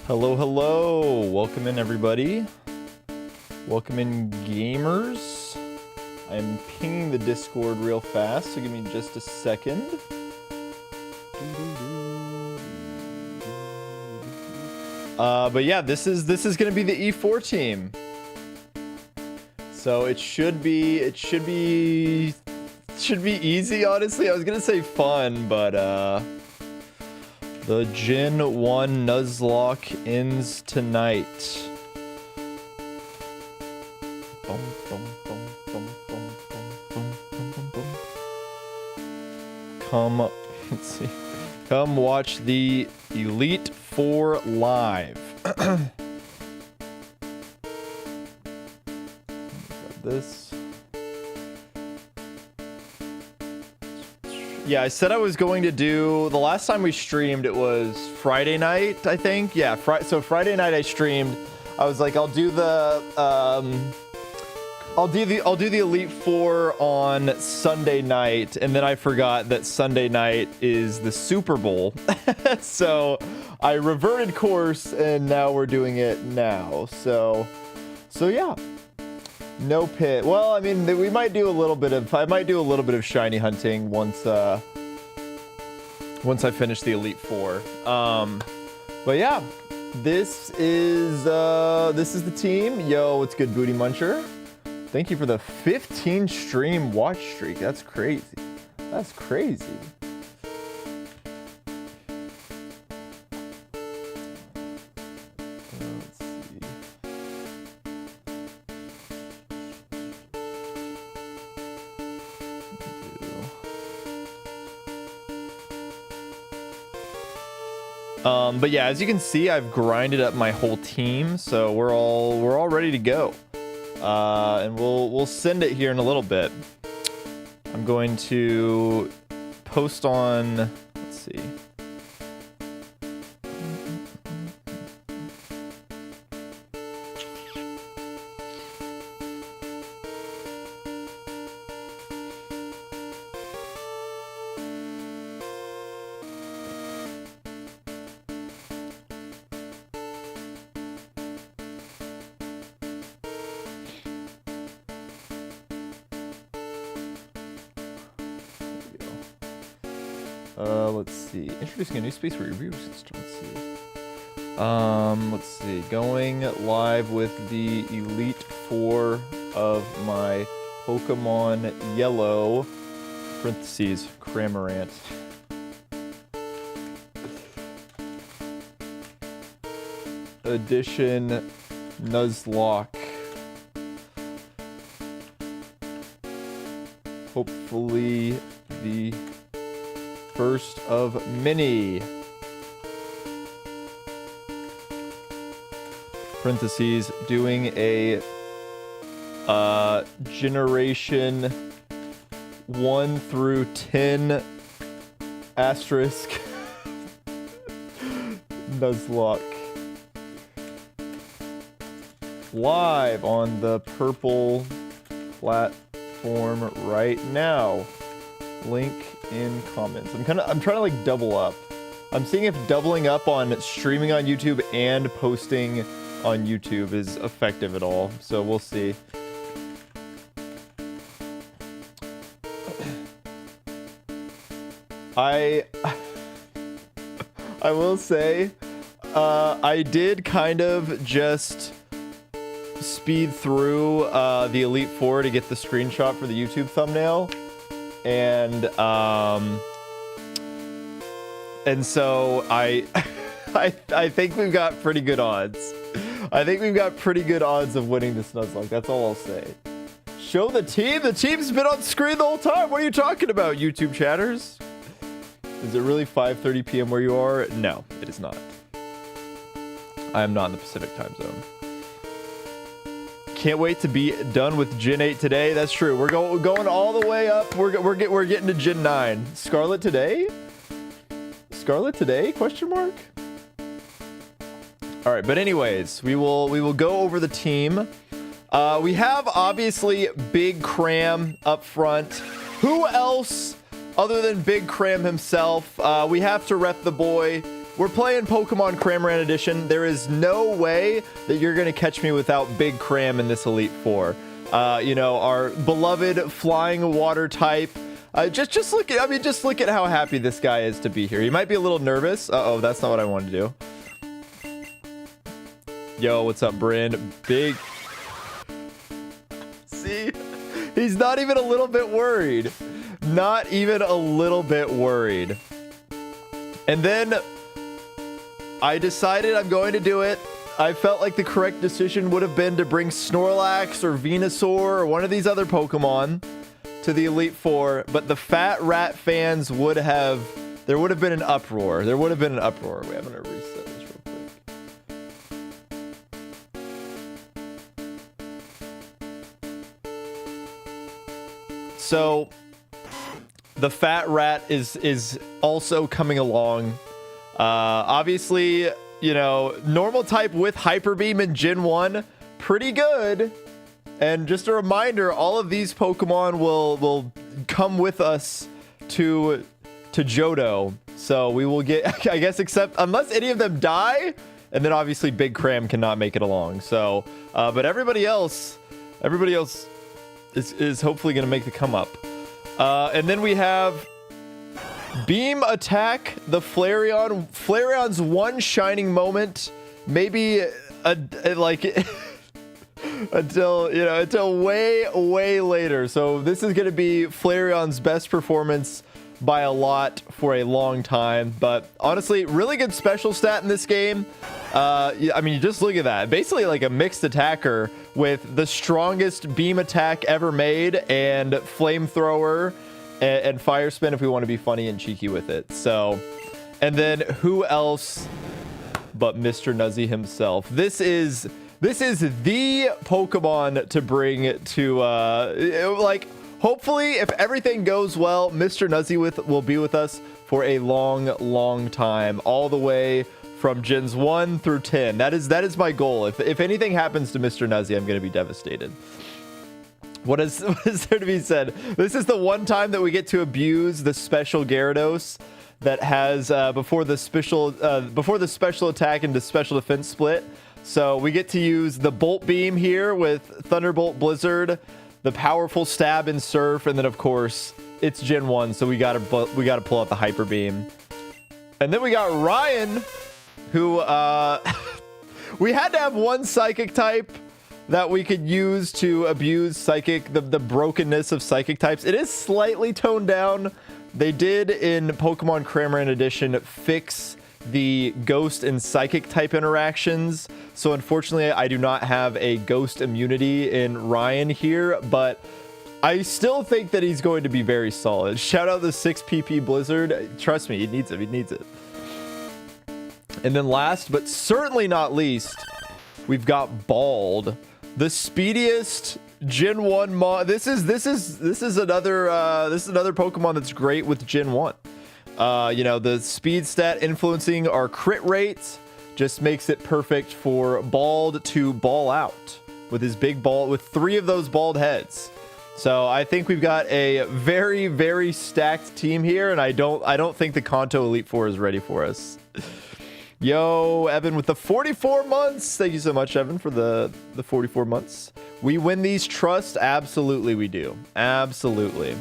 Hello, hello. Welcome in, everybody. Welcome in, gamers. I'm pinging the Discord real fast, so give me just a second. But yeah, this is gonna be the E4 team. So it should be easy, honestly. I was gonna say fun, but the Gen 1 Nuzlocke ends tonight. Come, let's see. Come watch the Elite Four live. This. Yeah, I said I was going to do, the last time we streamed, it was Friday night, I think. Yeah, so Friday night I streamed. I was like, I'll do the Elite Four on Sunday night, and then I forgot that Sunday night is the Super Bowl. So I reverted course, and now we're doing it now. So yeah. No pit. Well, I mean, we might do a little bit of. I might do a little bit of shiny hunting once I finish the Elite Four. But yeah, this is the team. Yo, what's good, Booty Muncher? Thank you for the 15 stream watch streak. That's crazy. That's crazy. But yeah, as you can see, I've grinded up my whole team, so we're all ready to go. And we'll send it here in a little bit. I'm going to post on, let's see. Let's see. Introducing a new space for review system. Let's see. Going live with the Elite Four of my Pokemon Yellow (parentheses Cramorant) edition Nuzlocke. Hopefully the first of many. Parentheses, doing a generation 1 through 10 asterisk Nuzlocke live on the purple platform right now. Link in comments. I'm trying to like double up. I'm seeing if doubling up on streaming on YouTube and posting on YouTube is effective at all. So we'll see. I will say I did kind of just speed through the Elite Four to get the screenshot for the YouTube thumbnail. And so I think we've got pretty good odds. I think we've got pretty good odds of winning this Nuzlocke. That's all I'll say. Show the team. The team's been on screen the whole time. What are you talking about, YouTube chatters? Is it really 5:30 p.m. where you are? No, it is not. I am not in the Pacific time zone. Can't wait to be done with Gen 8 today. That's true. We're going all the way up. We're getting to Gen 9. Scarlet today? Scarlet today? Question mark? All right, but anyways, we will go over the team. We have obviously Big Cram up front. Who else other than Big Cram himself? We have to rep the boy. we're playing Pokemon Cram Edition. There is no way that you're going to catch me without Big Cram in this Elite Four. You know, our beloved flying water type. Just look at, I mean, just look at how happy this guy is to be here. He might be a little nervous. Uh-oh, that's not what I wanted to do. Yo, what's up, Bryn? Big. See? He's not even a little bit worried. Not even a little bit worried. And then I decided I'm going to do it. I felt like the correct decision would have been to bring Snorlax or Venusaur or one of these other Pokemon to the Elite Four, but the Fat Rat fans would have, there would have been an uproar. There would have been an uproar. Wait, I'm going to reset this real quick. So the Fat Rat is also coming along. Obviously, you know, normal type with Hyper Beam in Gen 1, pretty good. And just a reminder, all of these Pokemon will come with us to Johto. So we will get, I guess, except unless any of them die, and then obviously Big Cram cannot make it along. So, but everybody else is hopefully going to make the come up. And then we have Beam Attack, the Flareon. Flareon's one shining moment, maybe like until way later. So this is going to be Flareon's best performance by a lot for a long time. But honestly, really good special stat in this game. I mean, just look at that. Basically like a mixed attacker with the strongest beam attack ever made and flamethrower and fire spin if we want to be funny and cheeky with it. So, and then who else but Mr. Nuzzy himself? This is the Pokemon to bring to like, hopefully if everything goes well, Mr. Nuzzy will be with us for a long time, all the way from gens 1 through 10. That is my goal. If anything happens to Mr. Nuzzy, I'm going to be devastated. What is there to be said? This is the one time that we get to abuse the special Gyarados that has before the special attack into special defense split. So we get to use the Bolt Beam here with Thunderbolt Blizzard, the powerful Stab and Surf, and then of course it's Gen 1, so we gotta pull out the Hyper Beam. And then we got Ryan, who we had to have one Psychic type that we could use to abuse Psychic, the brokenness of Psychic types. It is slightly toned down. They did in Pokemon Cram Edition fix the Ghost and Psychic type interactions. So unfortunately, I do not have a Ghost immunity in Ryan here, but I still think that he's going to be very solid. Shout out the 6 PP Blizzard. Trust me, he needs it. He needs it. And then last, but certainly not least, we've got Bald, the speediest Gen 1 mod. This is another Pokemon that's great with Gen 1. You know, the speed stat influencing our crit rates just makes it perfect for Bald to ball out with his big ball, with 3 of those bald heads. So I think we've got a very stacked team here, and I don't think the Kanto Elite Four is ready for us. Yo, Evan with the 44 months. Thank you so much, Evan, for the 44 months. We win these trust. Absolutely we do. Absolutely.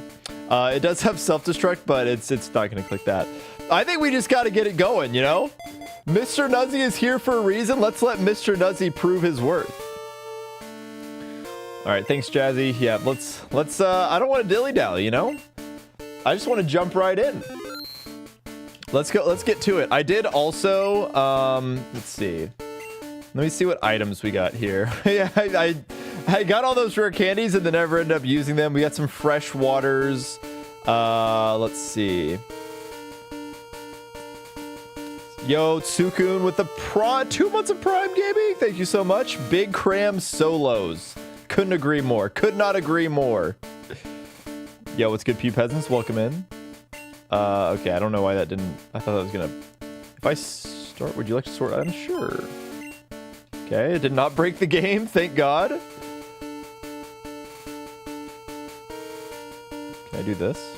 It does have self-destruct, but it's not going to click that. I think we just got to get it going, you know? Mr. Nuzzy is here for a reason. Let's let Mr. Nuzzy prove his worth. All right, thanks, Jazzy. Yeah, let's I don't want to dilly-dally, you know? I just want to jump right in. Let's get to it. I did also, let's see. Let me see what items we got here. Yeah, I got all those rare candies and then never ended up using them. We got some fresh waters. Let's see. Yo, Tsukun with the 2 months of Prime Gaming. Thank you so much. Big Cram solos. Couldn't agree more. Could not agree more. Yo, what's good, Pew Peasants? Welcome in. Okay, I don't know why that didn't... I thought that was gonna... If I start, would you like to sort? I'm sure. Okay, it did not break the game, thank God. Can I do this?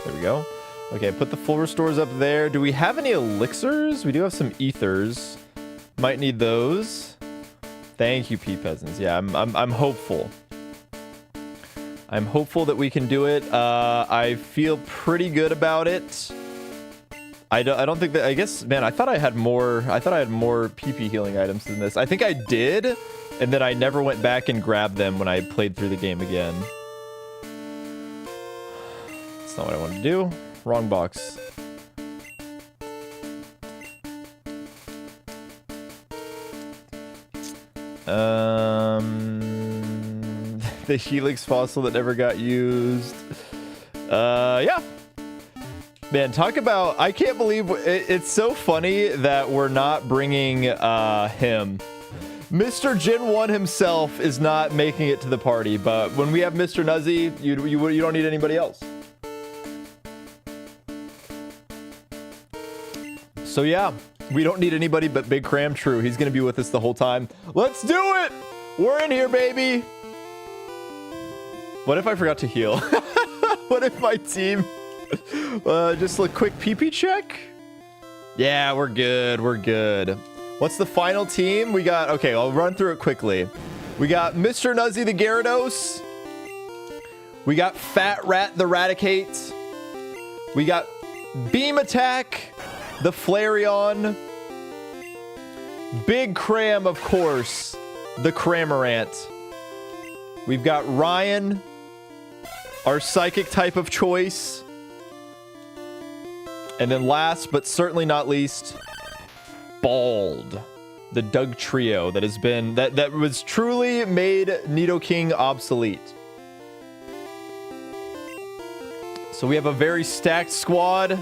There we go. Okay, put the full restores up there. Do we have any elixirs? We do have some ethers. Might need those. Thank you, pea peasants. Yeah, I'm hopeful. I'm hopeful that we can do it. I feel pretty good about it. I don't think that, I guess, man, I thought I had more PP healing items than this. I think I did, and then I never went back and grabbed them when I played through the game again. That's not what I wanted to do. Wrong box. The Helix fossil that never got used. Yeah. Man, talk about... I can't believe... It's so funny that we're not bringing him. Mr. Gen 1 himself is not making it to the party, but when we have Mr. Nuzzy, you don't need anybody else. So yeah, we don't need anybody but Big Cram. True, he's going to be with us the whole time. Let's do it! We're in here, baby! What if I forgot to heal? What if my team... just a quick PP check? Yeah, we're good. We're good. What's the final team? We got... Okay, I'll run through it quickly. We got Mr. Nuzzy the Gyarados. We got Fat Rat the Raticate. We got Beam Attack the Flareon. Big Cram, of course. The Cramorant. We've got Ryan, our psychic type of choice. And then last, but certainly not least, Bald, the Doug Trio that has been, that was truly made Nidoking obsolete. So we have a very stacked squad,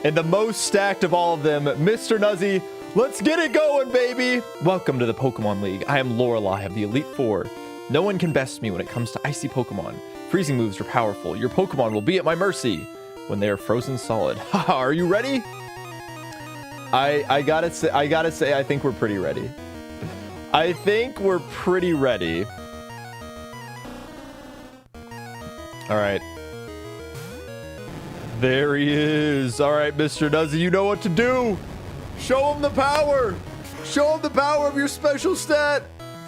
and the most stacked of all of them, Mr. Nuzzy. Let's get it going, baby! Welcome to the Pokemon League. I am Lorelei of the Elite Four. No one can best me when it comes to icy Pokemon. Freezing moves are powerful. Your Pokemon will be at my mercy when they are frozen solid. Haha, are you ready? I gotta say, I think we're pretty ready. I think we're pretty ready. All right. There he is. All right, Mr. Nuzzy, you know what to do. Show him the power. Show him the power of your special stat.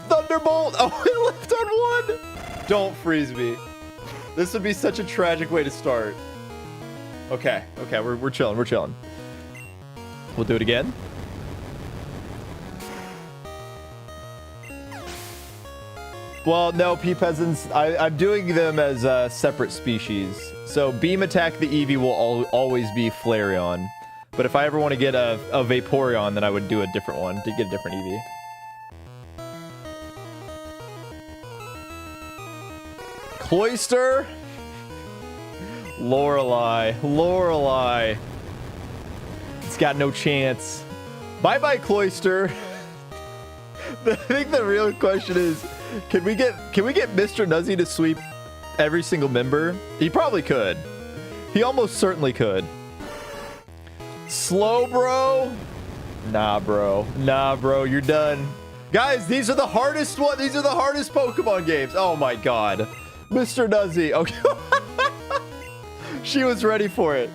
Thunderbolt. Oh, it left on one. Don't freeze me. This would be such a tragic way to start. Okay, we're chilling, we're chilling. We'll do it again. Well, no, pea peasants, I'm doing them as separate species. So Beam Attack the Eevee will always be Flareon. But if I ever want to get a Vaporeon, then I would do a different one to get a different Eevee. Cloyster. Lorelei. It's got no chance. Bye-bye, Cloyster. I think the real question is, can we get Mr. Nuzzy to sweep every single member? He probably could. He almost certainly could. Slowbro? Nah, bro. You're done. Guys, these are the hardest one. These are the hardest Pokemon games. Oh my god. Mr. Nuzzy. Okay. She was ready for it.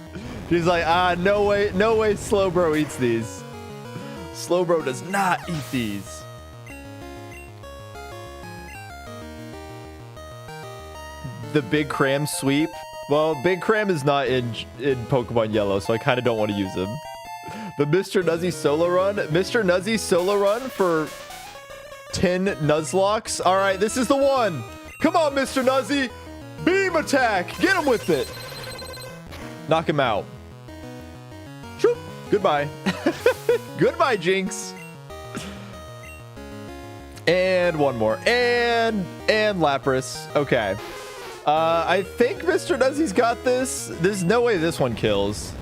She's like, no way Slowbro eats these. Slowbro does not eat these. The Big Cram sweep. Well, Big Cram is not in Pokemon Yellow, so I kind of don't want to use him. The Mr. Nuzzy solo run. Mr. Nuzzy solo run for 10 Nuzlocks. All right, this is the one. Come on, Mr. Nuzzy. Beam Attack. Get him with it. Knock him out. Shoop. Goodbye. Goodbye, Jinx. And one more. And Lapras. Okay. I think Mr. Nuzzy's got this. There's no way this one kills.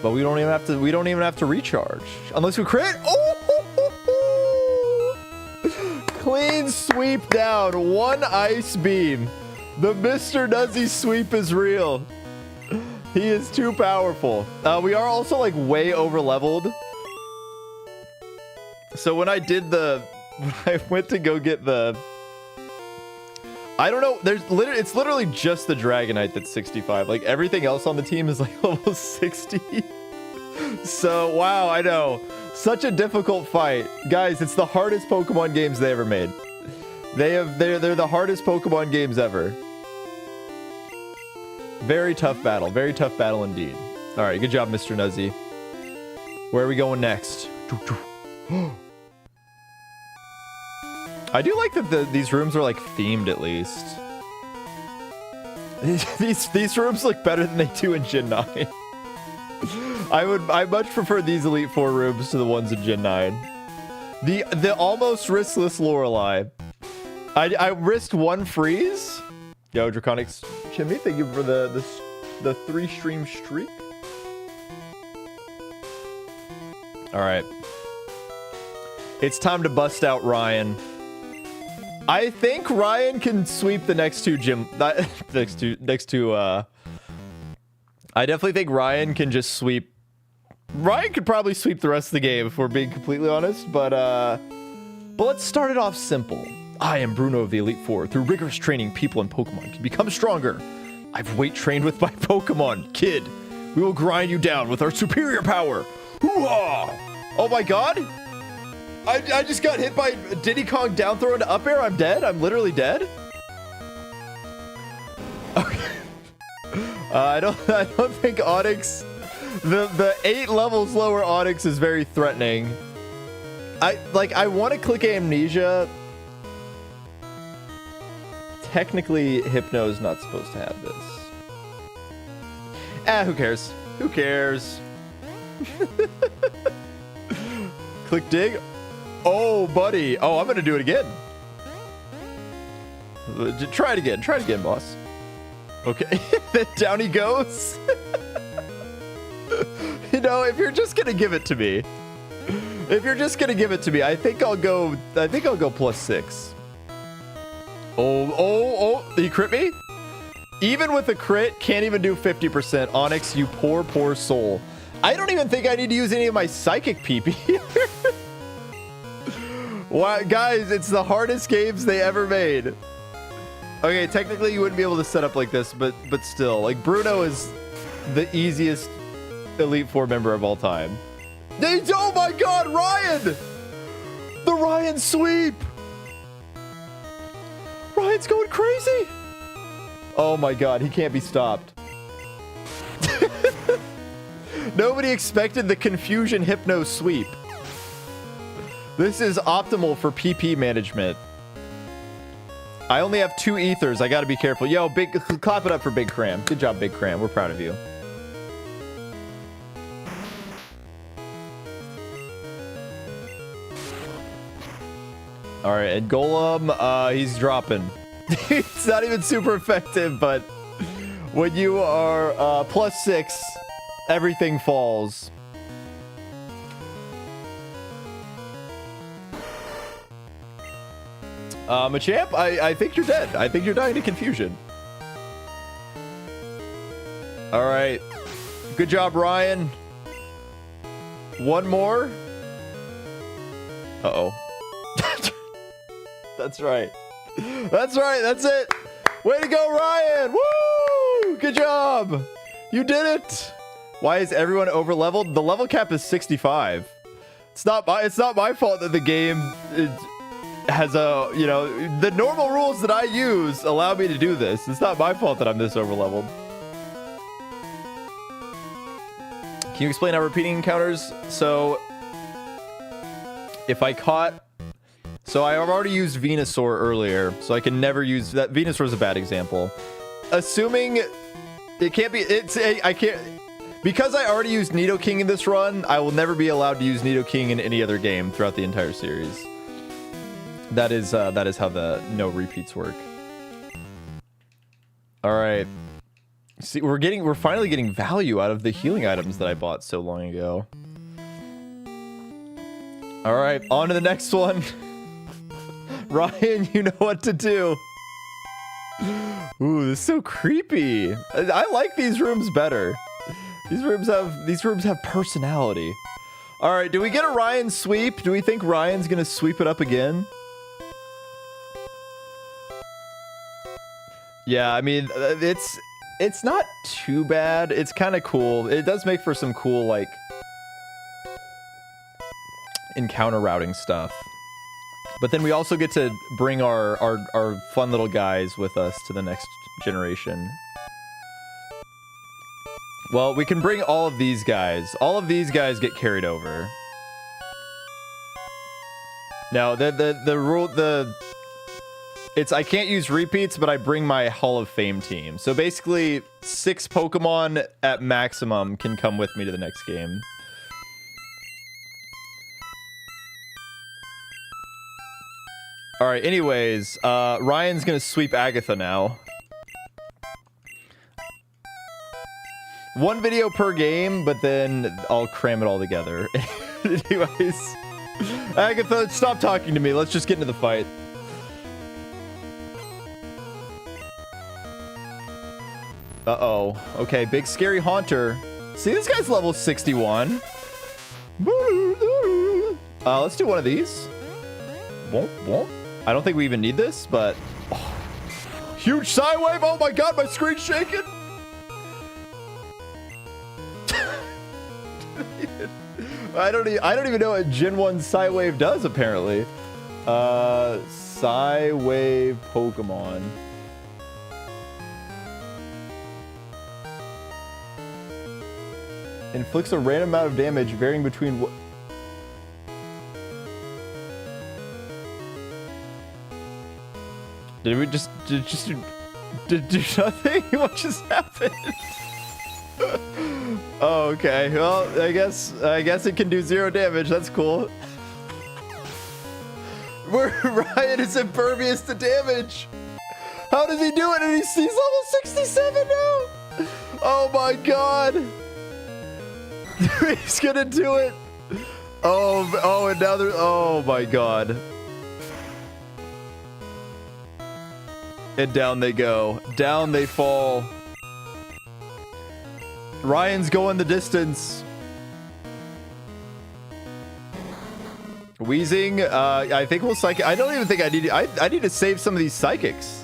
But we don't even have to recharge unless we crit. Oh! Clean sweep down. One ice beam. The Mr. Nuzzy sweep is real. He is too powerful. We are also like way over leveled. So when I went to go get the I don't know. It's literally just the Dragonite that's 65. Like everything else on the team is like almost 60. So wow, I know. Such a difficult fight. Guys, it's the hardest Pokemon games they ever made. They're the hardest Pokemon games ever. Very tough battle. Very tough battle indeed. All right, good job, Mr. Nuzzy. Where are we going next? I do like that these rooms are like themed at least. These rooms look better than they do in Gen 9. I much prefer these Elite Four rooms to the ones in Gen 9. The almost riskless Lorelei. I risked one freeze. Yo, Draconic Chimney, thank you for the 3-stream streak. All right. It's time to bust out Ryan. I think Ryan can sweep the next two I definitely think Ryan can just sweep. Ryan could probably sweep the rest of the game if we're being completely honest, but let's start it off simple. I am Bruno of the Elite Four. Through rigorous training, people and Pokemon can become stronger. I've weight trained with my Pokemon. Kid, we will grind you down with our superior power. Hoo-ha! Oh my god! I just got hit by Diddy Kong down throw into up air. I'm dead. I'm literally dead. Okay. I don't think Onyx, the 8 levels lower Onyx is very threatening. I want to click Amnesia. Technically, Hypno's not supposed to have this. Who cares? Who cares? Click dig. Oh, buddy. Oh, I'm going to do it again. Try it again. Try it again, boss. Okay. Down he goes. You know, if you're just going to give it to me. I think I'll go +6. Oh, he crit me? Even with a crit, can't even do 50%. Onyx, you poor soul. I don't even think I need to use any of my psychic PP here. Wow, guys, it's the hardest games they ever made. Okay, technically you wouldn't be able to set up like this, but still, like Bruno is the easiest Elite Four member of all time. Oh my god, Ryan! The Ryan sweep! Ryan's going crazy! Oh my god, he can't be stopped. Nobody expected the Confusion Hypno sweep. This is optimal for PP management. I only have 2 ethers. I gotta be careful. Yo, clap it up for Big Cram. Good job, Big Cram. We're proud of you. All right, and Golem, he's dropping. It's not even super effective, but when you are +6, everything falls. Machamp, I think you're dead. I think you're dying to confusion. All right. Good job, Ryan. One more. Uh-oh. That's right. That's right. That's it. Way to go, Ryan. Woo! Good job. You did it. Why is everyone over leveled? The level cap is 65. It's not my fault that the game has a, you know, the normal rules that I use allow me to do this. It's not my fault that I'm this over leveled. Can you explain how repeating encounters? So if I caught, so I already used Venusaur earlier, so I can never use that. Venusaur is a bad example. Assuming it can't be, I can't, because I already used Nidoking in this run, I will never be allowed to use Nidoking in any other game throughout the entire series. That is how the no repeats work. All right. See, we're finally getting value out of the healing items that I bought so long ago. All right, on to the next one. Ryan, you know what to do. Ooh, this is so creepy. I like these rooms better. These rooms have personality. All right, do we get a Ryan sweep? Do we think Ryan's gonna sweep it up again? Yeah, I mean, it's not too bad. It's kind of cool. It does make for some cool, like, encounter routing stuff. But then we also get to bring our fun little guys with us to the next generation. Well, we can bring all of these guys. All of these guys get carried over. Now, it's I can't use repeats, but I bring my Hall of Fame team. So basically, 6 Pokemon at maximum can come with me to the next game. All right, anyways, Ryan's gonna sweep Agatha now. 1 video per game, but then I'll cram it all together. Anyways, Agatha, stop talking to me. Let's just get into the fight. Uh-oh. Okay, big scary haunter. See, this guy's level 61. Let's do one of these. Won't. I don't think we even need this, but... Oh. Huge side wave! Oh my god, my screen's shaking! I don't even know what Gen 1 side wave does, apparently. Side wave Pokemon. Inflicts a random amount of damage varying between what... Did we just do nothing? What just happened? Oh, okay. Well, I guess it can do 0 damage. That's cool. Ryan is impervious to damage. How does he do it? And he's level 67 now. Oh my god. He's gonna do it. Oh, and now oh my god. And down they go. Down they fall. Ryan's going the distance. Wheezing, I think we'll psychic. I don't even think I need to save some of these psychics.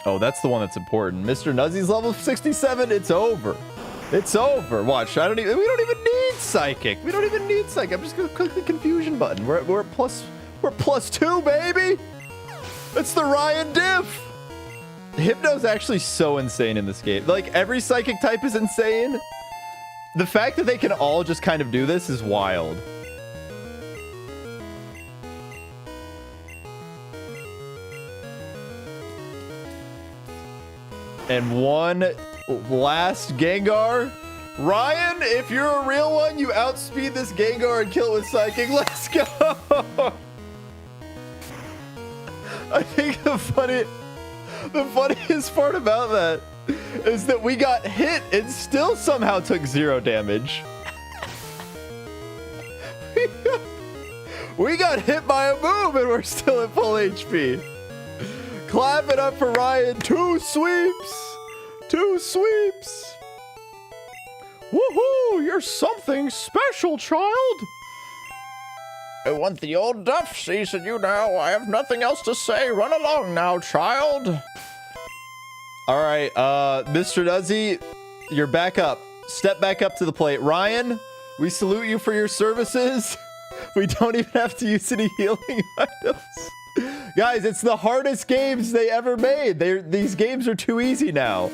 Oh, that's the one that's important. Mr. Nuzzy's level 67. It's over. It's over. Watch. We don't even need psychic. We don't even need psychic. I'm just gonna click the confusion button. We're plus 2, baby. It's the Ryan diff. Hypno's actually so insane in this game. Like, every psychic type is insane. The fact that they can all just kind of do this is wild. And one last Gengar. Ryan, if you're a real one, you outspeed this Gengar and kill it with Psychic. Let's go! I think the funniest part about that is that we got hit and still somehow took 0 damage. We got hit by a move and we're still at full HP. Clap it up for Ryan. 2 sweeps. 2 sweeps. Woohoo! You're something special, child. I want the old duff season, you know. I have nothing else to say. Run along now, child. All right, Mr. Nuzzy, you're back up. Step back up to the plate. Ryan, we salute you for your services. We don't even have to use any healing items. Guys, it's the hardest games they ever made. These games are too easy now.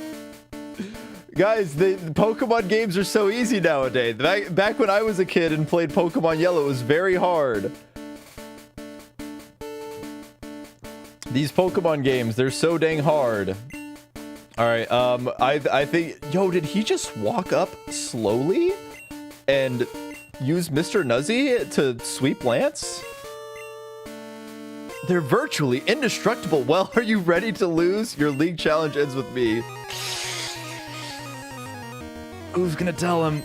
Guys, the Pokemon games are so easy nowadays. Back when I was a kid and played Pokemon Yellow, it was very hard. These Pokemon games, they're so dang hard. All right, I think, yo, did he just walk up slowly and use Mr. Nuzzy to sweep Lance? They're virtually indestructible. Well, are you ready to lose? Your league challenge ends with me. Who's gonna tell him?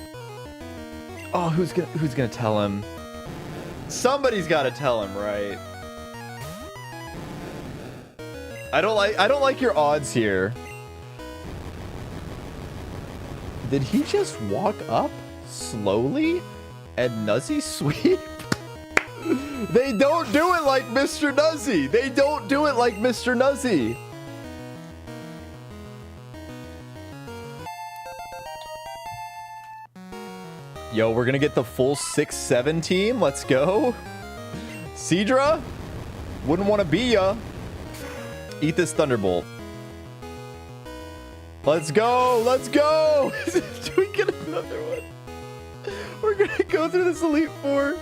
Oh, who's gonna tell him? Somebody's gotta tell him, right? I don't like your odds here. Did he just walk up slowly and Nuzzy sweep? They don't do it like Mr. Nuzzy. They don't do it like Mr. Nuzzy. Yo, we're gonna get the full 6-7 team. Let's go. Seadra, wouldn't want to be ya. Eat this Thunderbolt. Let's go. Let's go. Do we get another one? We're gonna go through this Elite Four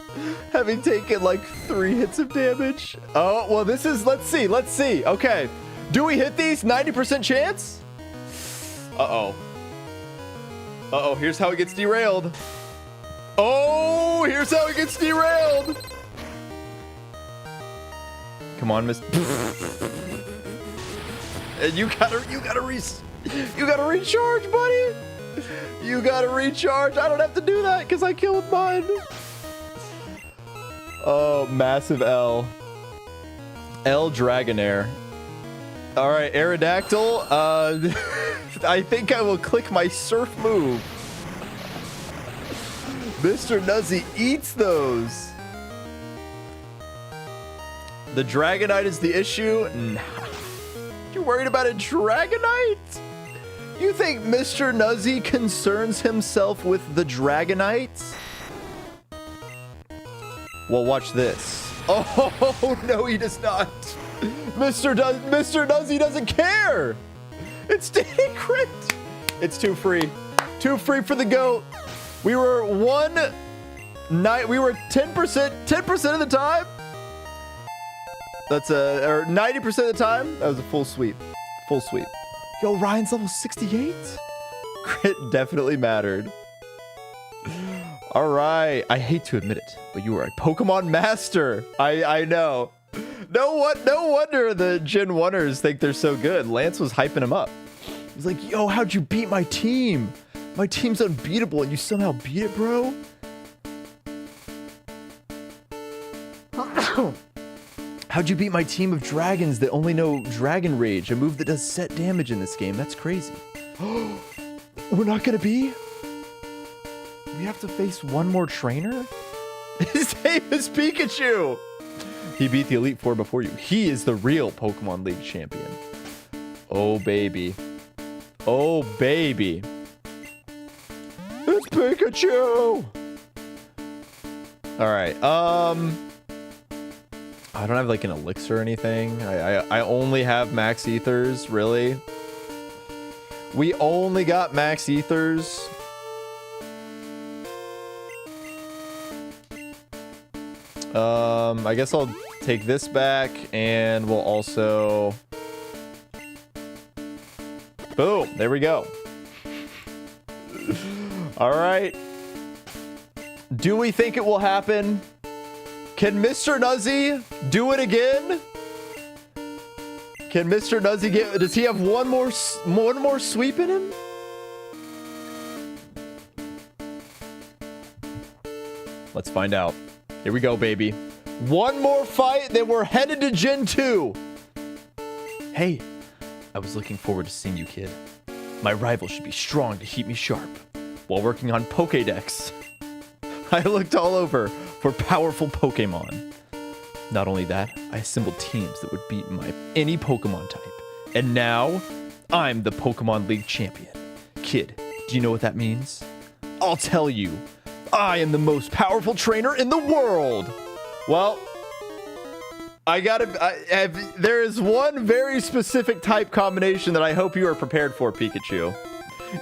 having taken like 3 hits of damage. Oh, well, this is, let's see. Let's see. Okay. Do we hit these? 90% chance? Uh-oh. Uh-oh, here's how it gets derailed. Oh, here's how it gets derailed. Come on, Miss. And you gotta recharge, buddy. You gotta recharge. I don't have to do that because I killed mine. Oh, massive L. L Dragonair. All right, Aerodactyl. I think I will click my surf move. Mr. Nuzzy eats those. The Dragonite is the issue. Nah. You're worried about a Dragonite? You think Mr. Nuzzy concerns himself with the Dragonites? Well, watch this. Oh, no, he does not. Mr. Nuzzy doesn't care. It's crit. It's too free. Too free for the GOAT. We were 10% of the time. That's or 90% of the time. That was a full sweep. Full sweep. Yo, Ryan's level 68. Crit definitely mattered. All right. I hate to admit it, but you are a Pokemon master. I know. No wonder the Gen 1ers think they're so good. Lance was hyping him up. He's like, yo, how'd you beat my team? My team's unbeatable and you somehow beat it, bro? How'd you beat my team of dragons that only know Dragon Rage, a move that does set damage in this game? That's crazy. We're not gonna be? We have to face one more trainer? His name is Pikachu! He beat the Elite Four before you. He is the real Pokemon League champion. Oh, baby. Oh, baby. It's Pikachu! Alright, I don't have like an elixir or anything. I only have max ethers, really. We only got max ethers. I guess I'll take this back and we'll also... Boom, there we go. All right. Do we think it will happen? Can Mr. Nuzzy do it again? Can Mr. Nuzzy get... Does he have one more sweep in him? Let's find out. Here we go, baby. One more fight, then we're headed to Gen 2. Hey, I was looking forward to seeing you, kid. My rival should be strong to keep me sharp. While working on Pokédex, I looked all over for powerful Pokemon. Not only that, I assembled teams that would beat any Pokemon type. And now, I'm the Pokemon League champion. Kid, do you know what that means? I'll tell you. I am the most powerful trainer in the world. Well, there is one very specific type combination that I hope you are prepared for, Pikachu.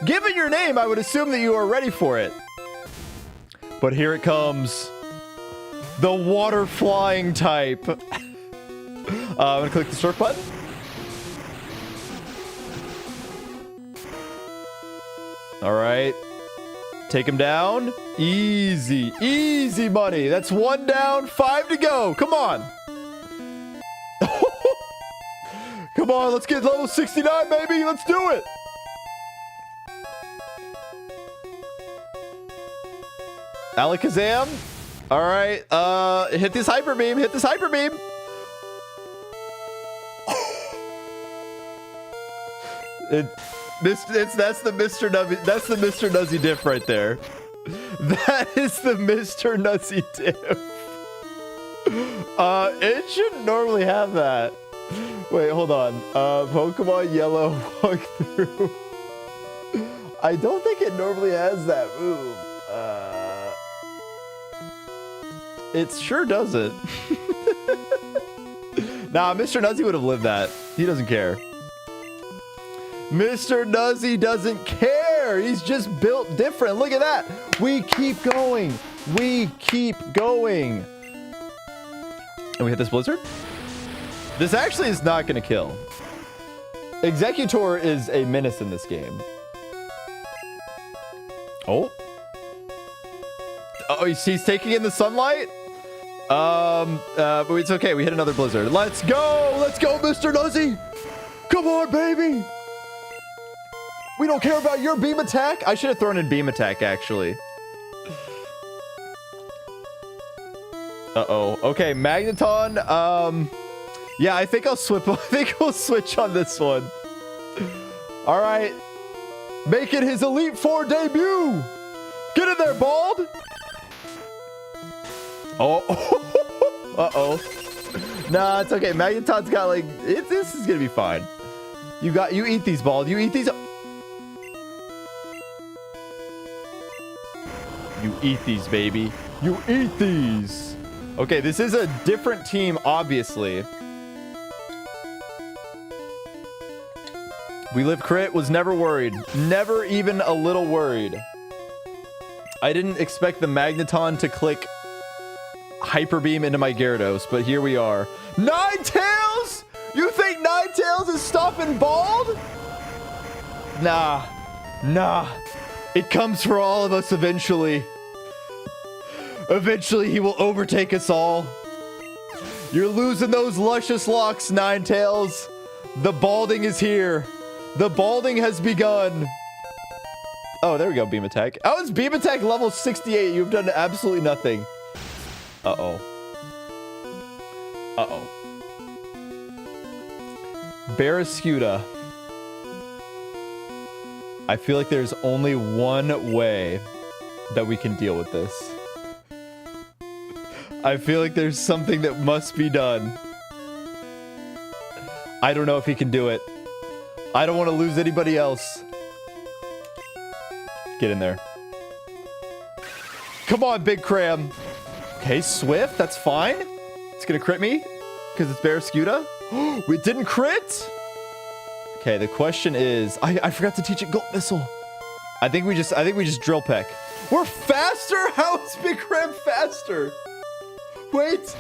Given your name, I would assume that you are ready for it. But here it comes. The water flying type. I'm gonna click the surf button. All right. Take him down. Easy. Easy money. That's 1 down, 5 to go. Come on. Come on, let's get level 69, baby. Let's do it. Alakazam. All right. Hit this hyper beam. Hit this hyper beam. That's the Mr. Nuzzy. That's the Mr. Nuzzy diff right there. That is the Mr. Nuzzy diff. It shouldn't normally have that. Wait, hold on. Pokemon Yellow walkthrough. I don't think it normally has that move. It sure doesn't. Nah, Mr. Nuzzy would have lived that. He doesn't care. Mr. Nuzzy doesn't care. He's just built different. Look at that. We keep going. We keep going. And we hit this blizzard. This actually is not going to kill. Executor is a menace in this game. Oh. Oh, he's taking in the sunlight? But it's okay. We hit another blizzard. Let's go. Let's go, Mr. Nuzzy. Come on, baby. We don't care about your beam attack. I should have thrown in beam attack, actually. Uh-oh. Okay, Magneton. Yeah, I think I'll switch. I think we'll switch on this one. All right. Making his Elite Four debut. Get in there, Bald. Oh. Uh-oh. Nah, it's okay. Magneton's got like this is gonna be fine. You eat these, Bald. You eat these. You eat these, baby. You eat these. Okay, this is a different team, obviously. We Live Crit was never worried. Never even a little worried. I didn't expect the Magneton to click Hyper Beam into my Gyarados, but here we are. Ninetales? You think Ninetales is stopping Bald? Nah. Nah. It comes for all of us eventually. Eventually, he will overtake us all. You're losing those luscious locks, Ninetales. The balding is here. The balding has begun. Oh, there we go, beam attack. Oh, it's beam attack level 68. You've done absolutely nothing. Uh-oh. Uh-oh. Barraskewda. I feel like there's only one way that we can deal with this. I feel like there's something that must be done. I don't know if he can do it. I don't want to lose anybody else. Get in there. Come on, Big Cram. Okay, Swift, that's fine. It's gonna crit me because it's Barraskewda. We didn't crit. Okay, the question is, I forgot to teach it Gold Missile. I think we just Drill Peck. We're faster. How is Big Cram faster? Wait.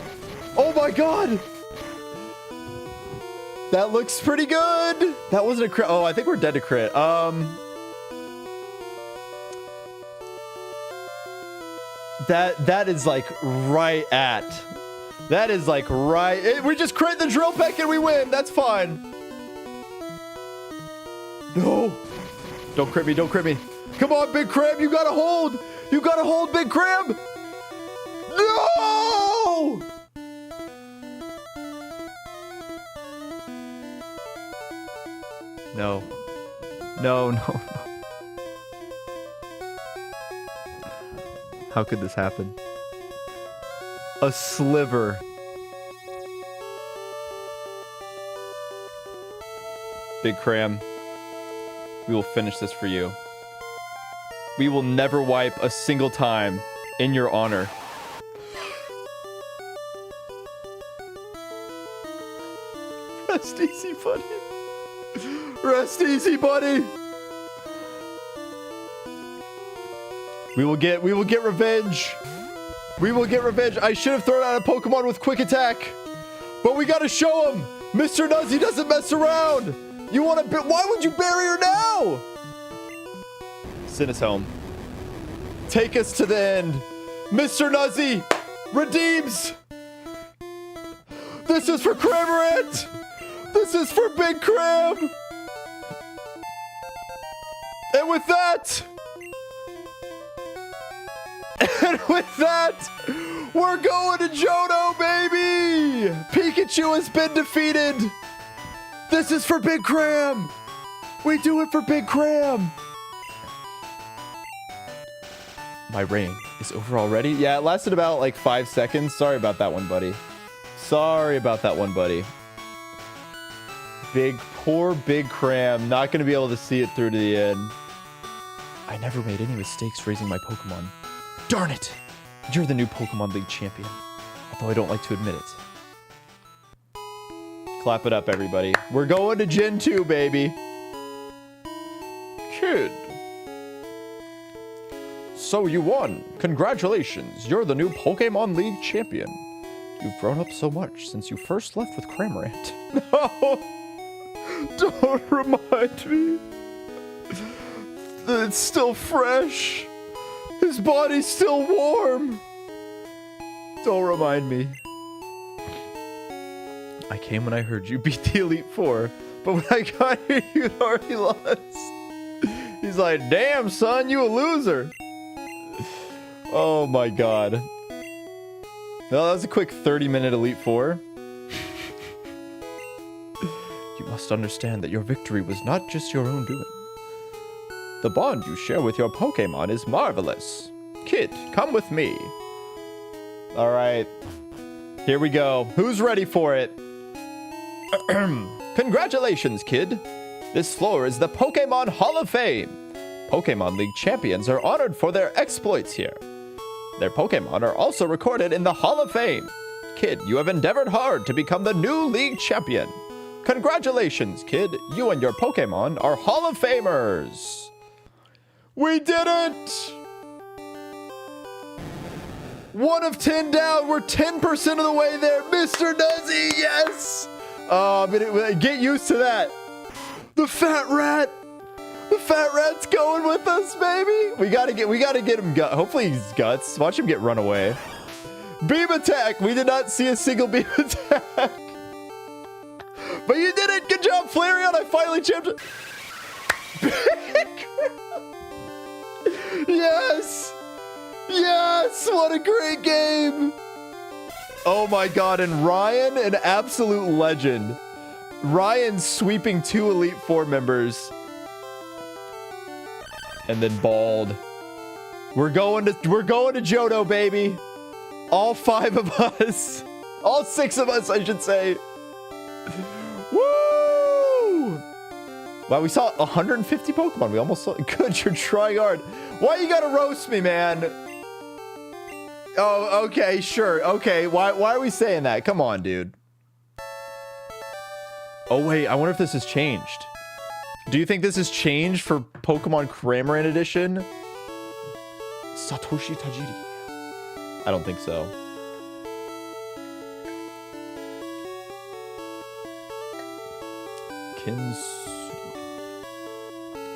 Oh my god. That looks pretty good. That wasn't a crit. Oh, I think we're dead to crit. That is like right at. That is like right. We just crit the Drill Peck and we win. That's fine. No. Don't crit me. Don't crit me. Come on, Big Cram. You gotta hold. You gotta hold, Big Cram. No! No. No, no. How could this happen? A sliver. Big Cram, we will finish this for you. We will never wipe a single time in your honor. Rest easy, buddy. Rest easy, buddy. We will get revenge. We will get revenge. I should have thrown out a Pokemon with quick attack, but we gotta show him. Mr. Nuzzy doesn't mess around. You want to? Why would you bury her now? Send us home. Take us to the end. Mr. Nuzzy redeems. This is for Cramorant. This is for Big Cram. And with that, we're going to Johto, baby. Pikachu has been defeated. This is for Big Cram. We do it for Big Cram. My reign is over already. Yeah, it lasted about like 5 seconds. Sorry about that one, buddy. Sorry about that one, buddy. Poor Big Cram. Not going to be able to see it through to the end. I never made any mistakes raising my Pokemon. Darn it! You're the new Pokemon League champion. Although I don't like to admit it. Clap it up, everybody. We're going to Gen 2, baby. Kid. So you won. Congratulations. You're the new Pokemon League champion. You've grown up so much since you first left with Cramorant. No! Don't remind me. It's still fresh. His body's still warm. Don't remind me. I came when I heard you beat the Elite Four, but when I got here, you'd already lost. He's like, damn, son, you a loser. Oh my god. Well, that was a quick 30-minute Elite Four. You must understand that your victory was not just your own doing. The bond you share with your Pokemon is marvelous. Kid, come with me. Alright. Here we go. Who's ready for it? Congratulations, kid. This floor is the Pokemon Hall of Fame. Pokemon League champions are honored for their exploits here. Their Pokemon are also recorded in the Hall of Fame. Kid, you have endeavored hard to become the new League champion. Congratulations, kid. You and your Pokemon are Hall of Famers. We did it! 1 of 10 down. We're 10% of the way there. Mr. Nuzzy, yes! Oh, I'm gonna get used to that. The fat rat. The fat rat's going with us, baby. We gotta get him gut. Hopefully he's guts. Watch him get run away. Beam attack. We did not see a single beam attack. But you did it. Good job, Flareon. I finally champed it. Yes. Yes. What a great game. Oh my god. And Ryan, an absolute legend. Ryan sweeping 2 Elite Four members. And then bald. We're going to Johto, baby. All 5 of us. All 6 of us, I should say. Woo! Wow, we saw 150 Pokemon. We almost saw. Good, you're trying hard. Why you gotta roast me, man? Oh, okay, sure. Okay, why are we saying that? Come on, dude. Oh, wait, I wonder if this has changed. Do you think this has changed for Pokemon Cramorant Edition? Satoshi Tajiri. I don't think so.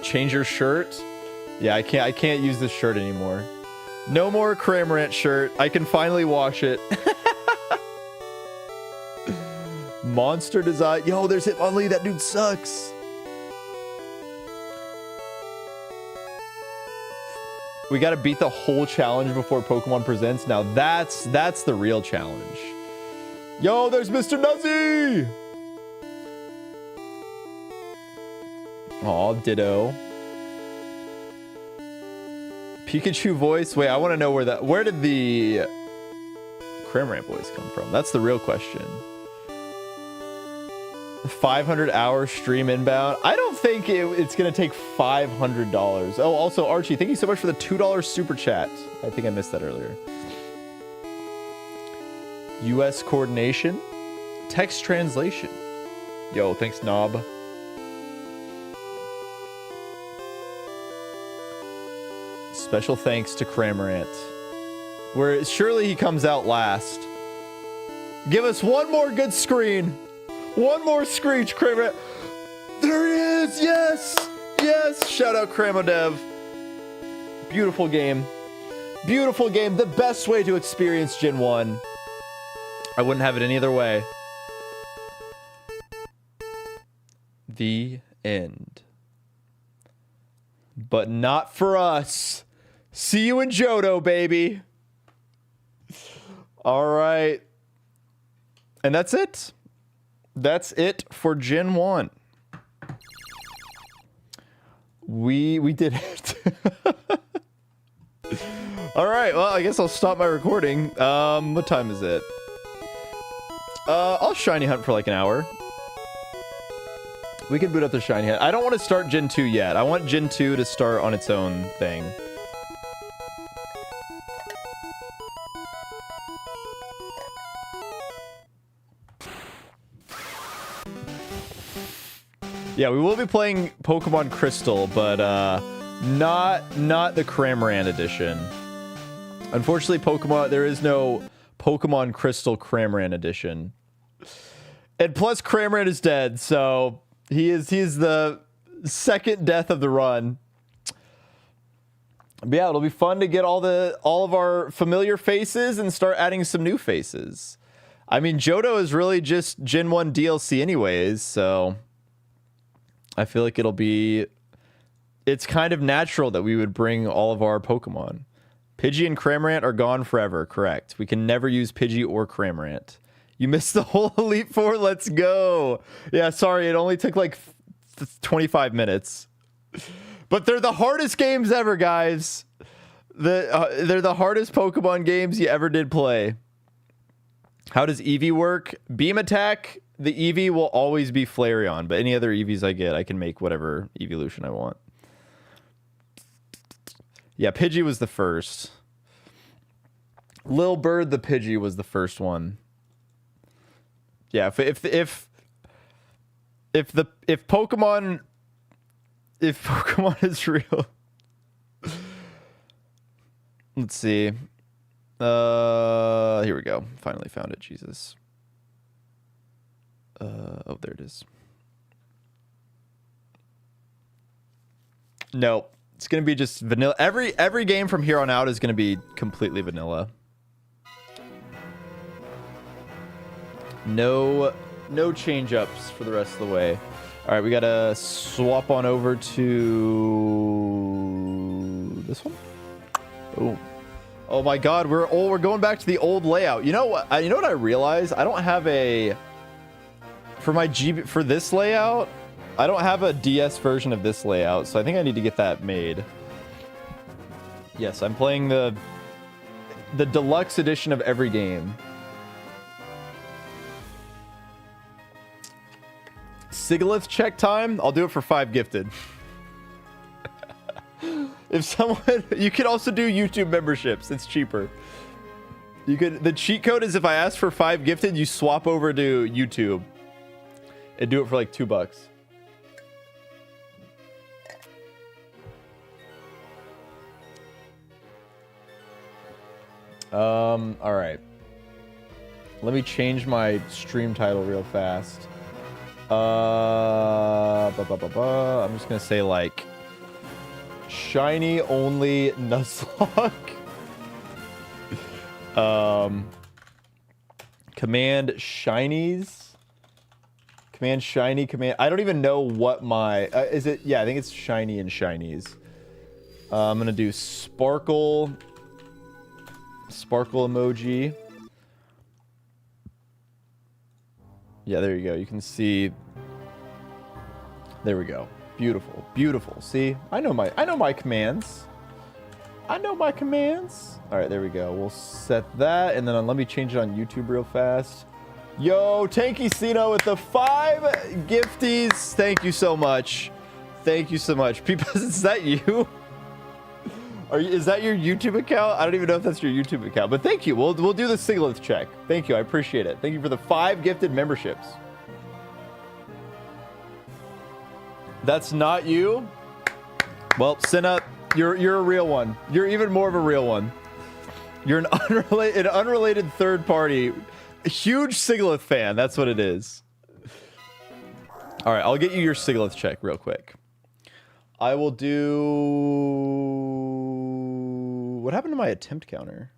Change your shirt? Yeah, I can't use this shirt anymore. No more Cramorant shirt. I can finally wash it. Monster design. Yo, there's Hitmonlee. That dude sucks. We gotta beat the whole challenge before Pokemon Presents. Now that's the real challenge. Yo, there's Mr. Nuzzy! Aw, ditto. Pikachu voice? Wait, I want to know where did the Cramorant voice come from? That's the real question. 500-hour stream inbound. I don't think it's going to take $500. Oh, also, Archie, thank you so much for the $2 super chat. I think I missed that earlier. US coordination. Text translation. Yo, thanks, Knob. Special thanks to Cramorant. Where surely he comes out last. Give us one more good screen. One more screech, Cramorant. There he is. Yes. Yes. Shout out Cramodev. Beautiful game. Beautiful game. The best way to experience Gen 1. I wouldn't have it any other way. The end. But not for us. See you in Johto, baby. All right. And that's it. That's it for Gen 1. We did it. All right, well, I guess I'll stop my recording. What time is it? I'll shiny hunt for like an hour. We can boot up the shiny hunt. I don't want to start Gen 2 yet. I want Gen 2 to start on its own thing. Yeah, we will be playing Pokemon Crystal, but not the Cram edition. Unfortunately, there is no Pokemon Crystal Cram edition. And plus Cram is dead, so he's the second death of the run. But yeah, it'll be fun to get all of our familiar faces and start adding some new faces. I mean, Johto is really just Gen 1 DLC anyways, so I feel like it's kind of natural that we would bring all of our Pokemon. Pidgey and Cramorant are gone forever, correct. We can never use Pidgey or Cramorant. You missed the whole Elite Four, let's go. Yeah, sorry, it only took like 25 minutes. But they're the hardest games ever, guys. They're the hardest Pokemon games you ever did play. How does Eevee work? Beam attack. The Eevee will always be Flareon, but any other Eevees I get, I can make whatever evolution I want. Yeah, Pidgey was the first. Lil Bird the Pidgey was the first one. Yeah, if Pokemon is real. Let's see. Here we go. Finally found it, Jesus. Oh, there it is. No, it's gonna be just vanilla. Every game from here on out is gonna be completely vanilla. No change ups for the rest of the way. All right, we gotta swap on over to this one. Oh my God, we're going back to the old layout. You know what? You know what I realized? I don't have a for this layout. I don't have a DS version of this layout, so I think I need to get that made. Yes, I'm playing the deluxe edition of every game. Sigalith check time? I'll do it for 5 gifted. If someone, you can also do YouTube memberships. It's cheaper. The cheat code is if I ask for 5 gifted, you swap over to YouTube and do it for like $2. All right. Let me change my stream title real fast. I'm just gonna say like shiny only Nuzlocke. Command shinies. Command shiny, command. I don't even know what my is it. Yeah, I think it's shiny and shinies. I'm gonna do sparkle emoji. Yeah, there you go. You can see. There we go. Beautiful, beautiful. See, I know my commands. I know my commands. All right, there we go. We'll set that, and then let me change it on YouTube real fast. Yo, Tanky Cino with the 5 gifties. Thank you so much. Thank you so much. People, is that you? Is that your YouTube account? I don't even know if that's your YouTube account, but thank you. We'll do the Sigalith check. Thank you. I appreciate it. Thank you for the 5 gifted memberships. That's not you? Well, Cinna, you're a real one. You're even more of a real one. You're an unrelated third party. A huge Sigalith fan. That's what it is. All right, I'll get you your Sigalith check real quick. I will do... What happened to my attempt counter?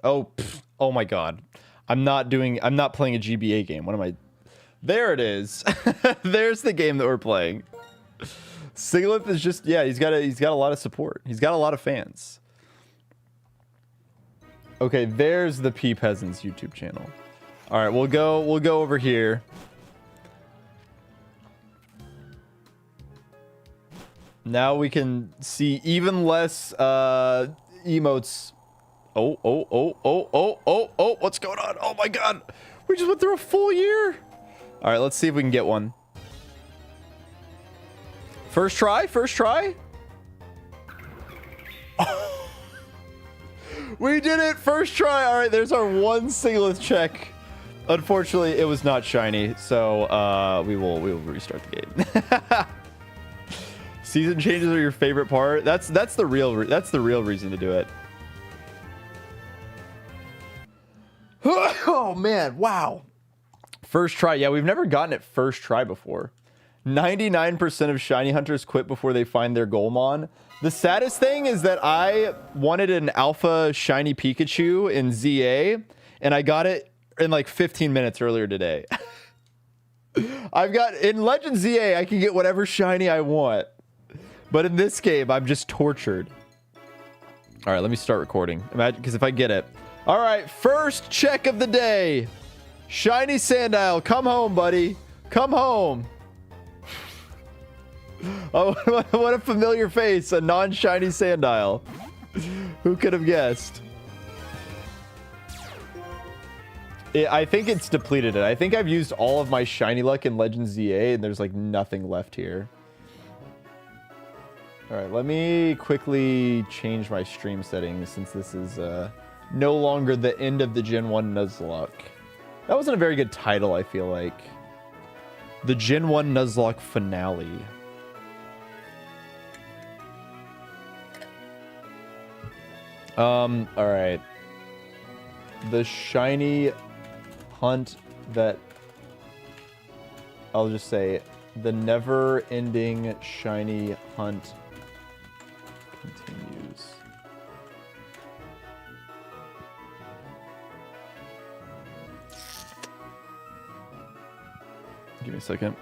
Oh my God. I'm not playing a GBA game. What am I? There it is. There's the game that we're playing. Sigalith is just, yeah, he's got a lot of support. He's got a lot of fans. Okay, there's the P Peasants YouTube channel. All right, we'll go over here. Now we can see even less emotes. Oh, what's going on? Oh my god. We just went through a full year. All right, let's see if we can get one. First try, first try. We did it, first try. All right, there's our one singlet check. Unfortunately, it was not shiny, so we will restart the game. Season changes are your favorite part. That's the real reason to do it. Oh man, wow. First try. Yeah, we've never gotten it first try before. 99% of shiny hunters quit before they find their Goalmon. The saddest thing is that I wanted an alpha shiny Pikachu in ZA, and I got it in like 15 minutes earlier today. I've got in Legend ZA, I can get whatever shiny I want. But in this game, I'm just tortured. All right, let me start recording. Imagine, because if I get it. All right, first check of the day. Shiny Sandile, come home, buddy. Come home. Oh, what a familiar face. A non-shiny Sandile. Who could have guessed? I think it's depleted it. I think I've used all of my shiny luck in Legend ZA, and there's like nothing left here. All right, let me quickly change my stream settings since this is no longer the end of the Gen 1 Nuzlocke. That wasn't a very good title, I feel like. The Gen 1 Nuzlocke Finale. All right. The shiny hunt that... I'll just say, the never-ending shiny hunt continues. Give me a second.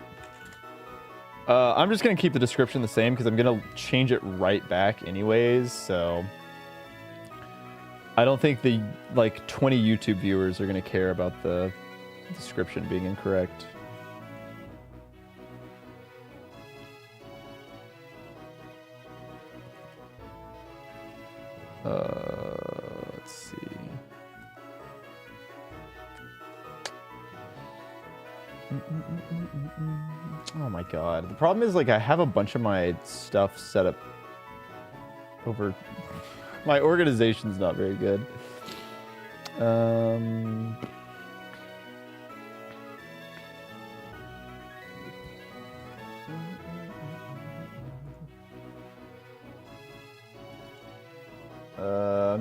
I'm just going to keep the description the same because I'm going to change it right back anyways, so... I don't think the, like, 20 YouTube viewers are going to care about the description being incorrect. Let's see. Oh my god. The problem is, like, I have a bunch of my stuff set up over... My organization's not very good. I'm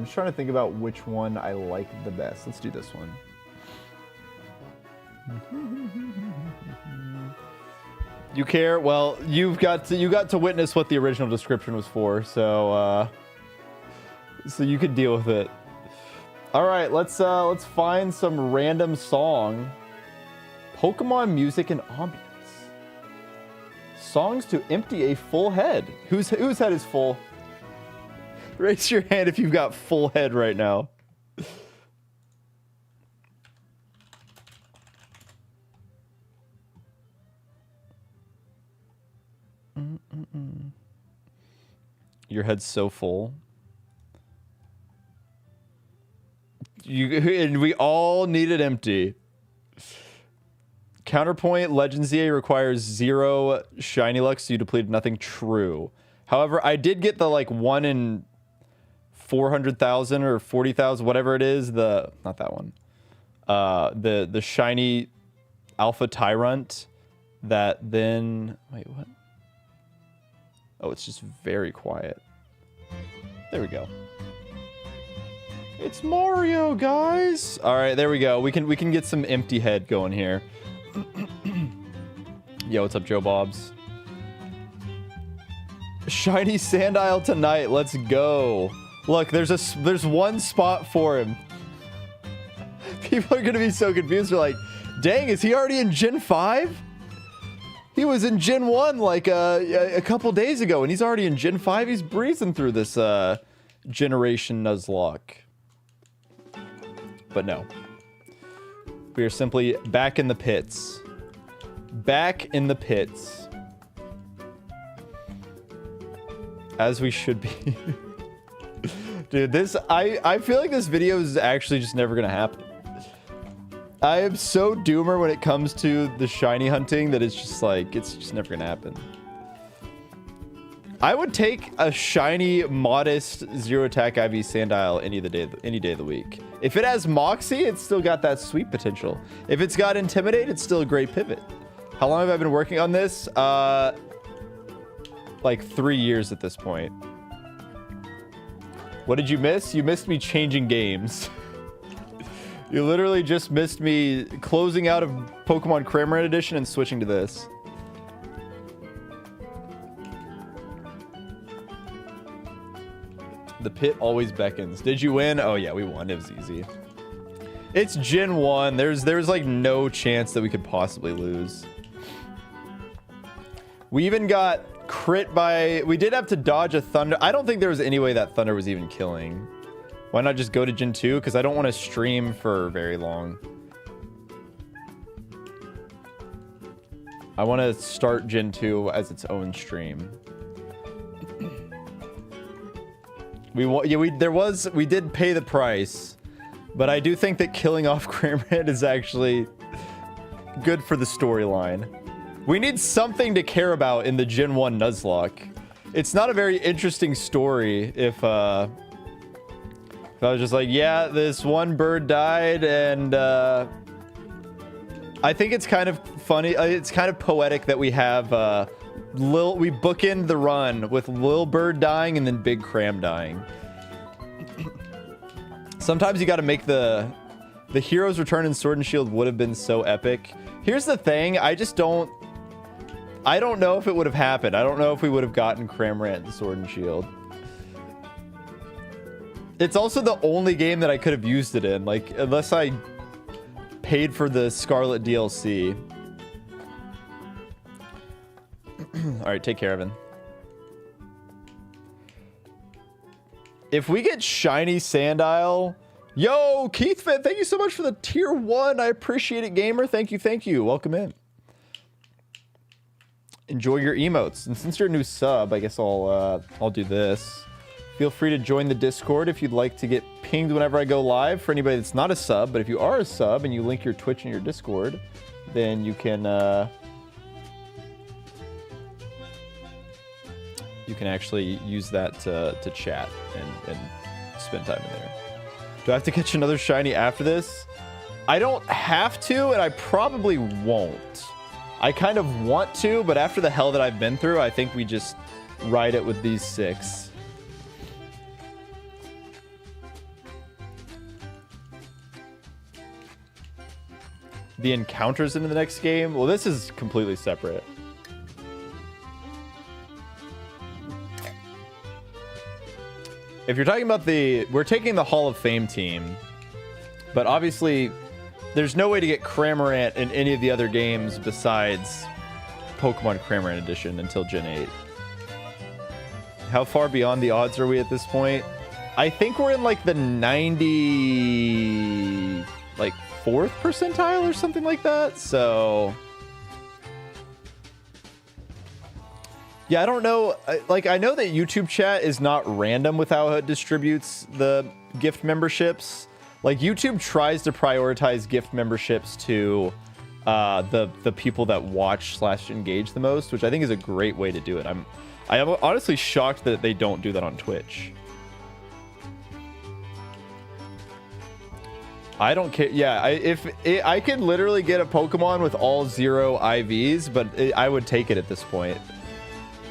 just trying to think about which one I like the best. Let's do this one. You care? Well, you got to witness what the original description was for, so you could deal with it. All right, let's find some random song. Pokemon music and ambience. Songs to empty a full head. Whose head is full? Raise your hand if you've got full head right now. Your head's so full. And we all need it empty. Counterpoint, Legend ZA requires 0 shiny luck, so you depleted nothing. True. However, I did get the like 1 in 400,000 or 40,000, whatever it is. Not that one. The shiny Alpha Tyrant that then... Wait, what? Oh, it's just very quiet. There we go. It's Mario, guys. All right, there we go. We can get some empty head going here. Yo, what's up, Joe Bobs? Shiny Sandile tonight. Let's go. Look, there's one spot for him. People are gonna be so confused. They're like, dang, is he already in Gen 5? He was in Gen 1 like a couple days ago, and he's already in Gen 5. He's breezing through this generation Nuzlocke. But no. We are simply back in the pits. Back in the pits. As we should be. Dude, I feel like this video is actually just never gonna happen. I am so doomer when it comes to the shiny hunting that it's just like, it's just never gonna happen. I would take a shiny, modest, zero attack IV Sandile any day of the week. If it has Moxie, it's still got that sweep potential. If it's got Intimidate, it's still a great pivot. How long have I been working on this? Like 3 years at this point. What did you miss? You missed me changing games. You literally just missed me closing out of Pokemon Cram Edition and switching to this. The pit always beckons. Did you win? Oh yeah, we won. It was easy. It's Gen 1. There's like no chance that we could possibly lose. We even got crit by... We did have to dodge a Thunder. I don't think there was any way that Thunder was even killing. Why not just go to Gen 2? Because I don't want to stream for very long. I want to start Gen 2 as its own stream. We did pay the price, but I do think that killing off Cramorant is actually good for the storyline. We need something to care about in the Gen 1 Nuzlocke. It's not a very interesting story if I was just like, yeah, this one bird died, and I think it's kind of funny. It's kind of poetic that we have we bookend the run with Lil Bird dying and then Big Cram dying. Sometimes you got to make the hero's return in Sword and Shield would have been so epic. Here's the thing, I don't know if it would have happened. I don't know if we would have gotten Cramorant in Sword and Shield. It's also the only game that I could have used it in, like, unless I paid for the Scarlet DLC. All right, take care, Evan. If we get shiny Sandile... Yo, Keithfit, thank you so much for the tier 1. I appreciate it, gamer. Thank you, thank you. Welcome in. Enjoy your emotes. And since you're a new sub, I guess I'll do this. Feel free to join the Discord if you'd like to get pinged whenever I go live. For anybody that's not a sub, but if you are a sub and you link your Twitch and your Discord, then you can actually use that to chat and spend time in there. Do I have to catch another shiny after this? I don't have to, and I probably won't. I kind of want to, but after the hell that I've been through, I think we just ride it with these 6. The encounters into the next game? Well, this is completely separate. If you're talking about we're taking the Hall of Fame team, but obviously there's no way to get Cramorant in any of the other games besides Pokemon Cramorant Edition until Gen 8. How far beyond the odds are we at this point? I think we're in like the 94th percentile or something like that. So yeah, I don't know. I know that YouTube chat is not random with how it distributes the gift memberships. Like, YouTube tries to prioritize gift memberships to the people that watch/engage the most, which I think is a great way to do it. I am honestly shocked that they don't do that on Twitch. I don't care. Yeah, I could literally get a Pokemon with all 0 IVs, but I would take it at this point.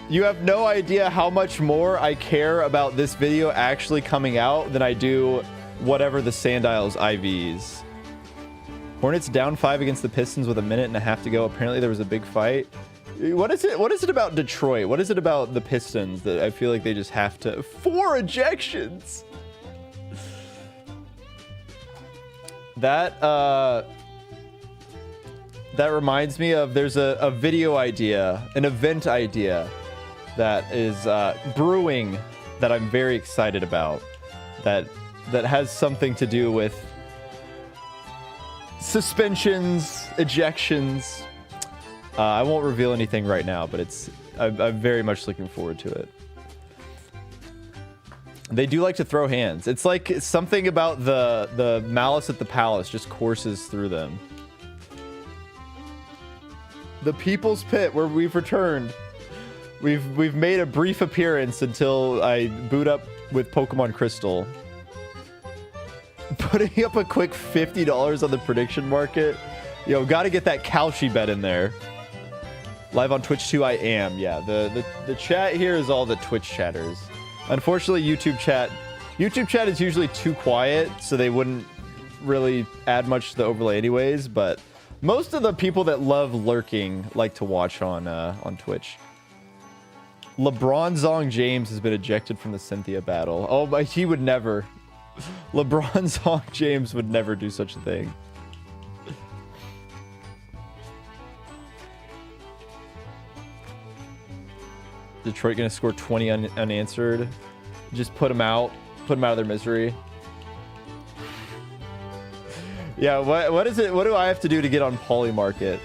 You have no idea how much more I care about this video actually coming out than I do whatever the Sandile's IVs. Hornets down 5 against the Pistons with 1.5 minutes to go. Apparently there was a big fight. What is it about Detroit? What is it about the Pistons that I feel like they just have to... 4 ejections! That reminds me of, there's a video idea, an event idea that is brewing that I'm very excited about, that has something to do with suspensions, ejections. I won't reveal anything right now, but I'm very much looking forward to it. They do like to throw hands. It's like something about the malice at the palace just courses through them. The People's Pit, where we've returned. We've made a brief appearance until I boot up with Pokemon Crystal. Putting up a quick $50 on the prediction market. Yo, gotta get that Kalshi bet in there. Live on Twitch too, I am. Yeah, the chat here is all the Twitch chatters. Unfortunately, YouTube chat is usually too quiet, so they wouldn't really add much to the overlay anyways, but most of the people that love lurking like to watch on Twitch. LeBron Zong James has been ejected from the Cynthia battle. Oh, but he would never. LeBron Zong James would never do such a thing. Detroit gonna score 20 unanswered. Just put them out of their misery. Yeah, what is it? What do I have to do to get on Polymarket?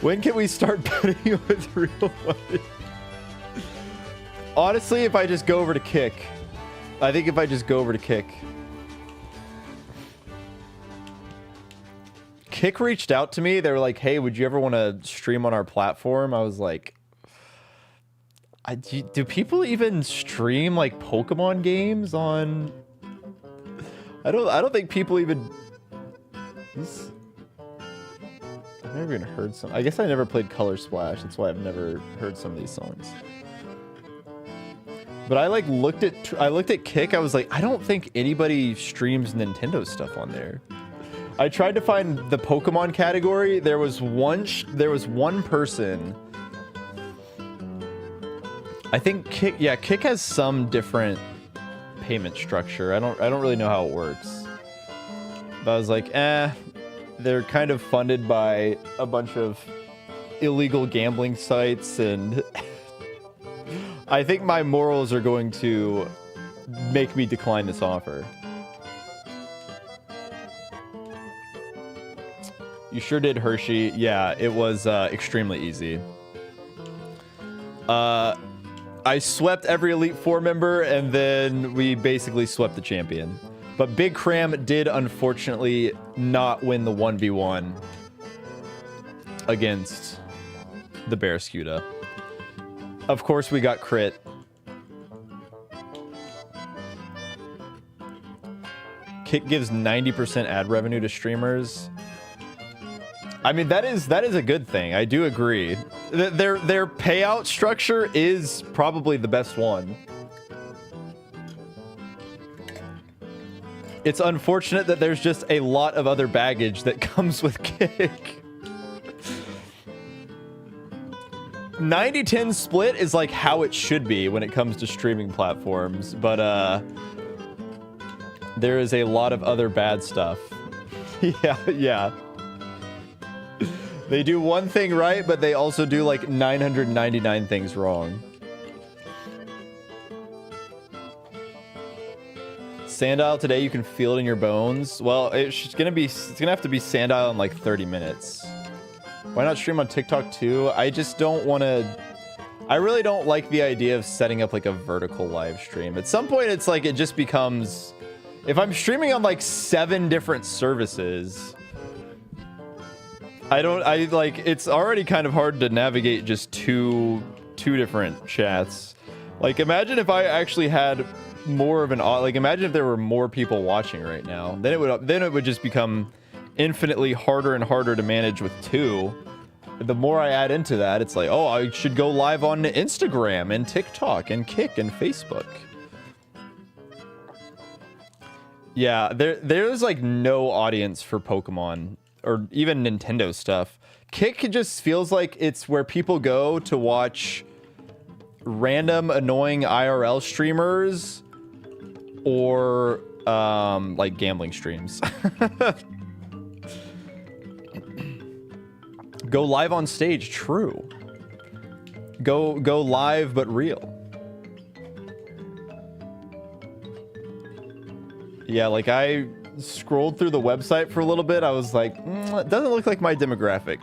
When can we start betting with real money? Honestly, if I just go over to Kick. I think if I just go over to Kick. Kick reached out to me. They were like, hey, would you ever want to stream on our platform? I was like, do people even stream like Pokemon games on? I don't think people even. I've never even heard some. I guess I never played Color Splash. That's why I've never heard some of these songs. But I like looked at Kick. I was like, I don't think anybody streams Nintendo stuff on there. I tried to find the Pokemon category. There was one person. I think Kick has some different payment structure. I don't really know how it works. But I was like, they're kind of funded by a bunch of illegal gambling sites, and I think my morals are going to make me decline this offer. You sure did, Hershey. Yeah, it was extremely easy. I swept every Elite Four member, and then we basically swept the champion. But Big Cram did, unfortunately, not win the 1v1 against the Barraskewda. Of course, we got crit. Kick gives 90% ad revenue to streamers. I mean, that is a good thing. I do agree. Their payout structure is probably the best one. It's unfortunate that there's just a lot of other baggage that comes with Kick. 90-10 split is like how it should be when it comes to streaming platforms, but there is a lot of other bad stuff. Yeah. They do one thing right, but they also do like 999 things wrong. Sandile today, you can feel it in your bones. Well, it's gonna have to be Sandile in like 30 minutes. Why not stream on TikTok too? I just don't want to. I really don't like the idea of setting up like a vertical live stream. At some point, it's like it just becomes. If I'm streaming on like 7 different services, I like, it's already kind of hard to navigate just two different chats. Like, imagine if I actually had more of an, like, imagine if there were more people watching right now. Then it would just become infinitely harder and harder to manage with 2. The more I add into that, it's like, oh, I should go live on Instagram and TikTok and Kick and Facebook. Yeah, there's like no audience for Pokemon or even Nintendo stuff. Kick just feels like it's where people go to watch random annoying IRL streamers or like gambling streams. Go live on stage, true. Go live but real. Yeah, like I scrolled through the website for a little bit. I was like, it doesn't look like my demographic.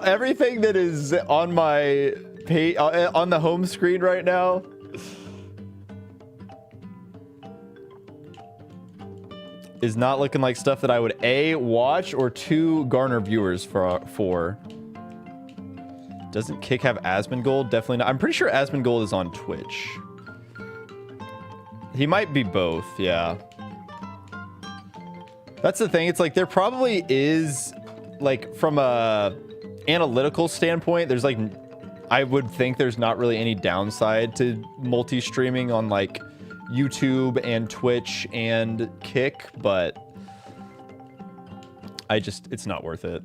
Everything that is on my on the home screen right now. Is not looking like stuff that I would A, watch, or 2, garner viewers for. Doesn't Kick have Asmongold? Definitely not. I'm pretty sure Asmongold is on Twitch. He might be both, yeah. That's the thing. It's like there probably is, like, from a analytical standpoint, there's like, I would think there's not really any downside to multi-streaming on like YouTube and Twitch and Kick, but it's not worth it.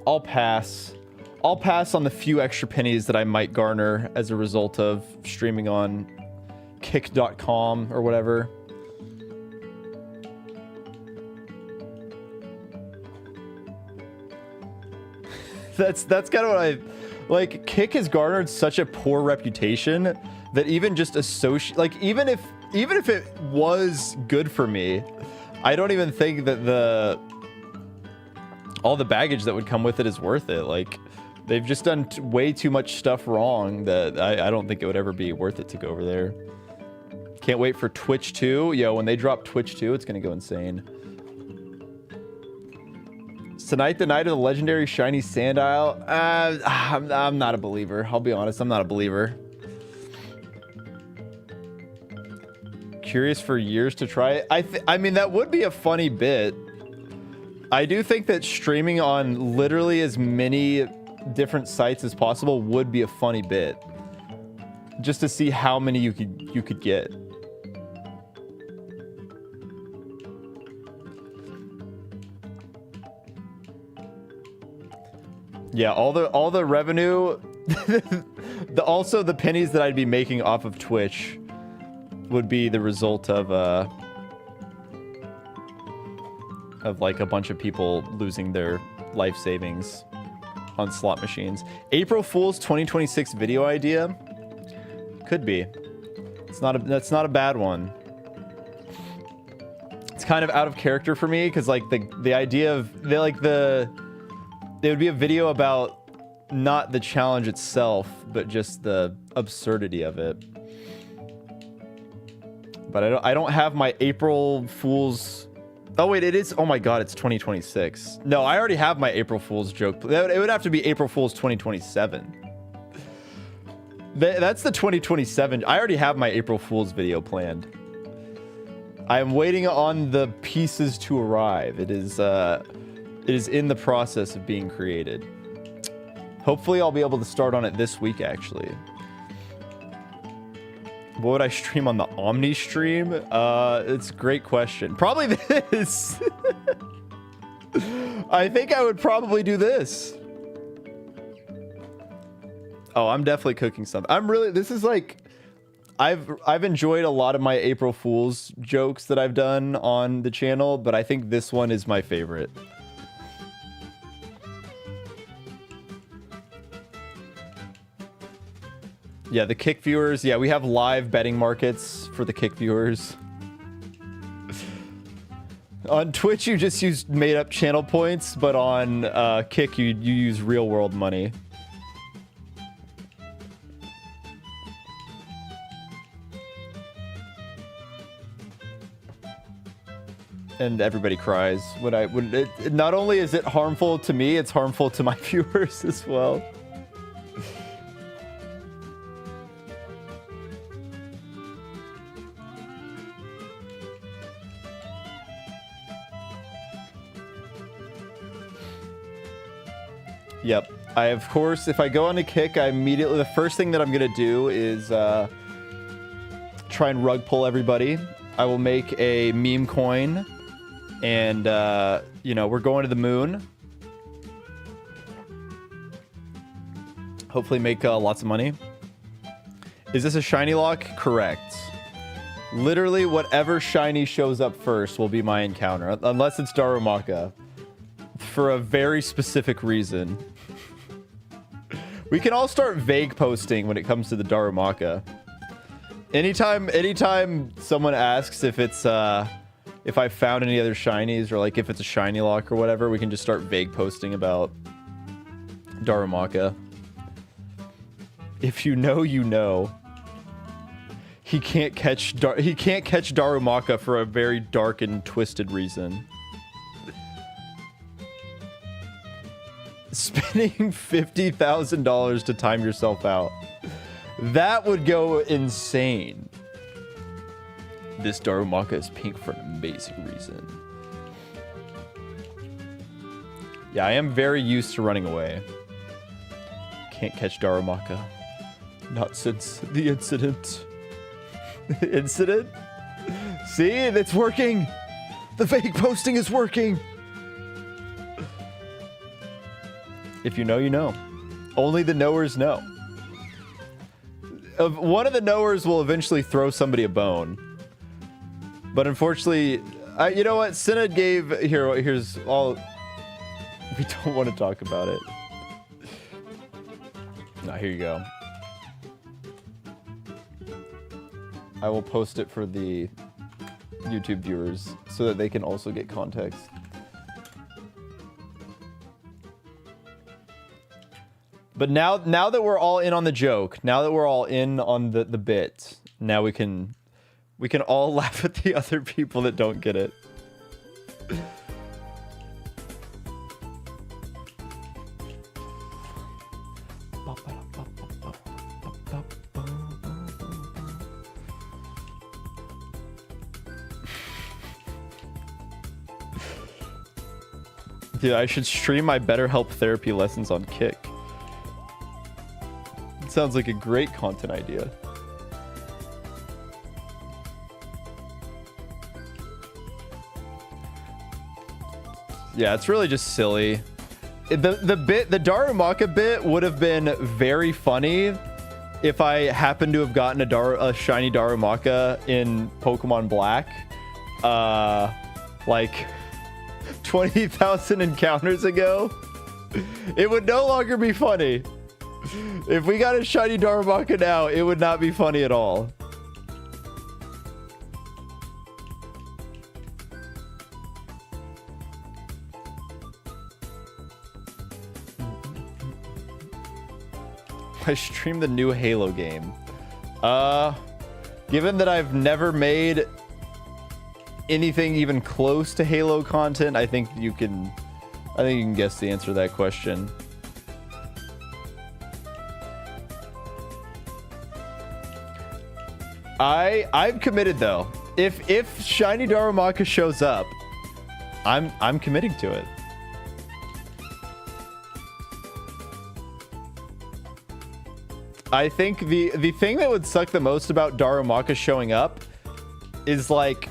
I'll pass. I'll pass on the few extra pennies that I might garner as a result of streaming on kick.com or whatever. That's kind of what I like. Kick has garnered such a poor reputation that even just even if it was good for me, I don't even think that all the baggage that would come with it is worth it. Like, they've just done way too much stuff wrong that I don't think it would ever be worth it to go over there. Can't wait for Twitch 2. Yo, when they drop Twitch 2, it's gonna go insane. Is tonight the night of the legendary shiny Sandile? I'm not a believer. I'll be honest, I'm not a believer. Curious for years to try it. I mean, that would be a funny bit. I do think that streaming on literally as many different sites as possible would be a funny bit. Just to see how many you could get. Yeah, all the revenue, also the pennies that I'd be making off of Twitch would be the result of like a bunch of people losing their life savings on slot machines. April Fool's 2026 video idea? Could be. That's not a bad one. It's kind of out of character for me because like the idea of it would be a video about not the challenge itself, but just the absurdity of it. But I don't have my April Fool's. Oh wait, it is. Oh my God, it's 2026. No, I already have my April Fool's joke. It would have to be April Fool's 2027. That's the 2027. I already have my April Fool's video planned. I am waiting on the pieces to arrive. It is in the process of being created. Hopefully I'll be able to start on it this week, actually. What would I stream on the Omni stream? It's a great question. Probably this. I think I would probably do this. Oh, I'm definitely cooking something. This is like, I've enjoyed a lot of my April Fool's jokes that I've done on the channel, but I think this one is my favorite. Yeah, the Kick viewers. Yeah, we have live betting markets for the Kick viewers. On Twitch, you just use made-up channel points, but on Kick, you use real-world money. And everybody cries when not only is it harmful to me, it's harmful to my viewers as well. Yep. Of course, if I go on a Kick, the first thing that I'm going to do is try and rug pull everybody. I will make a meme coin, and, we're going to the moon. Hopefully make lots of money. Is this a shiny lock? Correct. Literally, whatever shiny shows up first will be my encounter, unless it's Darumaka. For a very specific reason. We can all start vague posting when it comes to the Darumaka. Anytime someone asks if it's if I found any other shinies, or like if it's a shiny lock or whatever, we can just start vague posting about Darumaka. If you know, you know. He can't catch Darumaka for a very dark and twisted reason. Spending $50,000 to time yourself out. That would go insane. This Darumaka is pink for an amazing reason. Yeah, I am very used to running away. Can't catch Darumaka. Not since the incident. Incident? See, it's working. The fake posting is working. If you know, you know. Only the knowers know. One of the knowers will eventually throw somebody a bone. But unfortunately, you know what? Synod gave... Here's all... We don't want to talk about it. No, here you go. I will post it for the YouTube viewers so that they can also get context. But now that we're all in on the joke, now that we're all in on the bit, now we can all laugh at the other people that don't get it. Dude, I should stream my BetterHelp therapy lessons on Kick. It sounds like a great content idea. Yeah, it's really just silly. The Darumaka bit would have been very funny if I happened to have gotten a shiny Darumaka in Pokemon Black. Like 20,000 encounters ago. It would no longer be funny. If we got a shiny Darumaka now, it would not be funny at all. I streamed the new Halo game. Given that I've never made anything even close to Halo content, I think you can guess the answer to that question. I'm committed though. If shiny Darumaka shows up, I'm committing to it. I think the thing that would suck the most about Darumaka showing up is like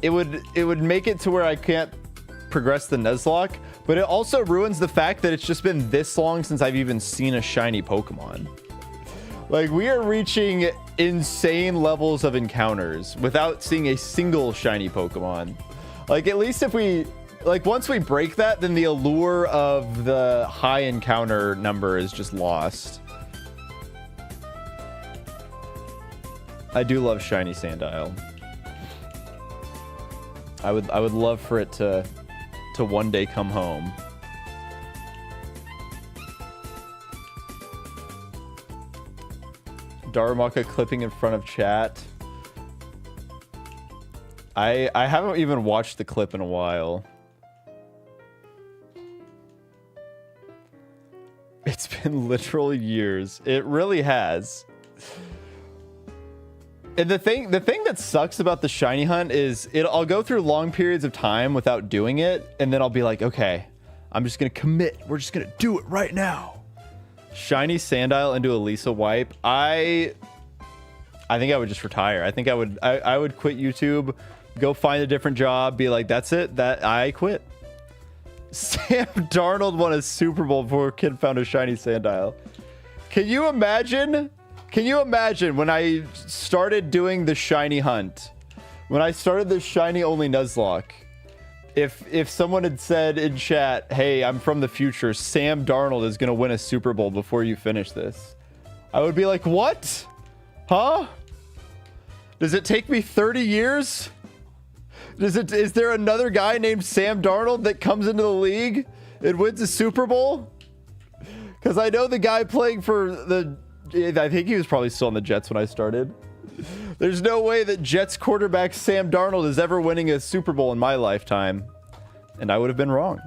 it would make it to where I can't progress the Nuzlocke, but it also ruins the fact that it's just been this long since I've even seen a shiny Pokemon. Like, we are reaching insane levels of encounters without seeing a single shiny Pokemon. Like, at least if we, like, once we break that, then the allure of the high encounter number is just lost. I do love shiny Sandile. I would love for it to one day come home. Darumaka clipping in front of chat. I haven't even watched the clip in a while. It's been literal years. It really has. And the thing that sucks about the shiny hunt is I'll go through long periods of time without doing it, and then I'll be like, okay, I'm just gonna commit. We're just gonna do it right now. Shiny Sandile into a Lisa wipe. I think I would just retire. I think I would quit YouTube, go find a different job, be like, that's it. That I quit. Sam Darnold won a Super Bowl before a kid found a shiny Sandile. Can you imagine? Can you imagine when I started doing the shiny hunt? When I started the shiny only Nuzlocke? If someone had said in chat, hey, I'm from the future, Sam Darnold is going to win a Super Bowl before you finish this, I would be like, what? Huh? Does it take me 30 years? Is there another guy named Sam Darnold that comes into the league and wins a Super Bowl? Because I know the guy playing for the... I think he was probably still on the Jets when I started. There's no way that Jets quarterback Sam Darnold is ever winning a Super Bowl in my lifetime. And I would have been wrong.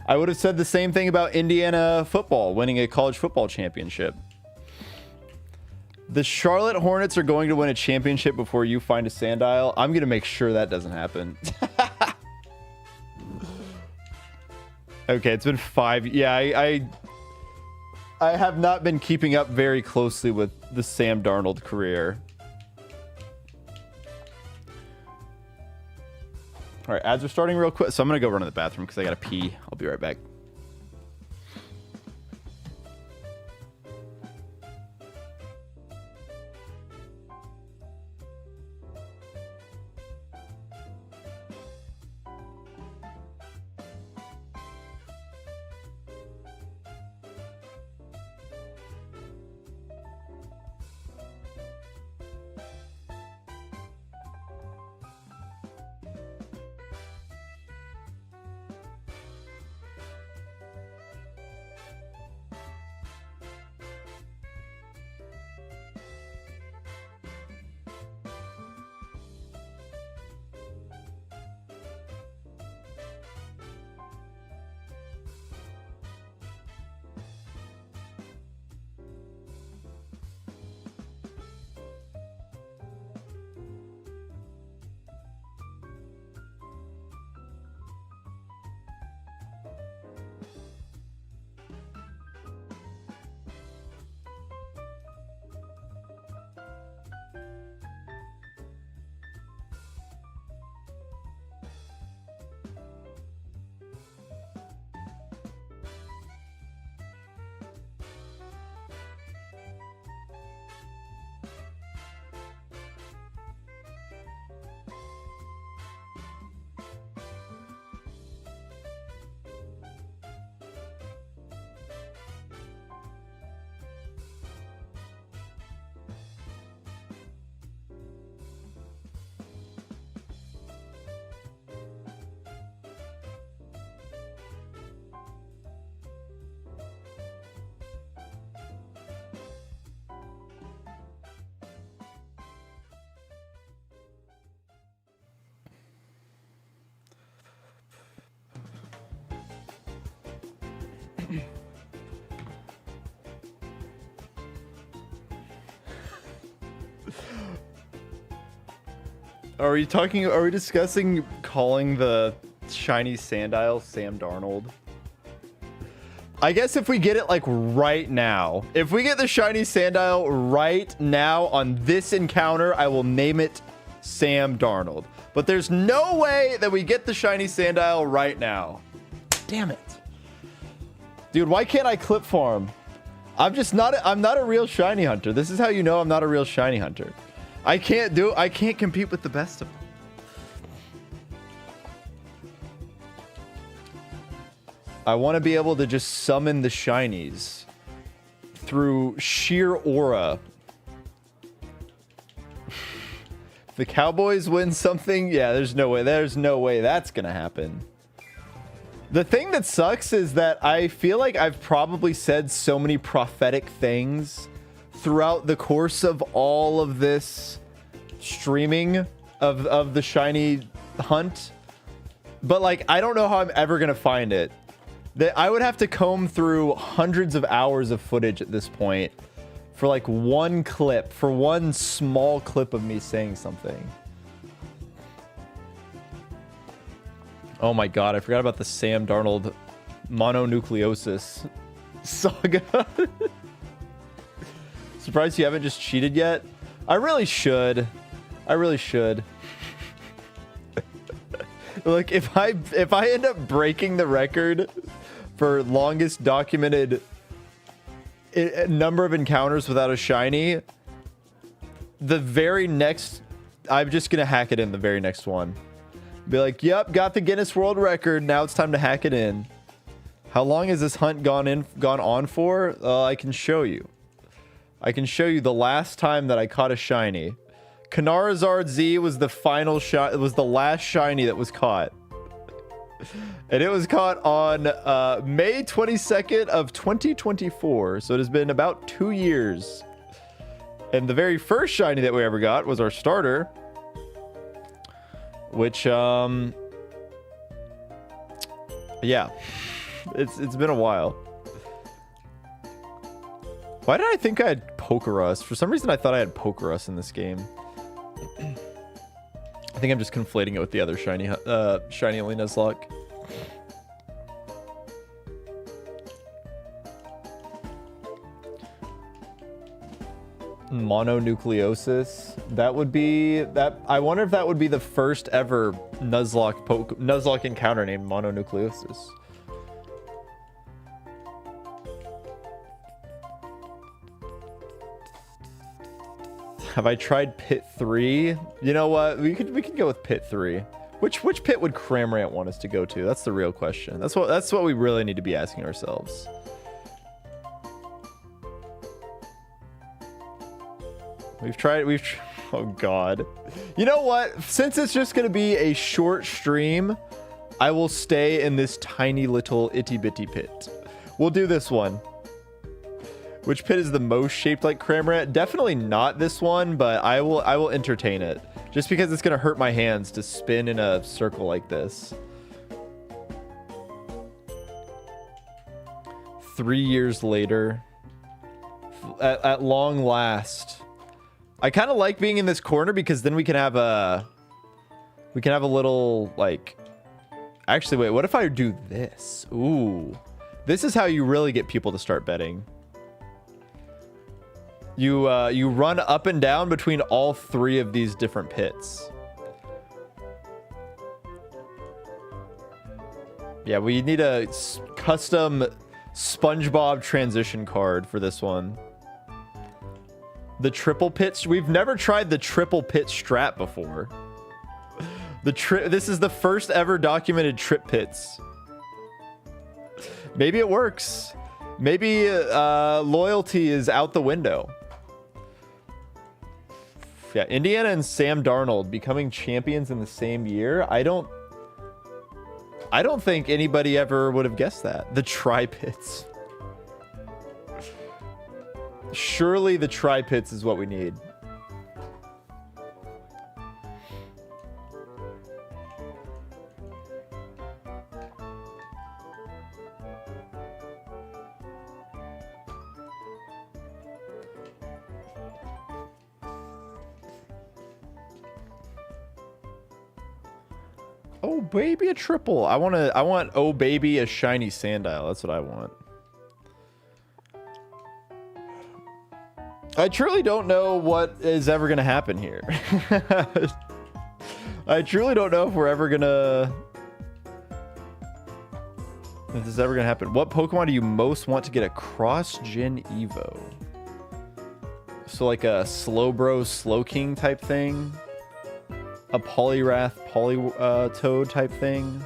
I would have said the same thing about Indiana football winning a college football championship. The Charlotte Hornets are going to win a championship before you find a Sandile. I'm going to make sure that doesn't happen. Okay, it's been 5. Yeah, I have not been keeping up very closely with the Sam Darnold career. All right, ads are starting real quick, so I'm going to go run to the bathroom because I got to pee. I'll be right back. Are we discussing calling the shiny Sandile Sam Darnold? I guess if we get it like right now, if we get the shiny Sandile right now on this encounter, I will name it Sam Darnold. But there's no way that we get the shiny Sandile right now. Damn it. Dude, why can't I clip farm? I'm not a real shiny hunter. This is how you know I'm not a real shiny hunter. I can't compete with the best of them. I want to be able to just summon the shinies through sheer aura. If the Cowboys win something, yeah, there's no way that's gonna happen. The thing that sucks is that I feel like I've probably said so many prophetic things throughout the course of all of this streaming of the shiny hunt, but like I don't know how I'm ever gonna find it. That I would have to comb through hundreds of hours of footage at this point for like one clip, for one small clip of me saying something. Oh my god, I forgot about the Sam Darnold mononucleosis saga. Surprised you haven't just cheated yet? I really should. I really should. Look, if I end up breaking the record for longest documented number of encounters without a shiny, the very next, I'm just gonna hack it in the very next one. Be like, yep, got the Guinness World Record. Now it's time to hack it in. How long has this hunt gone on for? I can show you. I can show you the last time that I caught a shiny. Canarizard Z was the final shot. It was the last shiny that was caught. And it was caught on May 22nd of 2024. So it has been about 2 years. And the very first shiny that we ever got was our starter. Which, yeah. It's been a while. Why did I think I had Pokerus? For some reason I thought I had Pokerus in this game. I think I'm just conflating it with the other shiny only Nuzlocke. Mononucleosis. That would be that. I wonder if that would be the first ever Nuzlocke encounter named Mononucleosis. Have I tried Pit 3? You know what? We could go with Pit 3. Which pit would Cramrant want us to go to? That's the real question. That's what we really need to be asking ourselves. Oh god. You know what? Since it's just gonna be a short stream, I will stay in this tiny little itty bitty pit. We'll do this one. Which pit is the most shaped like Cramrant? Definitely not this one, but I will entertain it. Just because it's gonna hurt my hands to spin in a circle like this. 3 years later. At long last. I kind of like being in this corner because then we can have a little, like, actually, wait, what if I do this? Ooh, this is how you really get people to start betting. You run up and down between all 3 of these different pits. Yeah, we need a custom SpongeBob transition card for this one. The triple pits. We've never tried the triple pit strat before. This is the first ever documented trip pits. Maybe it works. Maybe loyalty is out the window. Yeah, Indiana and Sam Darnold becoming champions in the same year. I don't think anybody ever would have guessed that. The tri-pits. Surely the tri-pits is what we need. Oh baby, a triple. I want oh baby a shiny Sandile. That's what I want. I truly don't know what is ever gonna happen here. I truly don't know if we're ever gonna... if this is ever gonna happen. What Pokemon do you most want to get a cross-gen Evo? So like a Slowbro, Slowking type thing? A Poliwrath, Politoad type thing?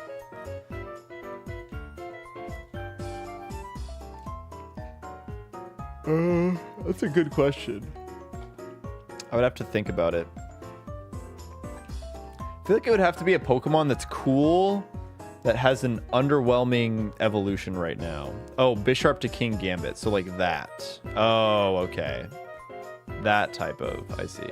That's a good question. I would have to think about it. I feel like it would have to be a Pokemon that's cool, that has an underwhelming evolution right now. Oh, Bisharp to King Gambit. So like that. Oh, okay. That type of, I see.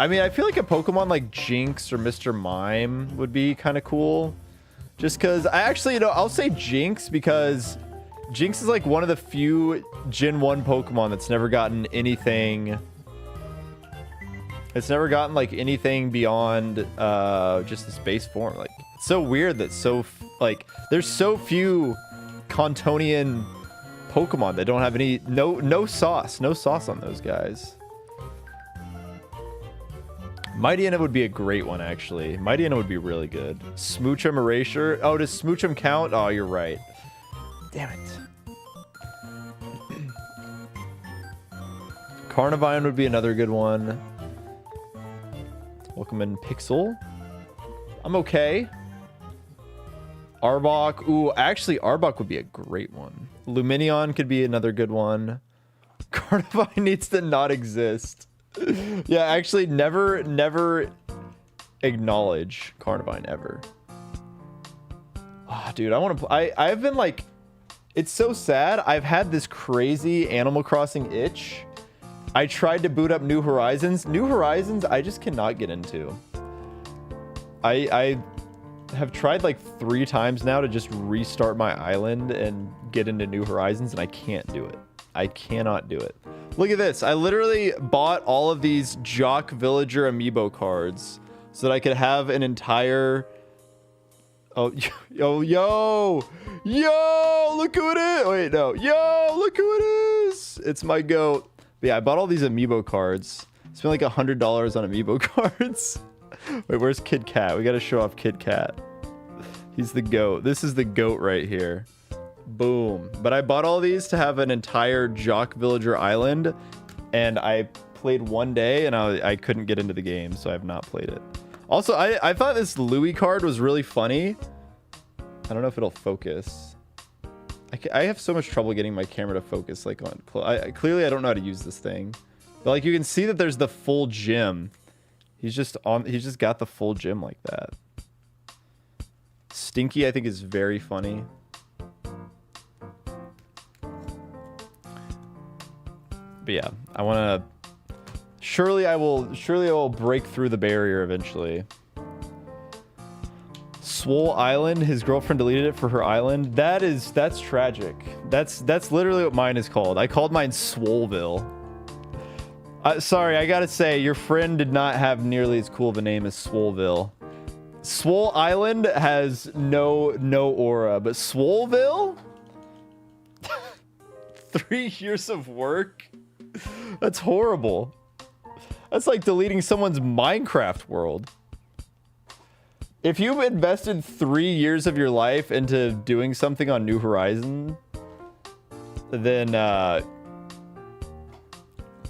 I mean, I feel like a Pokemon like Jinx or Mr. Mime would be kind of cool. Just because I actually, you know, I'll say Jinx because Jinx is like one of the few Gen 1 Pokemon that's never gotten anything. It's never gotten like anything beyond just its base form. Like, it's so weird that there's so few Kantonian Pokemon that don't have any no sauce on those guys. Mightyena would be a great one, actually. Mightyena would be really good. Smoochum Erasure. Oh, does Smoochum count? Oh, you're right. Damn it. Carnivine would be another good one. Well, Welcome Pixel. I'm okay. Arbok. Ooh, actually, Arbok would be a great one. Luminion could be another good one. Carnivine needs to not exist. Yeah, actually, never acknowledge Carnivine ever. Ah, dude, I want to. I've been like, it's so sad. I've had this crazy Animal Crossing itch. I tried to boot up New Horizons. New Horizons, I just cannot get into. I have tried like 3 times now to just restart my island and get into New Horizons, and I can't do it. I cannot do it. Look at this. I literally bought all of these Jock Villager amiibo cards so that I could have an entire... Oh, yo, look who it is. Wait, no. Yo, look who it is. It's my goat. But yeah, I bought all these amiibo cards. Spent like $100 on amiibo cards. Wait, where's Kid Cat? We got to show off Kid Cat. He's the goat. This is the goat right here. Boom. But I bought all these to have an entire Jock Villager island, and I played one day and I couldn't get into the game, so I have not played it. Also, I thought this Louis card was really funny. I don't know if it'll focus. I have so much trouble getting my camera to focus like on clearly I don't know how to use this thing. But like you can see that there's the full gym. He's just got the full gym like that. Stinky I think is very funny. But yeah, I want to... Surely I will break through the barrier eventually. Swole Island, his girlfriend deleted it for her island. That's tragic. That's literally what mine is called. I called mine Swoleville. Sorry, I gotta say, your friend did not have nearly as cool of a name as Swoleville. Swole Island has no aura, but Swoleville? 3 years of work? That's horrible. That's like deleting someone's Minecraft world. If you've invested 3 years of your life into doing something on New Horizon, then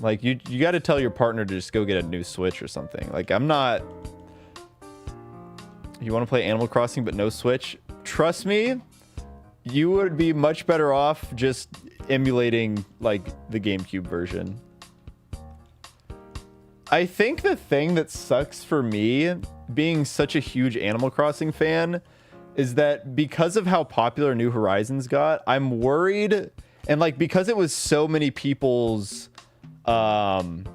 like you got to tell your partner to just go get a new Switch or something. Like I'm not... You want to play Animal Crossing but no Switch? Trust me, you would be much better off just emulating like the GameCube version. I think the thing that sucks for me, being such a huge Animal Crossing fan, is that because of how popular New Horizons got, I'm worried, and like because it was so many people's first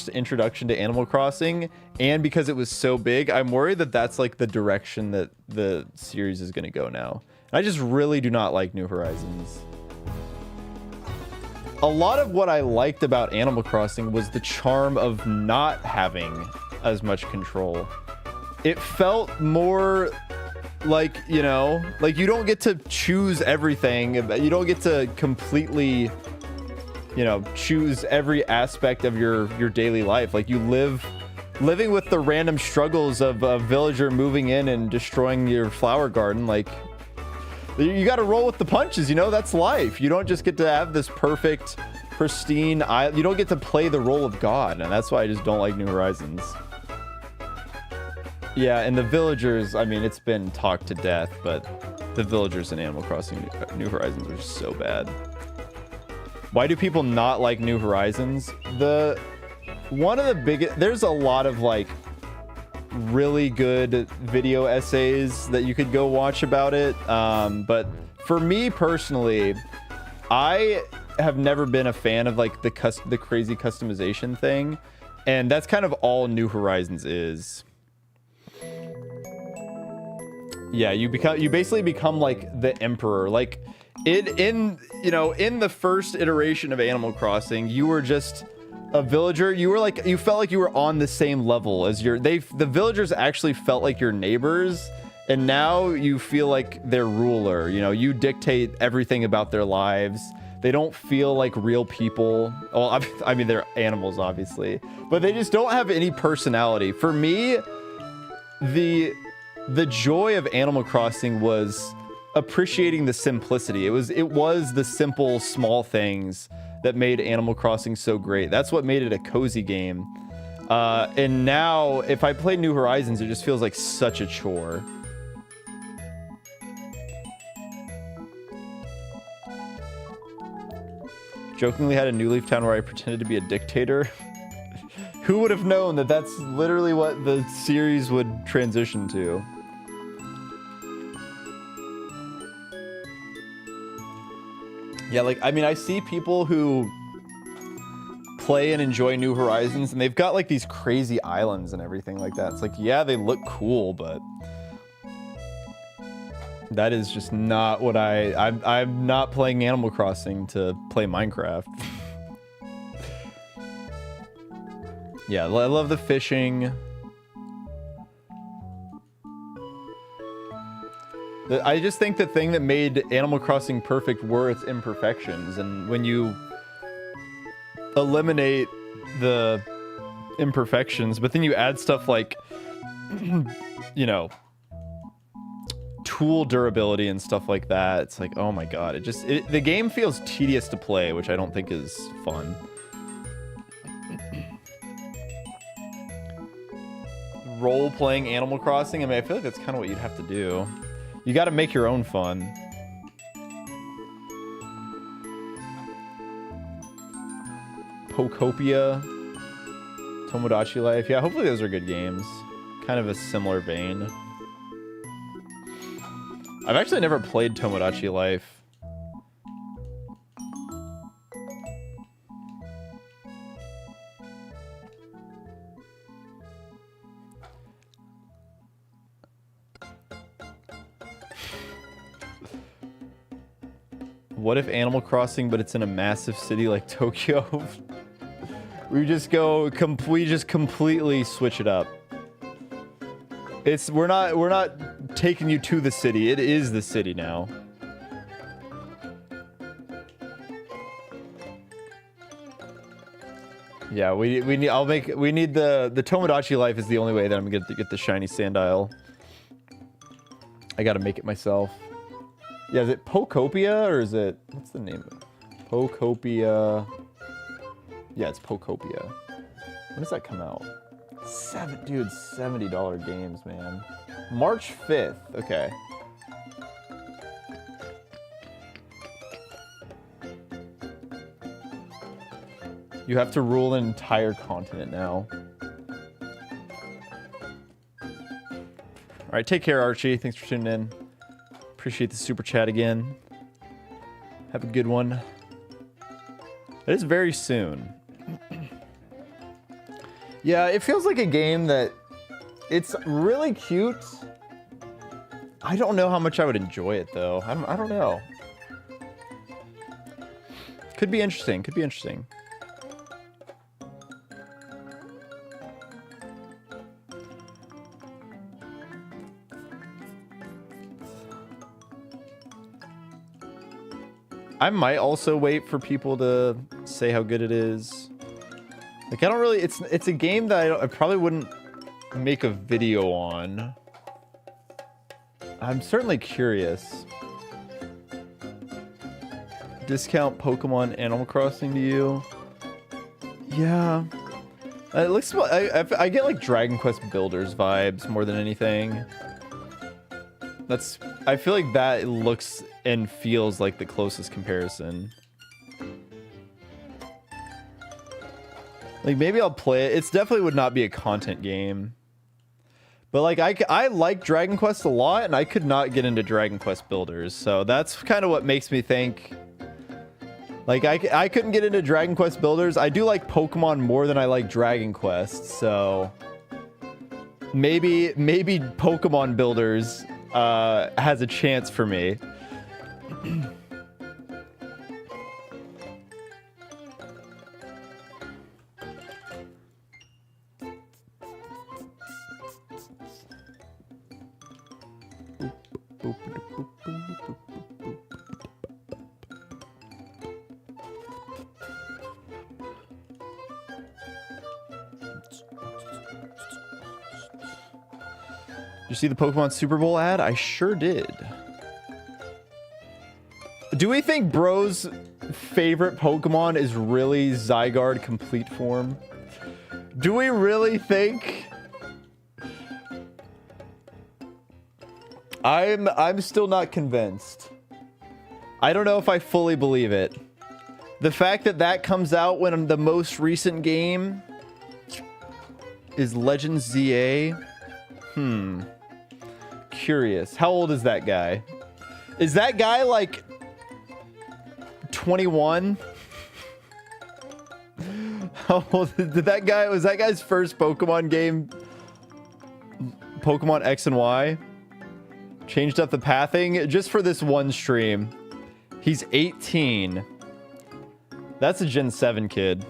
introduction to Animal Crossing, and because it was so big, I'm worried that that's like the direction that the series is going to go now. I just really do not like New Horizons. A lot of what I liked about Animal Crossing was the charm of not having as much control. It felt more like, you know, like you don't get to choose everything. You don't get to completely, you know, choose every aspect of your daily life. Like you living with the random struggles of a villager moving in and destroying your flower garden. Like you got to roll with the punches, you know, that's life. You don't just get to have this perfect, pristine, you don't get to play the role of God. And that's why I just don't like New Horizons. Yeah, and the villagers, I mean, it's been talked to death, but the villagers in Animal Crossing New Horizons are just so bad. Why do people not like New Horizons? One of the biggest, there's a lot of like really good video essays that you could go watch about it. But for me personally, I have never been a fan of like the crazy customization thing. And that's kind of all New Horizons is. Yeah, you basically become like the emperor. Like in the first iteration of Animal Crossing, you were just a villager. You felt like you were on the same level as the villagers actually felt like your neighbors, and now you feel like their ruler. You know, you dictate everything about their lives. They don't feel like real people. Well, I mean, they're animals, obviously, but they just don't have any personality. For me, the joy of Animal Crossing was appreciating the simplicity. It was the simple, small things that made Animal Crossing so great. That's what made it a cozy game. And now, if I play New Horizons, it just feels like such a chore. Jokingly had a New Leaf Town where I pretended to be a dictator. Who would have known that that's literally what the series would transition to? Yeah, like, I mean, I see people who play and enjoy New Horizons, and they've got, like, these crazy islands and everything like that. It's like, yeah, they look cool, but that is just not what I'm not playing Animal Crossing to play Minecraft. Yeah, I love the fishing. I just think the thing that made Animal Crossing perfect were its imperfections, and when you eliminate the imperfections, but then you add stuff like, you know, tool durability and stuff like that, it's like, oh my god, the game feels tedious to play, which I don't think is fun. Role-playing Animal Crossing, I mean, I feel like that's kind of what you'd have to do. You got to make your own fun. Pokopia, Tomodachi Life. Yeah, hopefully those are good games. Kind of a similar vein. I've actually never played Tomodachi Life. What if Animal Crossing, but it's in a massive city like Tokyo? We just completely switch it up. We're not taking you to the city. It is the city now. Yeah, we need the Tomodachi Life is the only way that I'm gonna get the shiny Sandile. I gotta make it myself. Yeah, is it Pokopia or is it, what's the name of it? Pokopia. Yeah, it's Pokopia. When does that come out? Dude, $70 games, man. March 5th. Okay. You have to rule an entire continent now. All right, take care, Archie. Thanks for tuning in. Appreciate the super chat again. Have a good one. It is very soon. Yeah, it feels like a game that it's really cute. I don't know how much I would enjoy it though. I don't know. Could be interesting. Could be interesting. I might also wait for people to say how good it is. Like, I don't really... It's a game that I probably wouldn't make a video on. I'm certainly curious. Discount Pokemon Animal Crossing to you? Yeah. It looks... I get, like, Dragon Quest Builders vibes more than anything. I feel like that looks and feels like the closest comparison. Like, maybe I'll play it. It definitely would not be a content game. But, like, I like Dragon Quest a lot, and I could not get into Dragon Quest Builders. So that's kind of what makes me think... Like, I couldn't get into Dragon Quest Builders. I do like Pokemon more than I like Dragon Quest, so... Maybe Pokemon Builders... has a chance for me. You see the Pokemon Super Bowl ad? I sure did. Do we think bros favorite Pokemon is really Zygarde complete form? Do we really think? I'm still not convinced. I don't know if I fully believe it. The fact that that comes out when the most recent game is Legends ZA. Curious. How old is that guy? Is that guy like 21? How old did that guy? Was that guy's first Pokemon game Pokemon X and Y? Changed up the pathing just for this one stream. He's 18. That's a Gen 7 kid.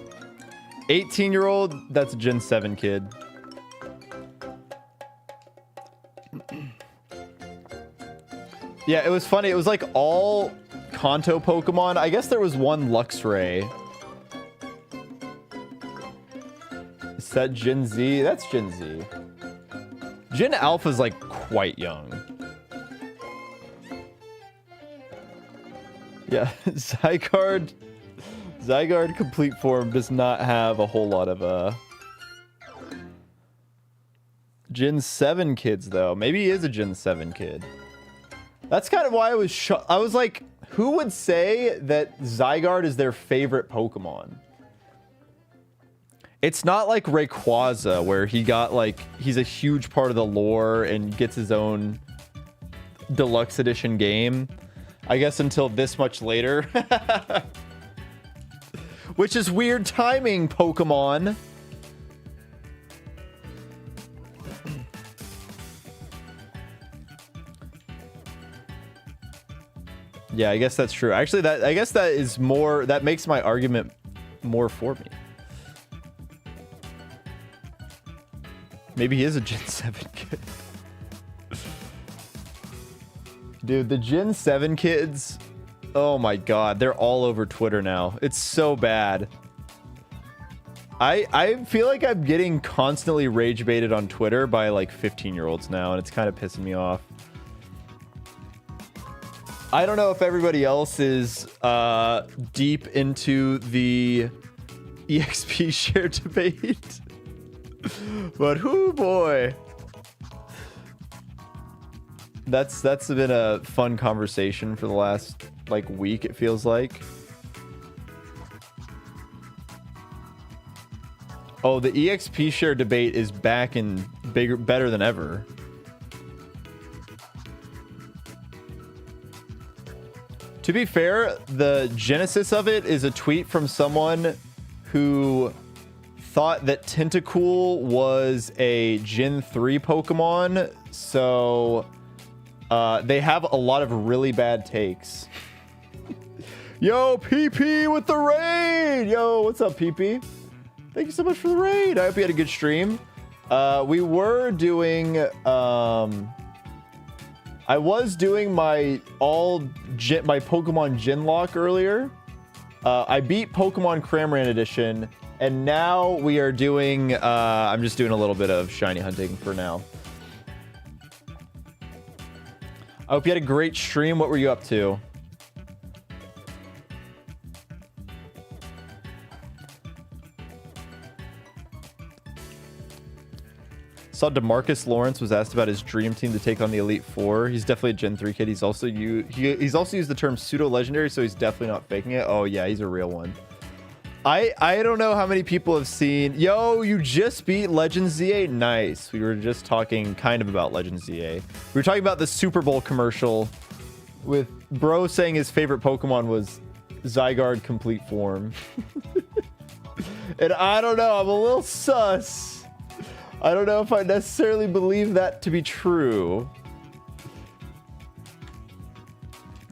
18-year-old, that's a Gen 7 kid. Yeah, it was funny. It was like all Kanto Pokemon. I guess there was one Luxray. Is that Gen Z? That's Gen Z. Gen Alpha's like quite young. Yeah, Zygarde complete form does not have a whole lot of Gen 7 kids though. Maybe he is a Gen 7 kid. That's kind of why I was like, who would say that Zygarde is their favorite Pokemon? It's not like Rayquaza where he got like, he's a huge part of the lore and gets his own deluxe edition game. I guess until this much later. Which is weird timing, Pokemon. Yeah, I guess that's true. Actually, I guess that is more, that makes my argument more for me. Maybe he is a Gen 7 kid. Dude, the Gen 7 kids, oh my god, they're all over Twitter now. It's so bad. I feel like I'm getting constantly rage baited on Twitter by like 15-year-olds now, and it's kind of pissing me off. I don't know if everybody else is deep into the EXP share debate, but whoo boy. That's been a fun conversation for the last like week, it feels like. Oh, the EXP share debate is back and better than ever. To be fair, the genesis of it is a tweet from someone who thought that Tentacool was a Gen 3 Pokemon, so they have a lot of really bad takes. Yo, PP with the raid! Yo, what's up, PP? Thank you so much for the raid. I hope you had a good stream. We were doing... I was doing my Pokemon Genlock earlier. I beat Pokemon Cram Edition, and now we are doing... I'm just doing a little bit of shiny hunting for now. I hope you had a great stream. What were you up to? Saw DeMarcus Lawrence was asked about his dream team to take on the Elite Four. He's definitely a Gen 3 kid. He's also he's also used the term pseudo legendary, so he's definitely not faking it. Oh yeah, he's a real one. I don't know how many people have seen. Yo, you just beat Legends ZA. Nice. We were just talking kind of about Legends ZA. We were talking about the Super Bowl commercial with bro saying his favorite Pokemon was Zygarde complete form. And I don't know, I'm a little sus. I don't know if I necessarily believe that to be true.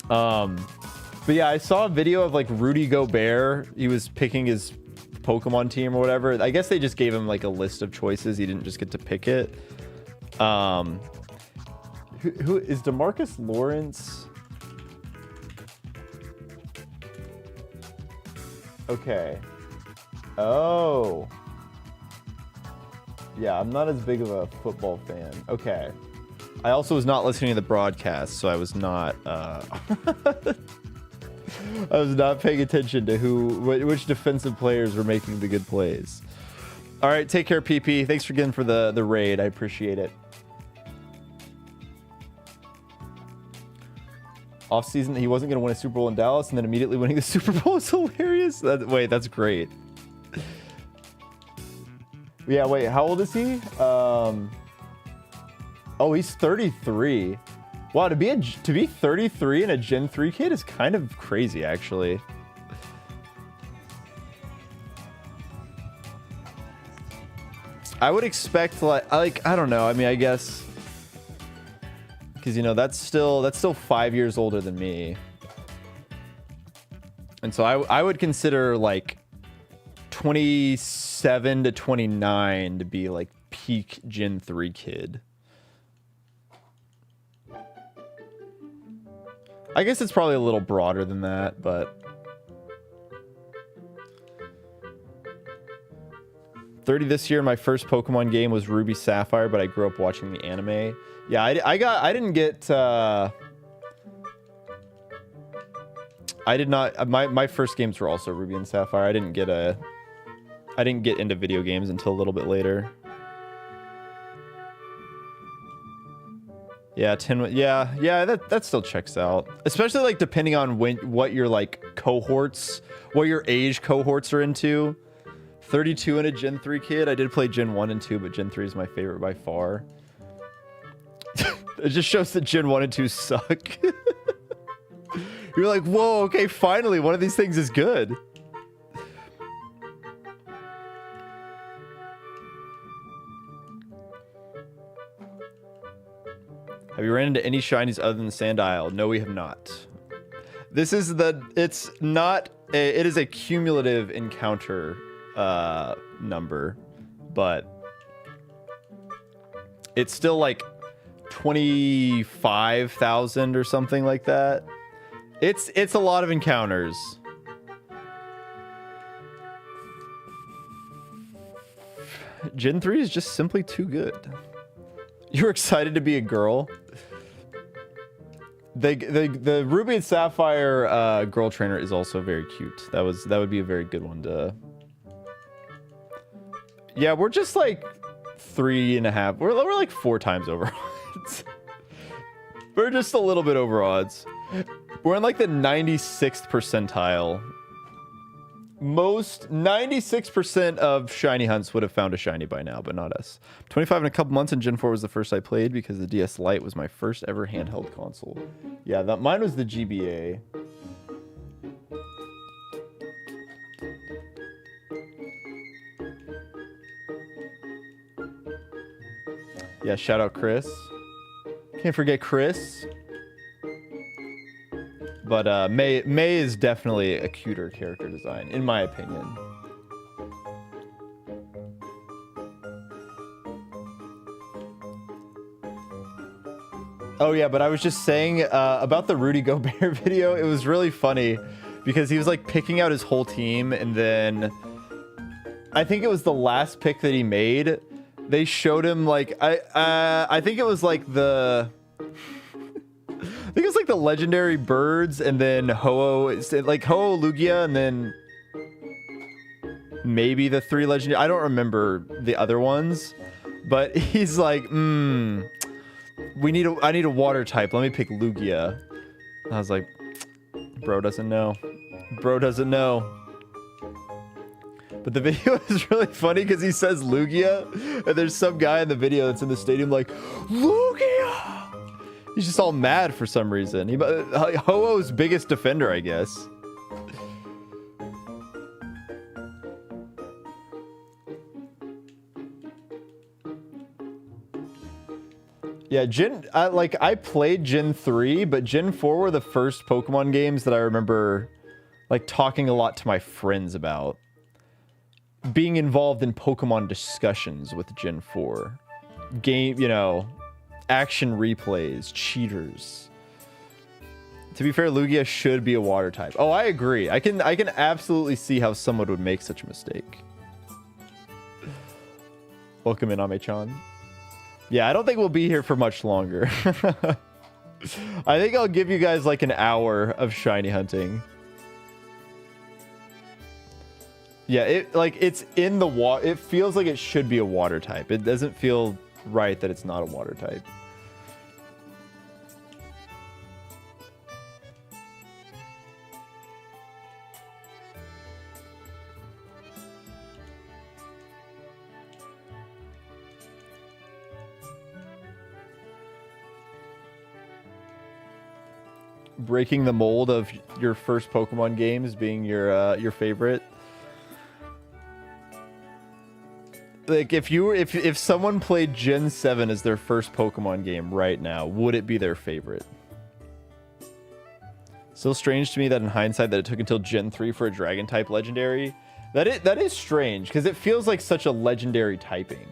But yeah, I saw a video of like Rudy Gobert. He was picking his Pokemon team or whatever. I guess they just gave him like a list of choices. He didn't just get to pick it. Who is DeMarcus Lawrence? Okay. Oh. Yeah, I'm not as big of a football fan. Okay. I also was not listening to the broadcast, so I was not... I was not paying attention to which defensive players were making the good plays. All right, take care, PP. Thanks again for the raid. I appreciate it. Off season, he wasn't going to win a Super Bowl in Dallas, and then immediately winning the Super Bowl is hilarious. Wait, that's great. Yeah, wait, how old is he? Oh, he's 33. Wow, to be 33 and a Gen 3 kid is kind of crazy, actually. I would expect like I don't know. I mean, I guess because you know that's still 5 years older than me, and so I would consider like 27 to 29 to be like peak Gen 3 kid. I guess it's probably a little broader than that, but 30 this year. My first Pokemon game was Ruby Sapphire, but I grew up watching the anime. Yeah, I didn't get I did not my first games were also Ruby and Sapphire. I didn't get into video games until a little bit later. Yeah, 10. Yeah, that still checks out. Especially like depending on what your like cohorts, what your age cohorts are into. 32 and a Gen 3 kid. I did play Gen 1 and 2, but Gen 3 is my favorite by far. It just shows that Gen 1 and 2 suck. You're like, whoa, okay, finally, one of these things is good. Have you ran into any shinies other than Sandile? No, we have not. This is it's not, it is a cumulative encounter number, but it's still like 25,000 or something like that. It's a lot of encounters. Gen 3 is just simply too good. You're excited to be a girl? The Ruby and Sapphire girl trainer is also very cute. That would be a very good one to. Yeah, we're just like 3.5. We're like 4 times over odds. We're just a little bit over odds. We're in like the 96th percentile. Most 96% of shiny hunts would have found a shiny by now, but not us. 25 in a couple months, and Gen 4 was the first I played because the DS Lite was my first ever handheld console. Yeah, mine was the GBA. Yeah, shout out Chris. Can't forget Chris. But May is definitely a cuter character design, in my opinion. Oh yeah, but I was just saying about the Rudy Gobert video. It was really funny because he was like picking out his whole team, and then I think it was the last pick that he made. They showed him like I think it was like the. I think it was like the legendary birds, and then Ho-Oh, like Ho-Oh, Lugia, and then maybe the 3 legendary. I don't remember the other ones, but he's like, I need a water type. Let me pick Lugia. And I was like, bro doesn't know. Bro doesn't know. But the video is really funny because he says Lugia, and there's some guy in the video that's in the stadium like, Lugia! He's just all mad for some reason. Ho-Oh's biggest defender, I guess. Yeah, I played Gen 3, but Gen 4 were the first Pokemon games that I remember like talking a lot to my friends about. Being involved in Pokemon discussions with Gen 4. Action replays, cheaters. To be fair, Lugia should be a water type. Oh, I agree. I can absolutely see how someone would make such a mistake. Welcome in, Ame-chan. Yeah, I don't think we'll be here for much longer. I think I'll give you guys like an hour of shiny hunting. Yeah, it's in the water. It feels like it should be a water type. It doesn't feel right that it's not a water type. Breaking the mold of your first Pokemon games being your favorite. Like if someone played Gen 7 as their first Pokemon game right now, would it be their favorite? Still strange to me that in hindsight that it took until Gen 3 for a Dragon type legendary. That is strange because it feels like such a legendary typing.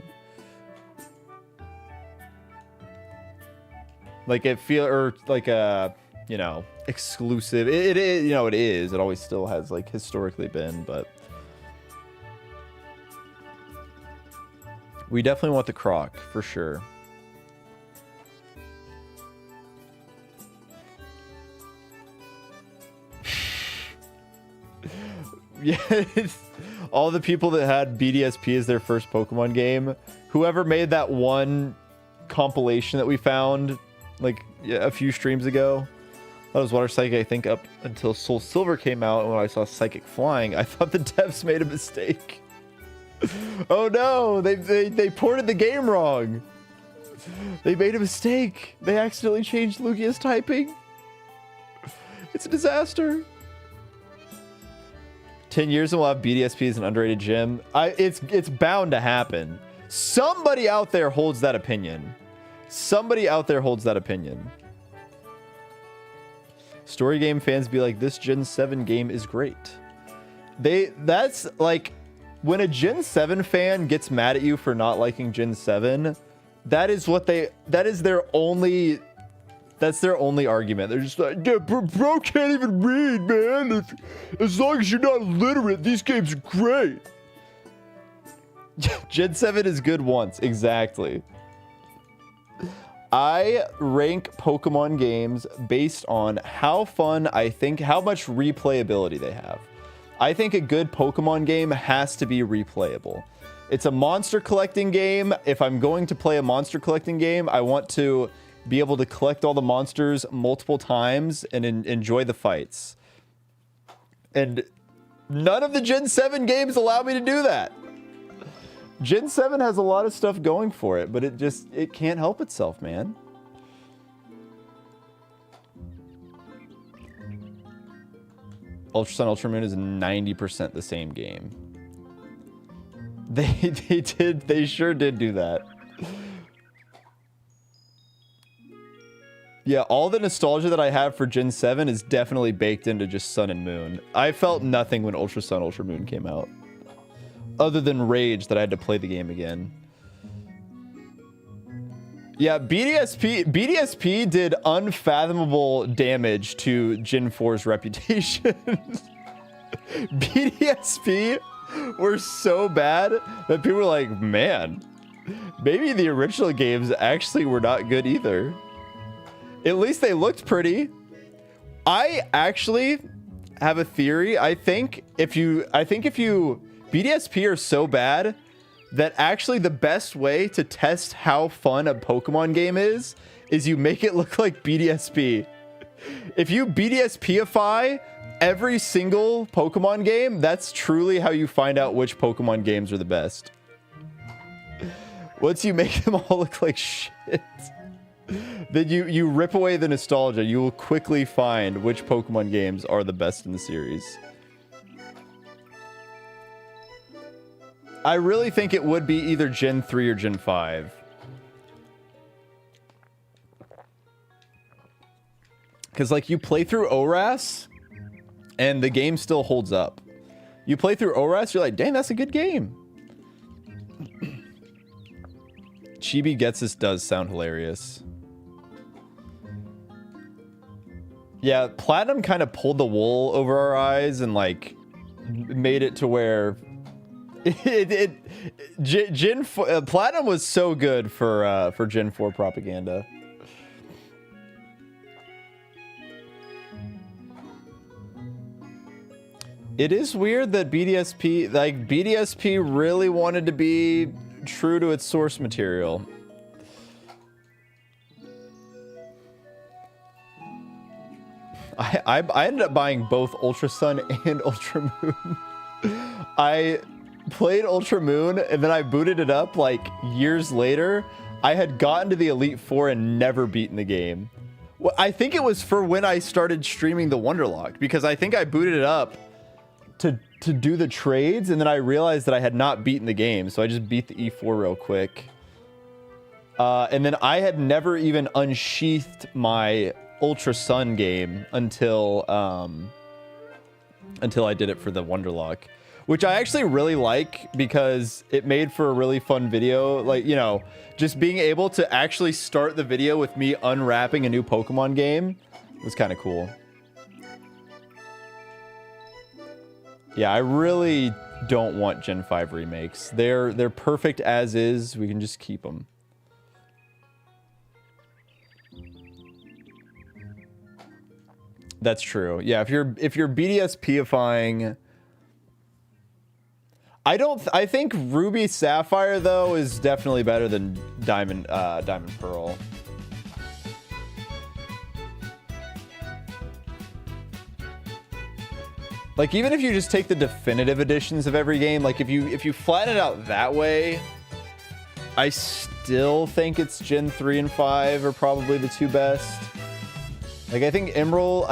Like like a, you know, exclusive. It is, you know, it is. It always still has like historically been, but we definitely want the Croc for sure. Yes, all the people that had BDSP as their first Pokemon game, whoever made that one compilation that we found like a few streams ago, that was Water Psychic, I think, up until Soul Silver came out. And when I saw Psychic Flying, I thought the devs made a mistake. Oh no, they ported the game wrong. They made a mistake. They accidentally changed Lugia's typing. It's a disaster. 10 years and we'll have BDSP as an underrated gym. It's bound to happen. Somebody out there holds that opinion. Somebody out there holds that opinion. Story game fans be like, this Gen 7 game is great. That's like, when a Gen 7 fan gets mad at you for not liking Gen 7, that's their only argument. They're just like, yeah, bro can't even read, man. As long as you're not literate, these games are great. Gen 7 is good once, exactly. I rank Pokemon games based on how fun I think, how much replayability they have. I think a good Pokemon game has to be replayable. It's a monster collecting game. If I'm going to play a monster collecting game, I want to be able to collect all the monsters multiple times and enjoy the fights. And none of the Gen 7 games allow me to do that. Gen 7 has a lot of stuff going for it, but it can't help itself, man. Ultra Sun, Ultra Moon is 90% the same game. They sure did do that. Yeah, all the nostalgia that I have for Gen 7 is definitely baked into just Sun and Moon. I felt nothing when Ultra Sun, Ultra Moon came out, other than rage that I had to play the game again. Yeah, BDSP did unfathomable damage to Gen 4's reputation. BDSP were so bad that people were like, man, maybe the original games actually were not good either. At least they looked pretty. I actually have a theory. I think if you BDSP are so bad that actually the best way to test how fun a Pokemon game is you make it look like BDSP. If you BDSPify every single Pokemon game, that's truly how you find out which Pokemon games are the best. Once you make them all look like shit, then you rip away the nostalgia. You will quickly find which Pokemon games are the best in the series. I really think it would be either Gen 3 or Gen 5. Because, like, you play through ORAS, and the game still holds up. You play through ORAS, you're like, dang, that's a good game. Chibi Gets This does sound hilarious. Yeah, Platinum kind of pulled the wool over our eyes and, like, made it to where... Platinum was so good for Gen 4 propaganda. It is weird that BDSP really wanted to be true to its source material. I ended up buying both Ultra Sun and Ultra Moon. I played Ultra Moon and then I booted it up like years later. I had gotten to the Elite Four and never beaten the game. Well, I think it was for when I started streaming the Wonderlock, because I think I booted it up to do the trades, and then I realized that I had not beaten the game, so I just beat the E4 real quick. And then I had never even unsheathed my Ultra Sun game until I did it for the Wonderlock, which I actually really like because it made for a really fun video. Like, you know, just being able to actually start the video with me unwrapping a new Pokemon game was kind of cool. Yeah, I really don't want Gen 5 remakes. They're perfect as is. We can just keep them. That's true. Yeah, if you're BDSPifying, I think Ruby Sapphire though is definitely better than Diamond Pearl. Like, even if you just take the definitive editions of every game, like if you flatten it out that way, I still think it's Gen 3 and 5 are probably the two best. Like, I think Emerald,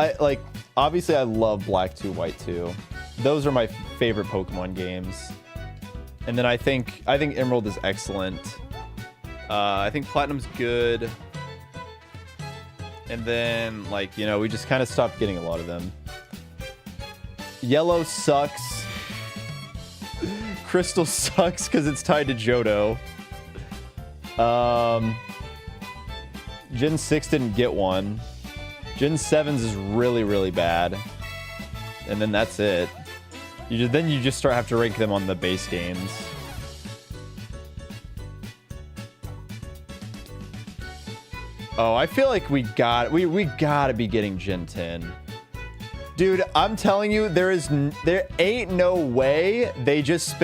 obviously I love Black 2, White 2. Those are my favorite Pokemon games. And then I think Emerald is excellent. I think Platinum's good. And then, like, you know, we just kind of stopped getting a lot of them. Yellow sucks. Crystal sucks because it's tied to Johto. Gen 6 didn't get one. Gen 7's is really, really bad. And then that's it. Then you just have to rank them on the base games. Oh, I feel like we gotta be getting Gen 10. Dude, I'm telling you, there ain't no way they just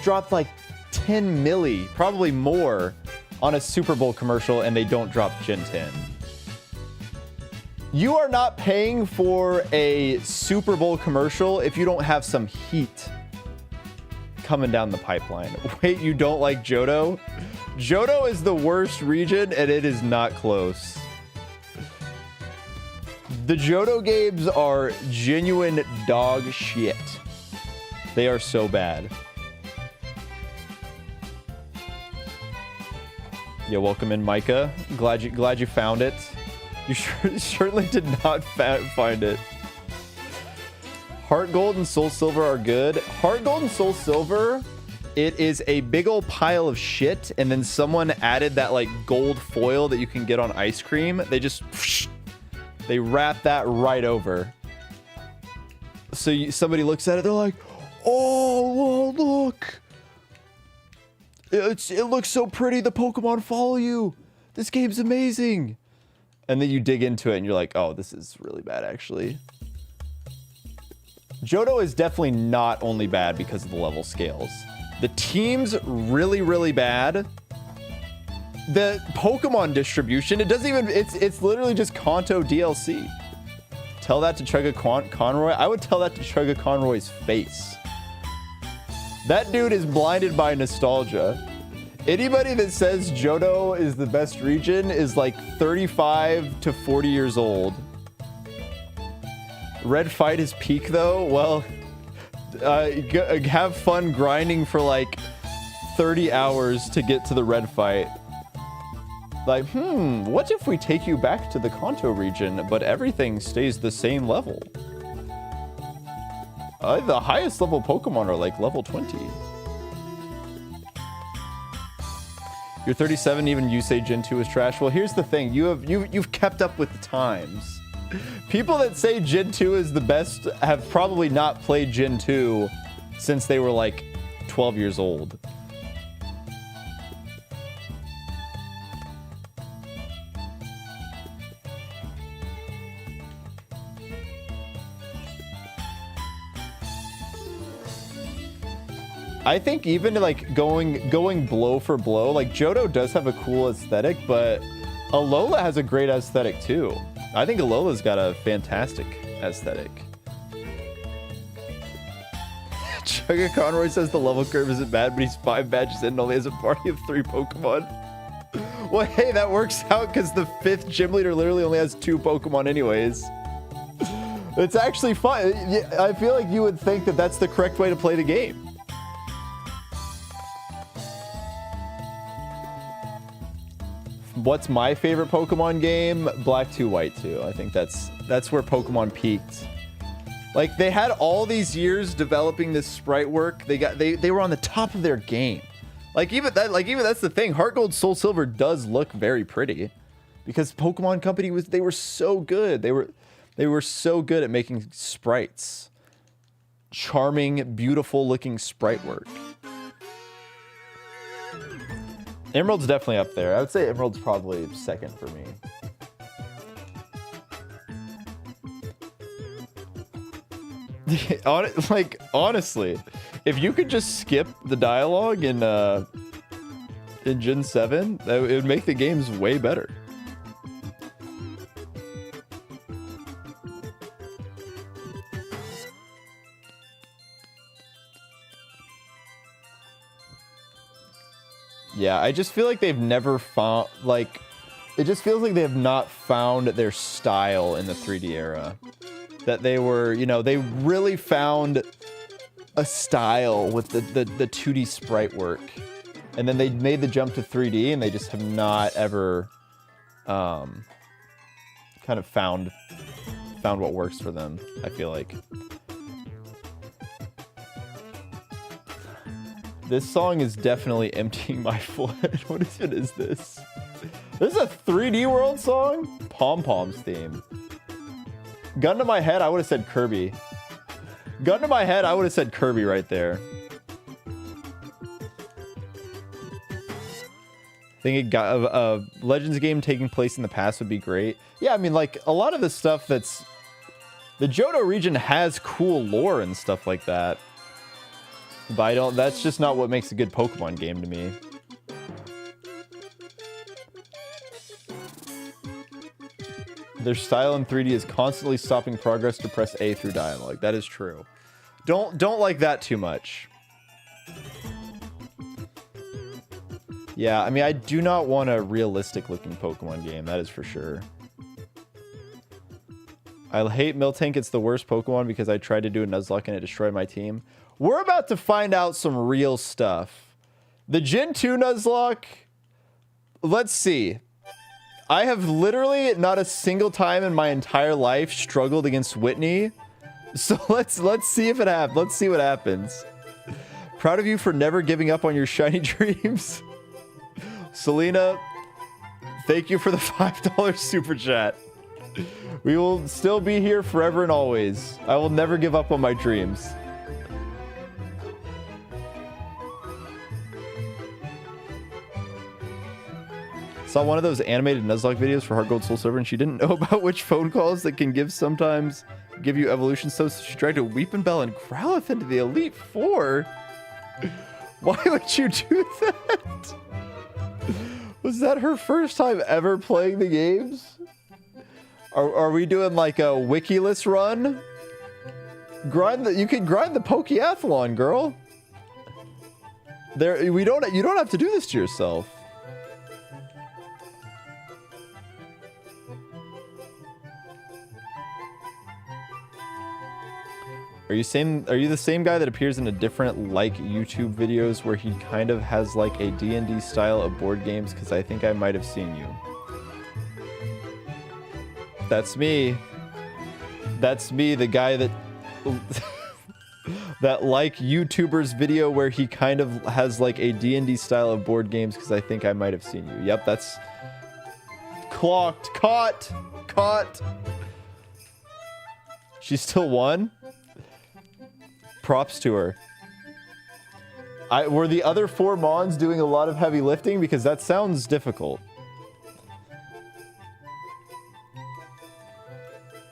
dropped like 10 milli, probably more, on a Super Bowl commercial and they don't drop Gen 10. You are not paying for a Super Bowl commercial if you don't have some heat coming down the pipeline. Wait, you don't like Johto? Johto is the worst region and it is not close. The Johto games are genuine dog shit. They are so bad. Yeah, welcome in, Micah. Glad you found it. You certainly did not find it. Heart Gold and Soul Silver are good. Heart Gold and Soul Silver, it is a big old pile of shit, and then someone added that like gold foil that you can get on ice cream. They wrap that right over. So somebody looks at it, they're like, "Oh, look! It looks so pretty. The Pokemon follow you. This game's amazing." And then you dig into it and you're like, "Oh, this is really bad, actually." Johto is definitely not only bad because of the level scales. The team's really, really bad. The Pokemon distribution, it doesn't even, it's literally just Kanto DLC. Tell that to Chugga Conroy. I would tell that to Chugga Conroy's face. That dude is blinded by nostalgia. Anybody that says Johto is the best region is like 35 to 40 years old. Red Fight is peak though. Well, have fun grinding for like 30 hours to get to the Red Fight. Like, what if we take you back to the Kanto region, but everything stays the same level? The highest level Pokemon are like level 20. You're 37, even you say Gen 2 is trash. Well, here's the thing. You've kept up with the times. People that say Gen 2 is the best have probably not played Gen 2 since they were like 12 years old. I think even like going blow for blow, like Johto does have a cool aesthetic, but Alola has a great aesthetic too. I think Alola's got a fantastic aesthetic. Chugga Conroy says the level curve isn't bad, but he's 5 matches in and only has a party of 3 Pokemon. Well, hey, that works out because the 5th gym leader literally only has 2 Pokemon anyways. It's actually fun. I feel like you would think that that's the correct way to play the game. What's my favorite Pokemon game? Black 2, White 2. I think that's where Pokemon peaked. Like, they had all these years developing this sprite work. They were on the top of their game. Like even that's the thing. Heart Gold, Soul Silver does look very pretty because Pokemon Company they were so good. They were so good at making sprites. Charming, beautiful looking sprite work. Emerald's definitely up there. I would say Emerald's probably second for me. Like, honestly, if you could just skip the dialogue in Gen 7, it would make the games way better. Yeah, I just feel like they've never found, like, it just feels like they have not found their style in the 3D era. That they were, you know, they really found a style with the 2D sprite work. And then they made the jump to 3D and they just have not ever kind of found what works for them, I feel like. This song is definitely emptying my flood. What even is this? This is a 3D World song? Pom Pom's theme. Gun to my head, I would have said Kirby. Gun to my head, I would have said Kirby right there. I think it got a Legends game taking place in the past would be great. Yeah, I mean, like, a lot of the stuff that's... The Johto region has cool lore and stuff like that. But that's just not what makes a good Pokemon game to me. Their style in 3D is constantly stopping progress to press A through dialogue. That is true. Don't like that too much. Yeah, I mean, I do not want a realistic looking Pokemon game. That is for sure. I hate Miltank. It's the worst Pokemon because I tried to do a Nuzlocke and it destroyed my team. We're about to find out some real stuff. The Gen 2 Nuzlocke. Let's see. I have literally not a single time in my entire life struggled against Whitney. So let's see if it happens. Let's see what happens. Proud of you for never giving up on your shiny dreams. Selena, thank you for the $5 super chat. We will still be here forever and always. I will never give up on my dreams. Saw one of those animated Nuzlocke videos for Heart Gold Soul Silver and she didn't know about which phone calls that can sometimes give you evolution, so she tried to Weepin' Bell and Growlithe into the Elite Four. Why would you do that? Was that her first time ever playing the games? Are we doing like a Wikiless run? You can grind the Pokeathlon, girl. You don't have to do this to yourself. Are you the same guy that appears in a different like YouTube videos where he kind of has like a D&D style of board games? Because I think I might have seen you. That's me. That's me, the guy that that like YouTuber's video where he kind of has like a D&D style of board games, because I think I might have seen you. Yep, that's clocked. Caught. She still won? Props to her. Were the other 4 Mons doing a lot of heavy lifting? Because that sounds difficult.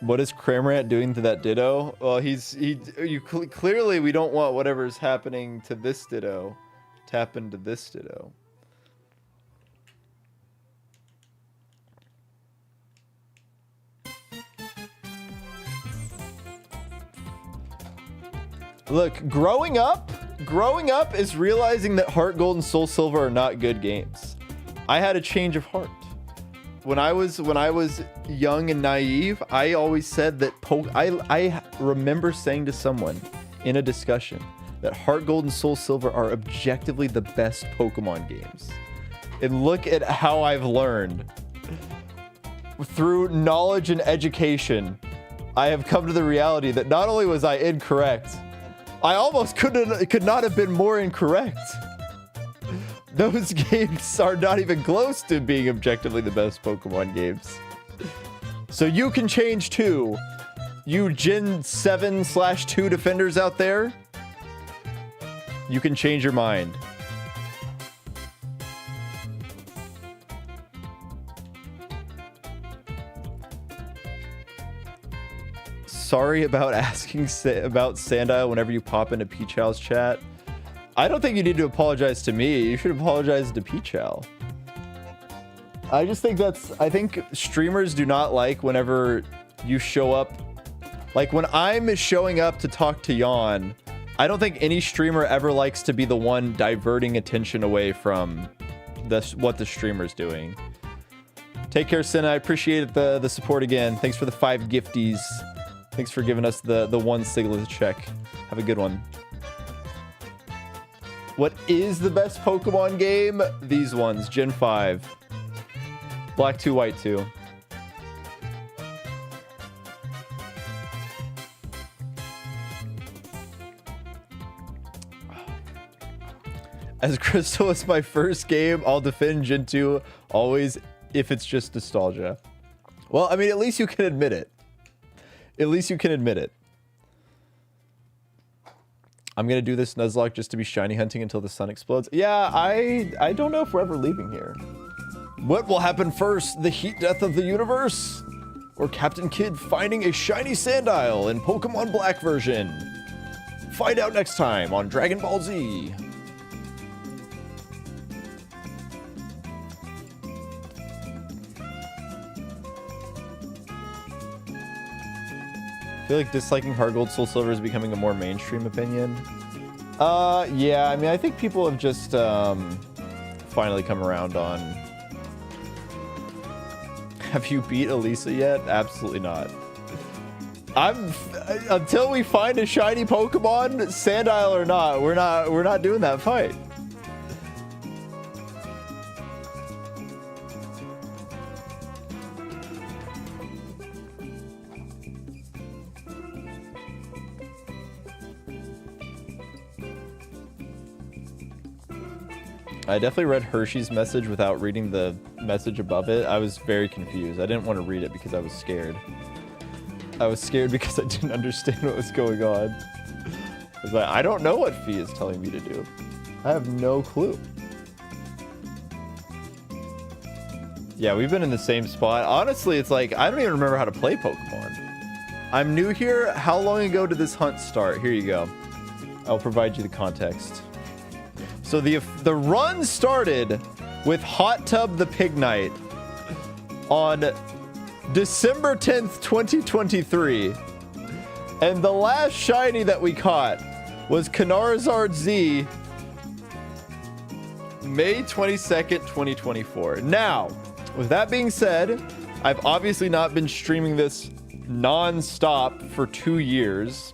What is Cramrant doing to that Ditto? Well, clearly we don't want whatever's happening to this Ditto to happen to this Ditto. Look, growing up is realizing that Heart Gold and Soul Silver are not good games. I had a change of heart. When I was young and naive, I always said that I remember saying to someone in a discussion that Heart Gold and Soul Silver are objectively the best Pokemon games. And look at how I've learned. Through knowledge and education, I have come to the reality that not only was I incorrect, I almost could not have been more incorrect. Those games are not even close to being objectively the best Pokemon games. So you can change too. You Gen 7/2 defenders out there, you can change your mind. Sorry about asking about Sandile whenever you pop into Peachow's chat. I don't think you need to apologize to me. You should apologize to Peachow. I just think I think streamers do not like whenever you show up. Like when I'm showing up to talk to Yon, I don't think any streamer ever likes to be the one diverting attention away from what the streamer's doing. Take care, Senna. I appreciate the support again. Thanks for the 5 gifties. Thanks for giving us the 1 Siglet check. Have a good one. What is the best Pokemon game? These ones. Gen 5. Black 2, White 2. As Crystal is my first game, I'll defend Gen 2 always if it's just nostalgia. Well, I mean, at least you can admit it. At least you can admit it. I'm going to do this Nuzlocke just to be shiny hunting until the sun explodes. Yeah, I don't know if we're ever leaving here. What will happen first? The heat death of the universe? Or Captain Kidd finding a shiny Sandile in Pokemon Black version? Find out next time on Dragon Ball Z. I feel like disliking Heart Gold Soul Silver is becoming a more mainstream opinion. Yeah, I mean, I think people have just finally come around on... Have you beat Elisa yet? Absolutely not. Until we find a shiny Pokemon, Sandile or not, we're not doing that fight. I definitely read Hershey's message without reading the message above it. I was very confused. I didn't want to read it because I was scared. I was scared because I didn't understand what was going on. I was like, I don't know what Fee is telling me to do. I have no clue. Yeah, we've been in the same spot. Honestly, it's like, I don't even remember how to play Pokemon. I'm new here. How long ago did this hunt start? Here you go. I'll provide you the context. So the run started with Hot Tub the Pignite on December 10th, 2023. And the last shiny that we caught was Canarizard Z, May 22nd, 2024. Now, with that being said, I've obviously not been streaming this non-stop for 2 years.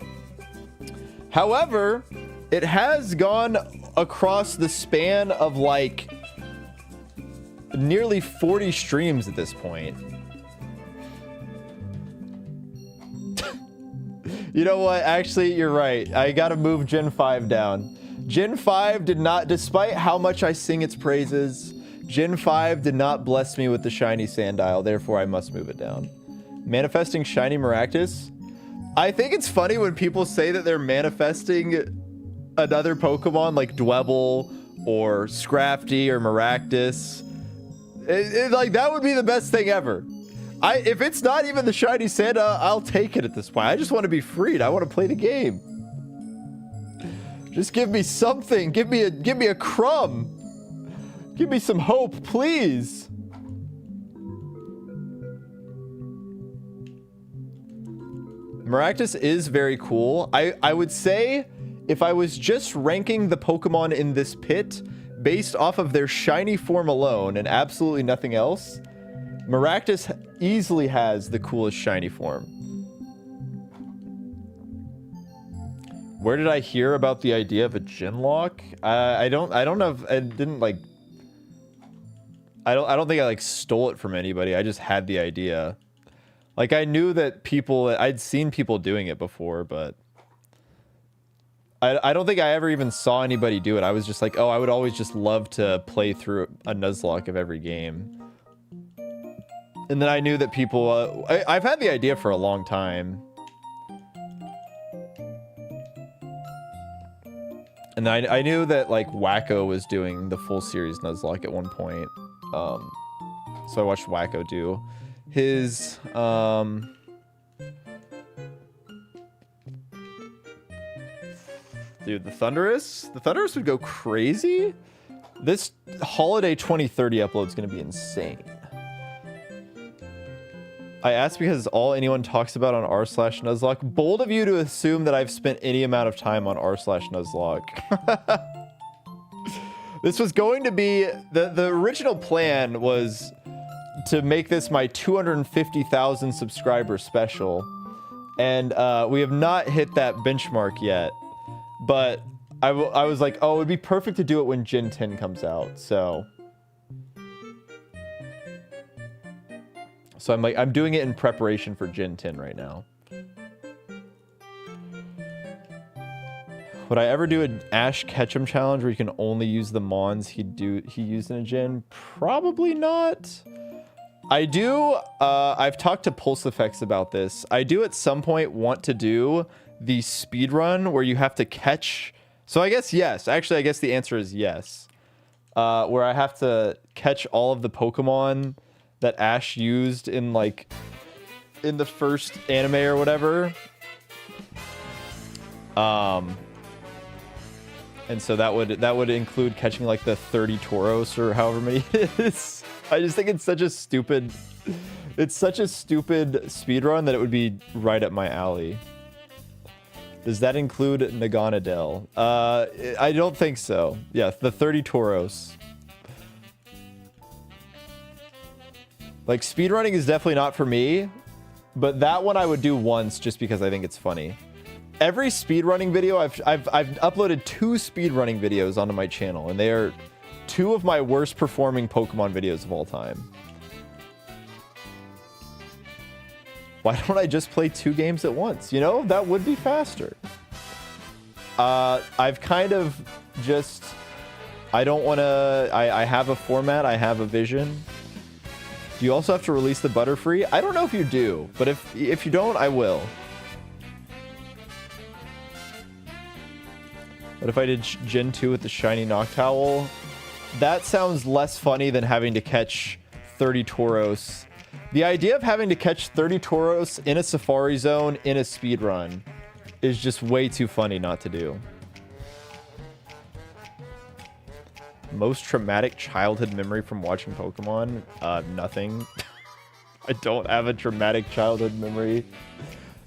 However, it has gone across the span of like nearly 40 streams at this point. You know what? Actually, you're right. I gotta move Gen 5 down. Gen 5 did not, despite how much I sing its praises, Gen 5 did not bless me with the shiny Sandile, therefore I must move it down. Manifesting shiny Maractus? I think it's funny when people say that they're manifesting another Pokemon like Dwebble or Scrafty or Maractus. Like, that would be the best thing ever. If it's not even the shiny Santa, I'll take it at this point. I just want to be freed. I want to play the game. Just give me something. Give me a crumb. Give me some hope, please. Maractus is very cool. I would say if I was just ranking the Pokemon in this pit based off of their shiny form alone and absolutely nothing else, Maractus easily has the coolest shiny form. Where did I hear about the idea of a gin lock? I don't know if I didn't like. I don't think I like stole it from anybody. I just had the idea. Like I knew that I'd seen people doing it before, but I don't think I ever even saw anybody do it. I was just like, oh, I would always just love to play through a Nuzlocke of every game. And then I knew that people, I've had the idea for a long time. And then I knew that like Wacko was doing the full series Nuzlocke at one point. So I watched Wacko do his, dude, the Thundurus would go crazy. This holiday 2030 upload is going to be insane. I asked because all anyone talks about on r/Nuzlocke. Bold of you to assume that I've spent any amount of time on r/Nuzlocke. This was going to be, the original plan was to make this my 250,000 subscriber special. And we have not hit that benchmark yet. But I was like, oh, it'd be perfect to do it when Gen 10 comes out. So I'm like, I'm doing it in preparation for Gen 10 right now. Would I ever do an Ash Ketchum challenge where you can only use the Mons he used in a gen? Probably not. I do, I've talked to Pulse Effects about this. I do at some point want to do the speed run where you have to catch. So I guess yes. Actually, I guess the answer is yes. Where I have to catch all of the Pokemon that Ash used in like in the first anime or whatever. And so that would include catching like the 30 Tauros or however many it is. I just think it's such a stupid speedrun that it would be right up my alley. Does that include Naganadel? I don't think so. Yeah, the 30 Tauros. Like, speedrunning is definitely not for me, but that one I would do once just because I think it's funny. Every speedrunning video, I've uploaded 2 speedrunning videos onto my channel, and they are 2 of my worst performing Pokemon videos of all time. Why don't I just play 2 games at once? You know, that would be faster. I've kind of just, I don't want to, I have a format, I have a vision. Do you also have to release the Butterfree? I don't know if you do, but if you don't, I will. What if I did Gen 2 with the shiny Noctowl? That sounds less funny than having to catch 30 Tauros. The idea of having to catch 30 Tauros in a Safari Zone in a speedrun is just way too funny not to do. Most traumatic childhood memory from watching Pokemon? Nothing. I don't have a traumatic childhood memory.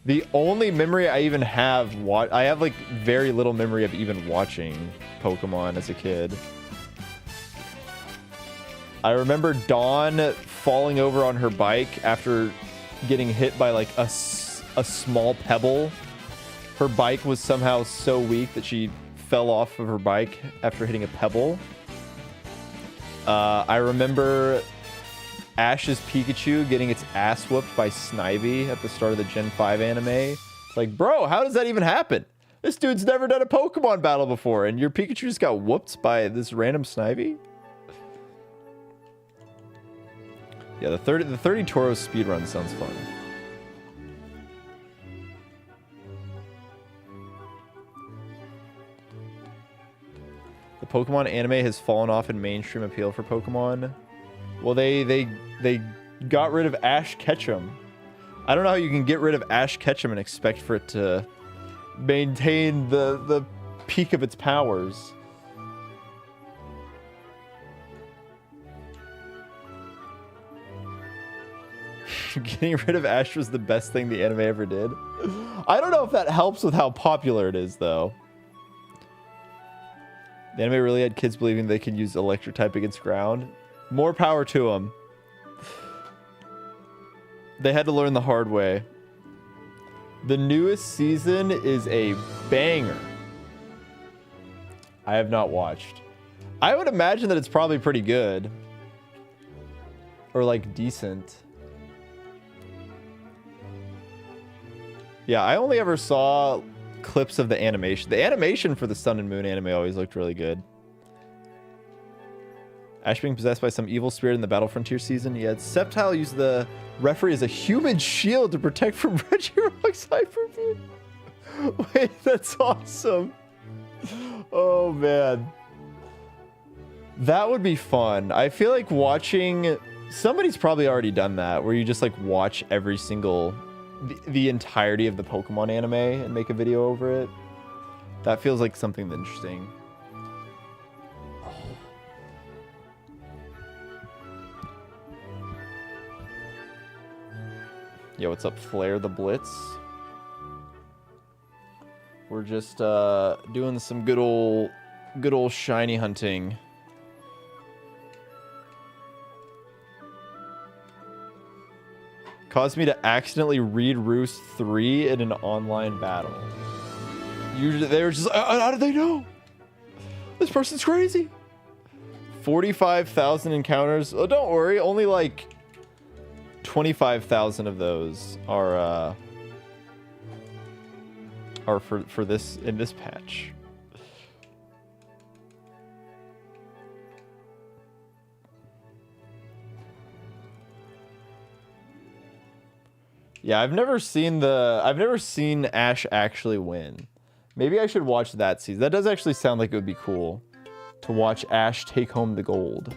The only memory I even have, I have like very little memory of even watching Pokemon as a kid. I remember Dawn falling over on her bike after getting hit by like a small pebble. Her bike was somehow so weak that she fell off of her bike after hitting a pebble. I remember Ash's Pikachu getting its ass whooped by Snivy at the start of the Gen 5 anime. It's like, bro, how does that even happen? This dude's never done a Pokemon battle before, and your Pikachu just got whooped by this random Snivy? Yeah, the 30 Tauros speedrun sounds fun. The Pokemon anime has fallen off in mainstream appeal for Pokemon. Well, they got rid of Ash Ketchum. I don't know how you can get rid of Ash Ketchum and expect for it to maintain the peak of its powers. Getting rid of Ash was the best thing the anime ever did. I don't know if that helps with how popular it is, though. The anime really had kids believing they could use electric type against ground. More power to them. They had to learn the hard way. The newest season is a banger. I have not watched. I would imagine that it's probably pretty good. Or like decent. Yeah, I only ever saw clips of the animation. The animation for the Sun and Moon anime always looked really good. Ash being possessed by some evil spirit in the Battle Frontier season. Yeah, Sceptile used the referee as a human shield to protect from Regirock's Hyperbeam. Wait, that's awesome. Oh, man. That would be fun. I feel like watching... Somebody's probably already done that, where you just, like, watch every single... The entirety of the Pokemon anime and make a video over it. That feels like something interesting. Yo, what's up, Flare the Blitz? We're just doing some good old shiny hunting. Caused me to accidentally read Roost 3 in an online battle. Usually they were just, how did they know? This person's crazy. 45,000 encounters. Oh, don't worry, only like 25,000 of those are for this in this patch. Yeah, I've never seen Ash actually win. Maybe I should watch that season. That does actually sound like it would be cool to watch Ash take home the gold.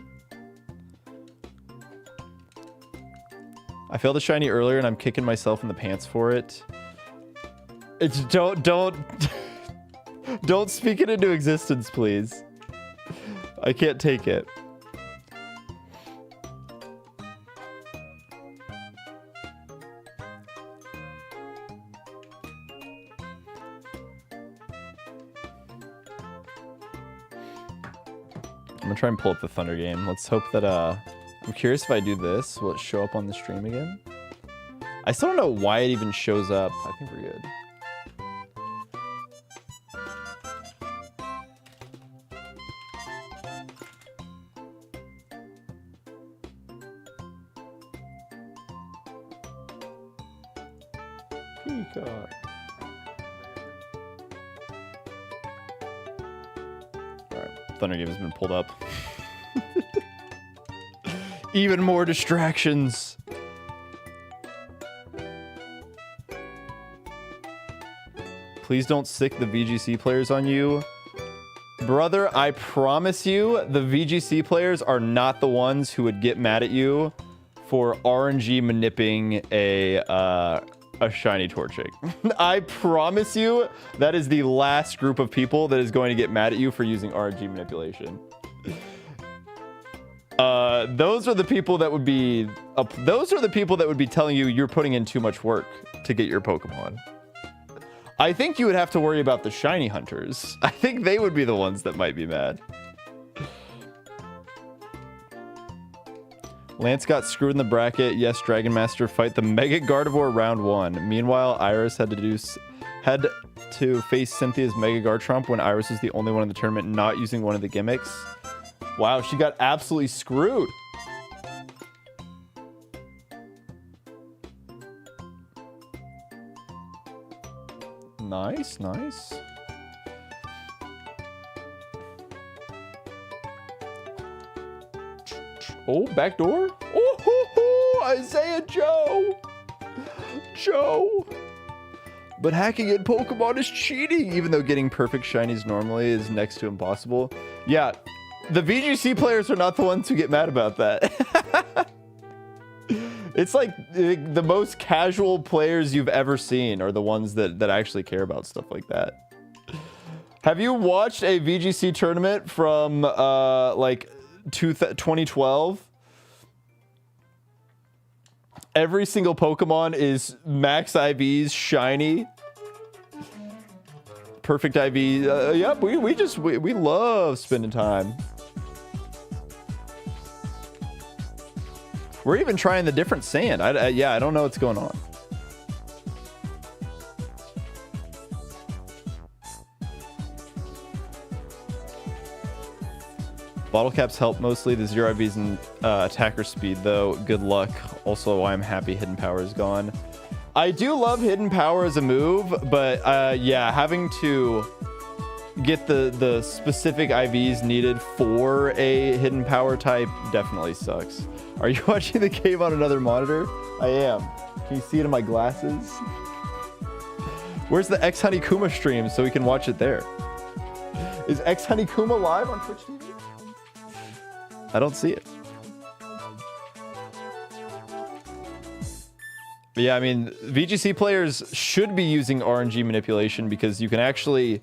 I failed a shiny earlier and I'm kicking myself in the pants for it. It's don't speak it into existence, please. I can't take it. I'm gonna try and pull up the Thunder game. Let's hope that, I'm curious if I do this, will it show up on the stream again? I still don't know why it even shows up. I think we're good. Peacock. Thunder game has been pulled up. Even more distractions. Please don't sick the VGC players on you. Brother, I promise you, the VGC players are not the ones who would get mad at you for RNG manipping a shiny Torchic. I promise you, that is the last group of people that is going to get mad at you for using RNG manipulation. Those are the people that would be telling you you're putting in too much work to get your Pokemon. I think you would have to worry about the shiny hunters. I think they would be the ones that might be mad. Lance got screwed in the bracket. Yes, Dragon Master fight the Mega Gardevoir round 1. Meanwhile, Iris had to face Cynthia's Mega Garchomp when Iris was the only one in the tournament not using one of the gimmicks. Wow, she got absolutely screwed. Nice, nice. Oh, back door. Oh, hoo, hoo, Isaiah Joe. Joe. But hacking in Pokemon is cheating, even though getting perfect shinies normally is next to impossible. Yeah, the VGC players are not the ones who get mad about that. It's like the most casual players you've ever seen are the ones that actually care about stuff like that. Have you watched a VGC tournament from like 2012? Every single Pokemon is max IVs, shiny. Perfect IV. Yep, we love spending time. We're even trying the different sand. Yeah, I don't know what's going on. Bottle caps help mostly. The zero IVs and attacker speed, though. Good luck. Also, why I'm happy Hidden Power is gone. I do love Hidden Power as a move, but yeah, having to get the specific IVs needed for a Hidden Power type definitely sucks. Are you watching the game on another monitor? I am. Can you see it in my glasses? Where's the X Honeykuma stream so we can watch it there? Is X Honeykuma live on Twitch TV? I don't see it. But yeah, I mean, VGC players should be using RNG manipulation because you can actually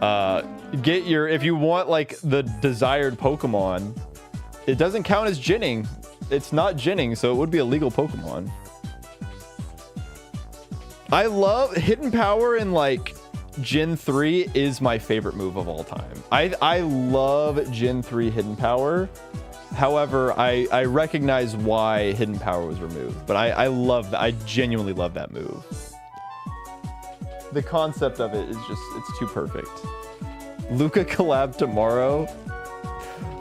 get your, if you want like the desired Pokemon, it doesn't count as ginning. It's not ginning, so it would be a legal Pokemon. I love Hidden Power in like Gen 3 is my favorite move of all time. I love Gen 3 Hidden Power. However, I recognize why Hidden Power was removed, but I love that. I genuinely love that move. The concept of it is just, it's too perfect. Luca collab tomorrow.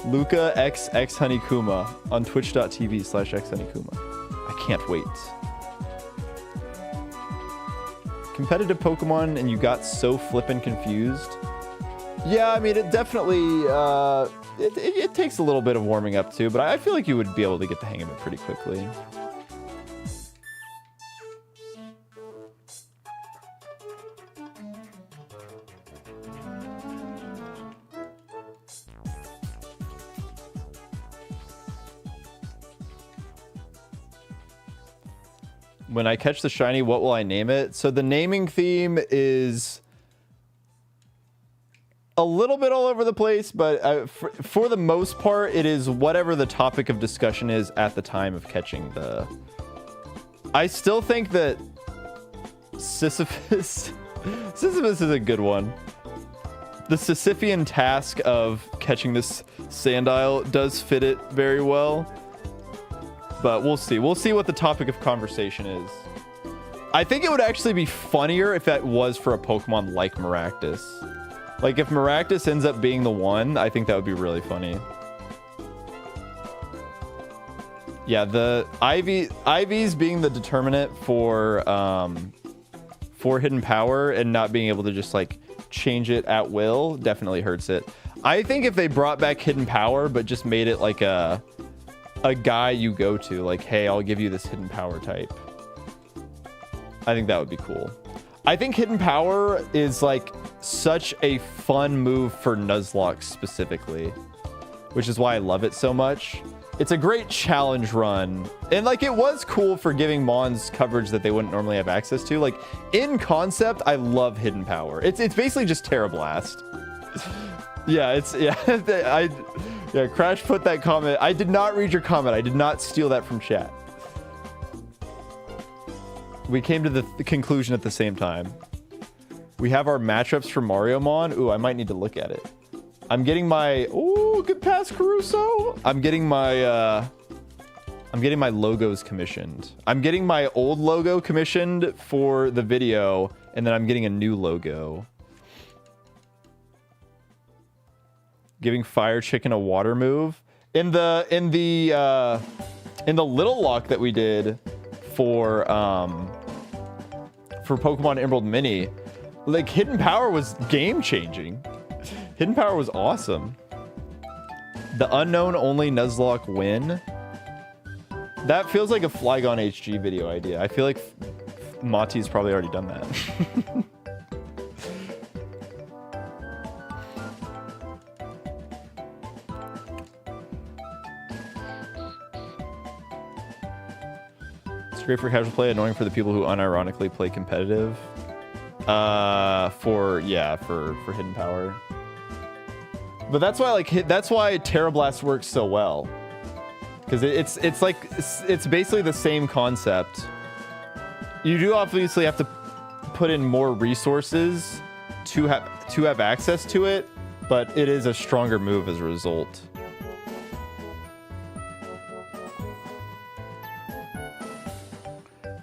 Luca x Honeykuma on twitch.tv/xhoneykuma. I can't wait. Competitive Pokemon and you got so flippin' confused. Yeah, I mean, it definitely, it takes a little bit of warming up too, but I feel like you would be able to get the hang of it pretty quickly. When I catch the shiny, what will I name it? So the naming theme is a little bit all over the place, but for the most part, it is whatever the topic of discussion is at the time of catching the... I still think that Sisyphus... Sisyphus is a good one. The Sisyphean task of catching this Sandile does fit it very well. But we'll see. We'll see what the topic of conversation is. I think it would actually be funnier if that was for a Pokemon like Maractus. Like, if Maractus ends up being the one, I think that would be really funny. Yeah, the IVs being the determinant for Hidden Power and not being able to just, like, change it at will definitely hurts it. I think if they brought back Hidden Power, but just made it like a guy you go to, like, hey, I'll give you this Hidden Power type. I think that would be cool. I think Hidden Power is like such a fun move for Nuzlocke specifically, which is why I love it so much. It's a great challenge run, and like it was cool for giving Mons coverage that they wouldn't normally have access to. Like in concept, I love Hidden Power. It's basically just Terra Blast. Yeah, yeah, Crash put that comment. I did not read your comment. I did not steal that from chat. We came to the conclusion at the same time. We have our matchups for Mario Mon. Ooh, I might need to look at it. I'm getting my... Ooh, good pass, Caruso. I'm getting my logos commissioned. I'm getting my old logo commissioned for the video, and then I'm getting a new logo. Giving Fire Chicken a water move. In the little lock that we did for Pokemon Emerald Mini, like Hidden Power was game changing. Hidden Power was awesome. The unknown only Nuzlocke win. That feels like a Flygon HG video idea. I feel like Monty's probably already done that. great for casual play, annoying for the people who unironically play competitive. For hidden power. But that's why that's why Terra Blast works so well. Because it's basically the same concept. You do obviously have to put in more resources to have access to it, but it is a stronger move as a result.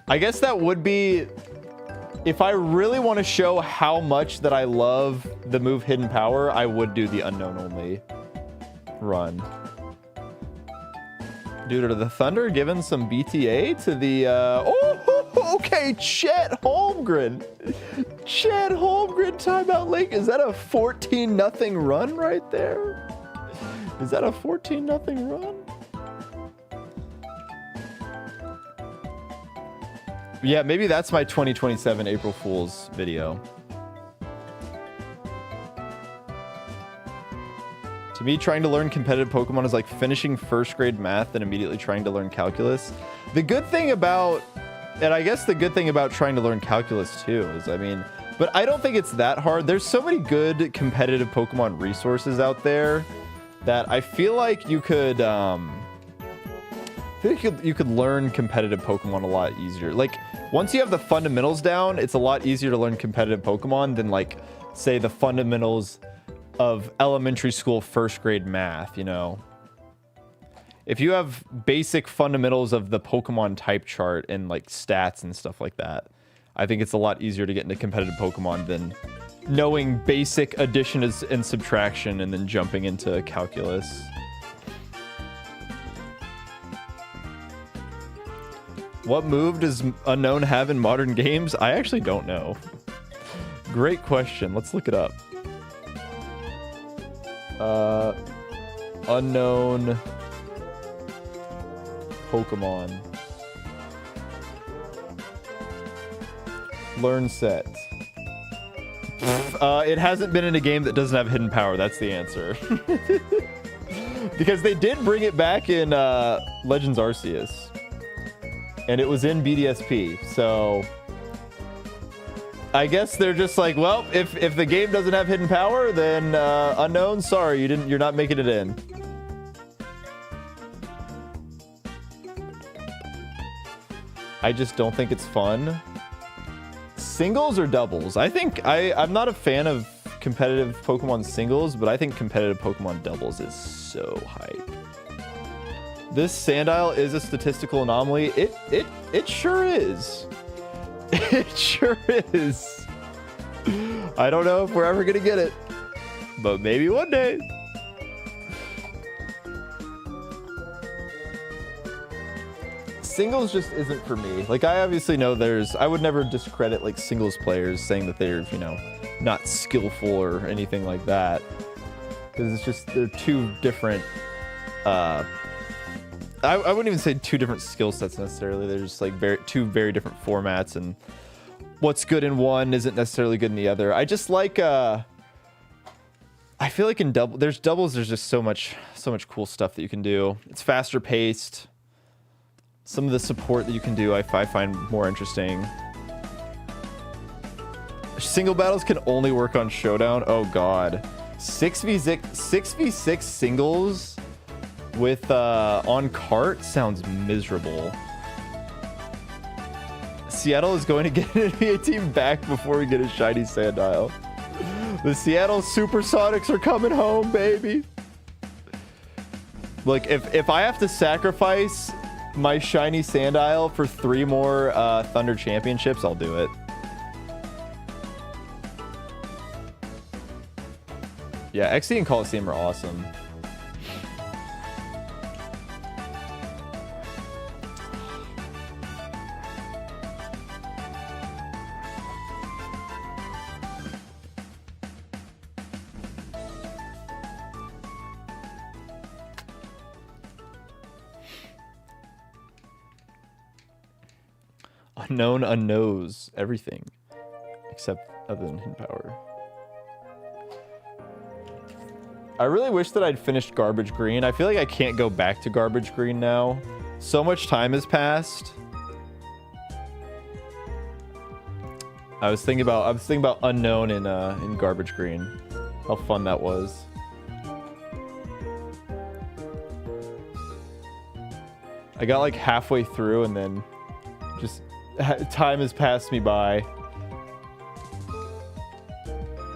I guess that would be, if I really want to show how much that I love the move Hidden Power, I would do the unknown only run. Due to the Thunder giving some BTA to the, okay, Chet Holmgren. Chet Holmgren timeout link. Is that a 14-0 run right there? Is that a 14-0 run? Yeah, maybe that's my 2027 April Fool's video. To me, trying to learn competitive Pokemon is like finishing first grade math and immediately trying to learn calculus. The good thing about, and I guess the good thing about trying to learn calculus too is, I mean, but I don't think it's that hard. There's so many good competitive Pokemon resources out there that I feel like you could, you could learn competitive Pokemon a lot easier. Like, once you have the fundamentals down, it's a lot easier to learn competitive Pokemon than, like, say, the fundamentals of elementary school first grade math, you know? If you have basic fundamentals of the Pokemon type chart and, like, stats and stuff like that, I think it's a lot easier to get into competitive Pokemon than knowing basic addition and subtraction and then jumping into calculus. What move does Unknown have in modern games? I actually don't know. Great question. Let's look it up. Unknown Pokemon. Learn set. It hasn't been in a game that doesn't have hidden power. That's the answer. Because they did bring it back in Legends Arceus. And it was in BDSP, so I guess they're just like, well, if the game doesn't have hidden power, then Unknown, sorry, you're not making it in. I just don't think it's fun. Singles or doubles? I think I'm not a fan of competitive Pokemon singles, but I think competitive Pokemon doubles is so hype. This Sandile is a statistical anomaly. It sure is. It sure is. I don't know if we're ever gonna get it, but maybe one day. Singles just isn't for me. Like, I obviously know I would never discredit like singles players saying that they're, you know, not skillful or anything like that. Because it's just, they're two different, I wouldn't even say two different skill sets necessarily. They're just like two very different formats, and what's good in one isn't necessarily good in the other. I just like I feel like in doubles there's just so much cool stuff that you can do. It's faster paced. Some of the support that you can do I find more interesting. Single battles can only work on Showdown. Oh god. 6v6 singles with on cart sounds miserable. Seattle is going to get an NBA team back before we get a shiny Sandile. The Seattle Supersonics are coming home, baby. Like, if I have to sacrifice my shiny Sandile for 3 more Thunder championships, I'll do it. Yeah, XD and Coliseum are awesome. Unknown unknows everything except other than hidden power. I really wish that I'd finished Garbage Green. I feel like I can't go back to Garbage Green now. So much time has passed. I was thinking about Unknown in Garbage Green. How fun that was. I got like halfway through and then just time has passed me by.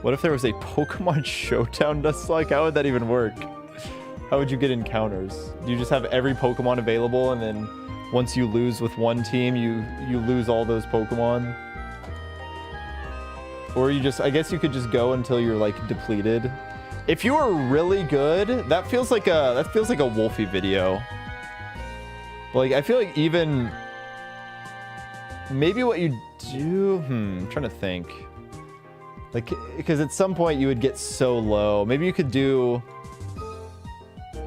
What if there was a Pokemon Showdown Nuzlocke? How would that even work? How would you get encounters? Do you just have every Pokemon available and then once you lose with one team, you lose all those Pokemon? Or you just, I guess you could just go until you're like depleted. If you were really good, that feels like a Wolfie video. But like I feel like even maybe what you do, I'm trying to think. Like, because at some point you would get so low. Maybe you could do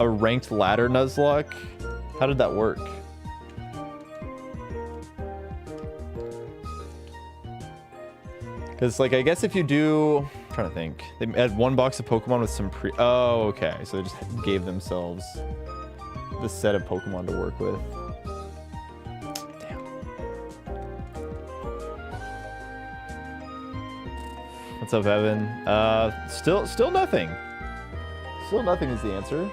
a ranked ladder Nuzlocke. How did that work? Because, like, I guess if you do... I'm trying to think. They had one box of Pokemon with some pre... Oh, okay. So they just gave themselves the set of Pokemon to work with. Damn. What's up, Evan? Still nothing. Still nothing is the answer.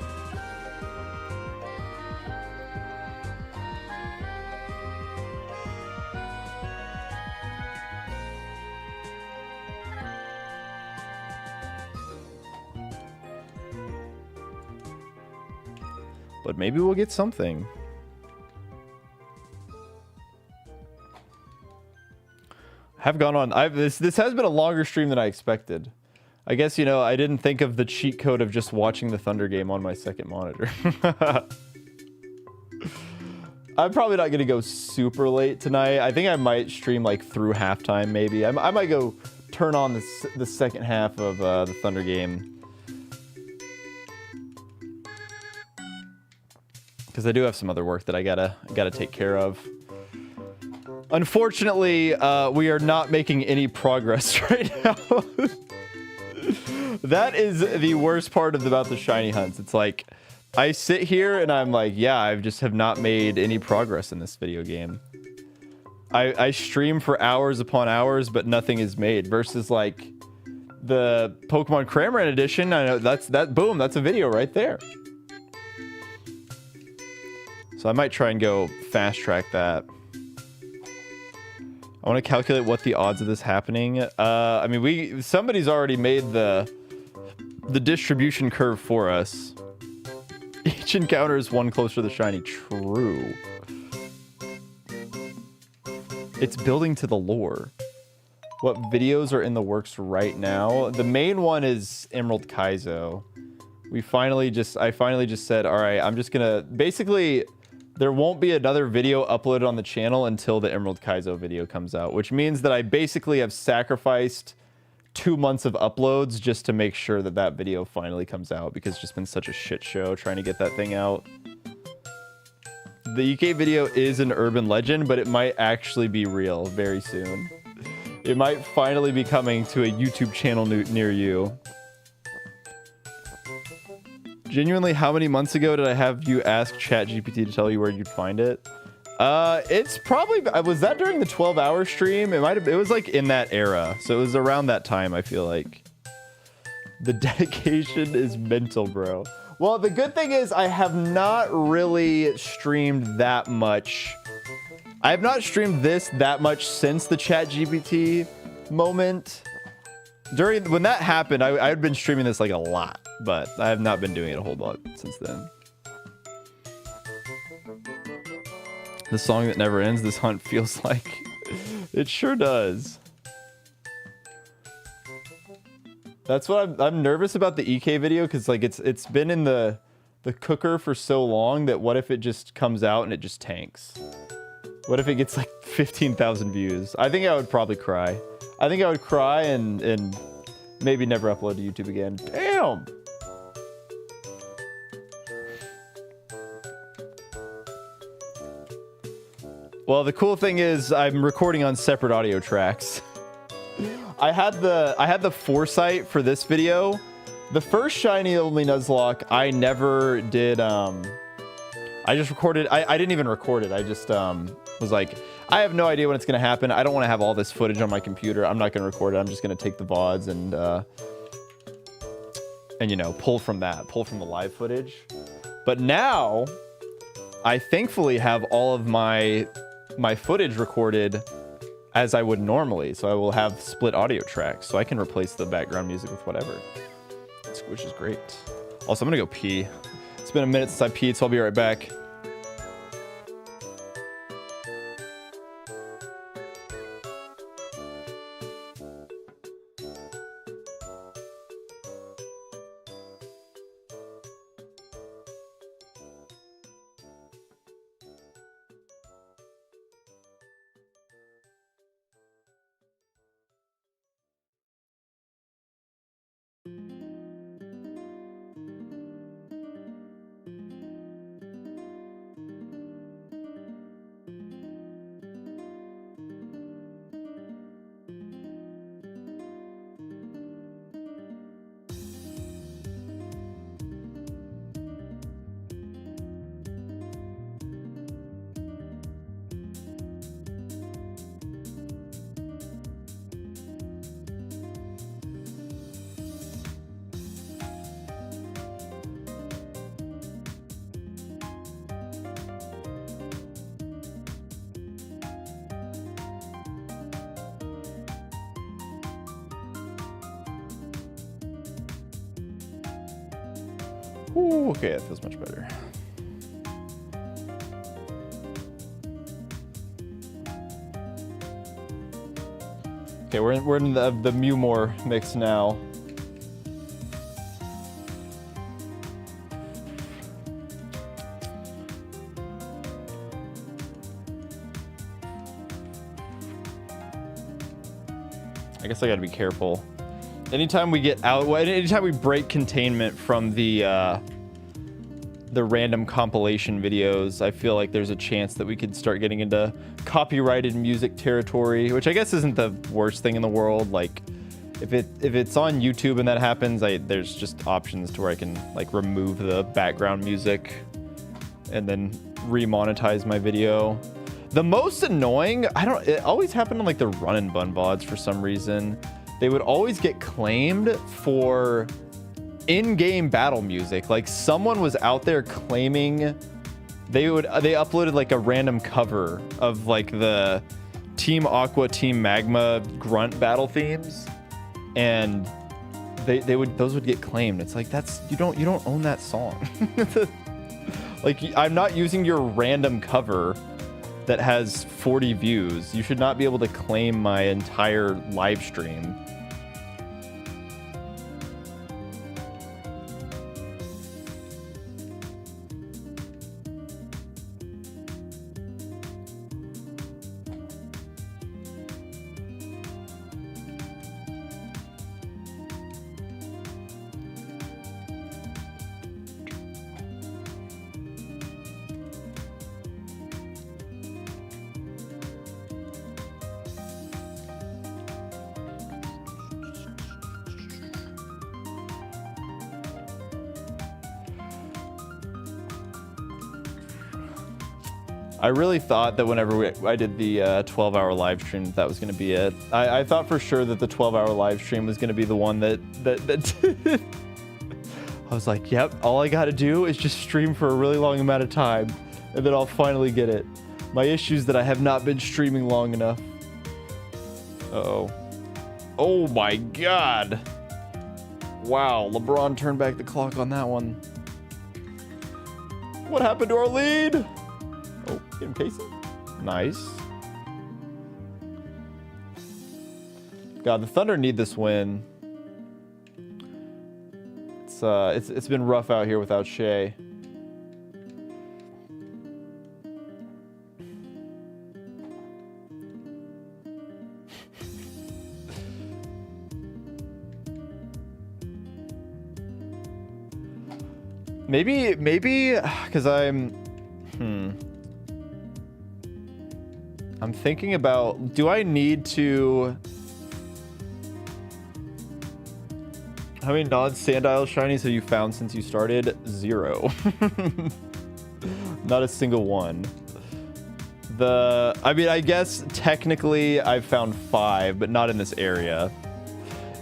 But maybe we'll get something. Have gone on. This has been a longer stream than I expected. I guess, you know, I didn't think of the cheat code of just watching the Thunder game on my second monitor. I'm probably not going to go super late tonight. I think I might stream like through halftime maybe. I might go turn on the second half of the Thunder game. Because I do have some other work that I gotta take care of. Unfortunately, we are not making any progress right now. That is the worst part about the shiny hunts. It's like, I sit here and I'm like, yeah, I just have not made any progress in this video game. I stream for hours upon hours, but nothing is made. Versus like the Pokemon Cram edition, I know that's a video right there. So I might try and go fast track that. I want to calculate what the odds of this happening. I mean, somebody's already made the distribution curve for us. Each encounter is one closer to the shiny. True. It's building to the lore. What videos are in the works right now? The main one is Emerald Kaizo. I finally just said, all right, I'm just gonna basically. There won't be another video uploaded on the channel until the Emerald Kaizo video comes out, which means that I basically have sacrificed 2 months of uploads just to make sure that that video finally comes out, because it's just been such a shit show trying to get that thing out. The EK video is an urban legend, but it might actually be real very soon. It might finally be coming to a YouTube channel near you. Genuinely, how many months ago did I have you ask ChatGPT to tell you where you'd find it? It's probably, was that during the 12-hour stream? It was like in that era. So it was around that time, I feel like. The dedication is mental, bro. Well, the good thing is I have not really streamed that much. I have not streamed this that much since the ChatGPT moment. When that happened, I had been streaming this like a lot, but I have not been doing it a whole lot since then. The song that never ends, this hunt feels like. It sure does. That's what I'm nervous about the EK video, because like it's been in the cooker for so long that what if it just comes out and it just tanks? What if it gets like 15,000 views? I think I would probably cry. I think I would cry and maybe never upload to YouTube again. Damn! Well, the cool thing is I'm recording on separate audio tracks. I had the foresight for this video. The first shiny only Nuzlocke, I never did, I just recorded, I didn't even record it. I just was like, I have no idea when it's going to happen. I don't want to have all this footage on my computer. I'm not going to record it. I'm just going to take the VODs and, you know, pull from the live footage. But now I thankfully have all of my footage recorded as I would normally. So I will have split audio tracks, so I can replace the background music with whatever, which is great. Also, I'm gonna go pee. It's been a minute since I peed, so I'll be right back. Ooh, okay, that feels much better. Okay, we're in the Mew More mix now. I guess I gotta be careful. Anytime we get out, anytime we break containment from the random compilation videos, I feel like there's a chance that we could start getting into copyrighted music territory, which I guess isn't the worst thing in the world. Like, if it's on YouTube and that happens, there's just options to where I can like remove the background music and then remonetize my video. The most annoying, it always happened on like the Run and Bun VODs for some reason. They would always get claimed for in-game battle music. Like someone was out there claiming they uploaded like a random cover of like the Team Aqua, Team Magma grunt battle themes, and those would get claimed. It's like, you don't own that song. Like, I'm not using your random cover that has 40 views. You should not be able to claim my entire live stream. I really thought that whenever I did the 12-hour live stream, that was going to be it. I thought for sure that the 12-hour live stream was going to be the one that I was like, yep, all I got to do is just stream for a really long amount of time, and then I'll finally get it. My issue is that I have not been streaming long enough. Uh-oh. Oh my god. Wow, LeBron turned back the clock on that one. What happened to our lead? Oh, get him, Casey. Nice. God, the Thunder need this win. It's been rough out here without Shay. Maybe, because I'm thinking about, do I need to... How many non-Sandile shinies have you found since you started? 0. Not a single one. I mean, I guess technically I've found 5, but not in this area.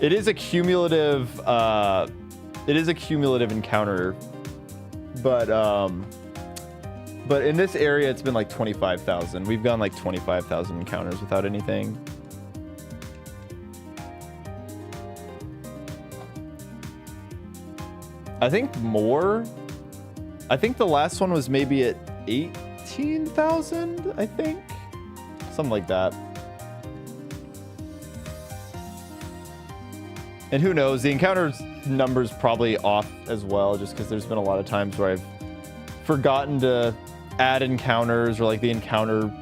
It is a cumulative encounter, but in this area it's been like 25,000. We've gone like 25,000 encounters without anything. I think more. I think the last one was maybe at 18,000, I think. Something like that. And who knows, the encounters number's probably off as well, just because there's been a lot of times where I've forgotten to add encounters, or like the encounter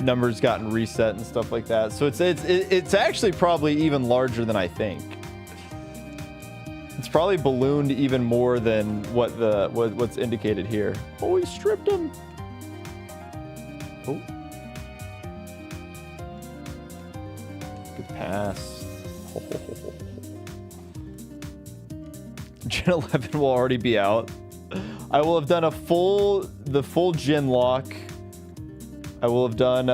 numbers gotten reset and stuff like that. So it's actually probably even larger than I think. It's probably ballooned even more than what's indicated here. Oh, he stripped him. Oh. Good pass. Oh. Gen 11 will already be out. I will have done the full Gen lock. I will have done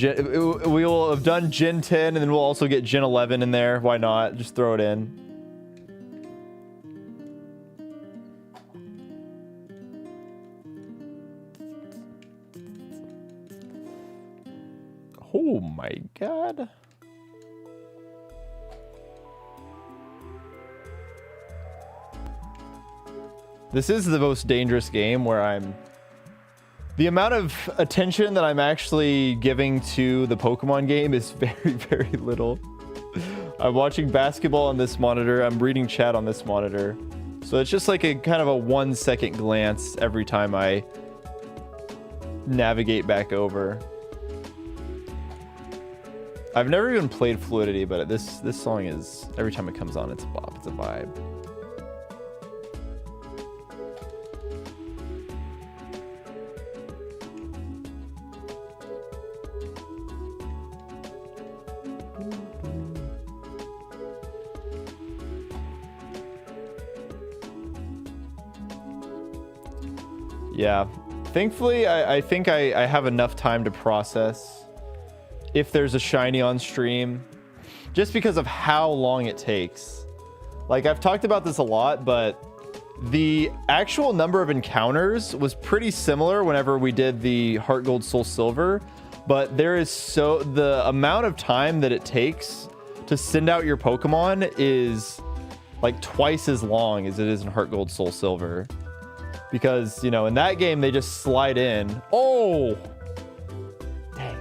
we will have done Gen 10, and then we'll also get Gen 11 in there. Why not? Just throw it in. Oh my god. This is the most dangerous game where the amount of attention that I'm actually giving to the Pokemon game is very, very little. I'm watching basketball on this monitor. I'm reading chat on this monitor. So it's just like a kind of a 1-second glance every time I navigate back over. I've never even played Fluidity, but this song is, every time it comes on, it's a bop. It's a vibe. Yeah, thankfully I think I have enough time to process if there's a shiny on stream, just because of how long it takes. Like, I've talked about this a lot, but the actual number of encounters was pretty similar whenever we did the Heart Gold Soul Silver, but the amount of time that it takes to send out your Pokemon is like twice as long as it is in Heart Gold Soul Silver. Because, you know, in that game, they just slide in. Oh! Dang.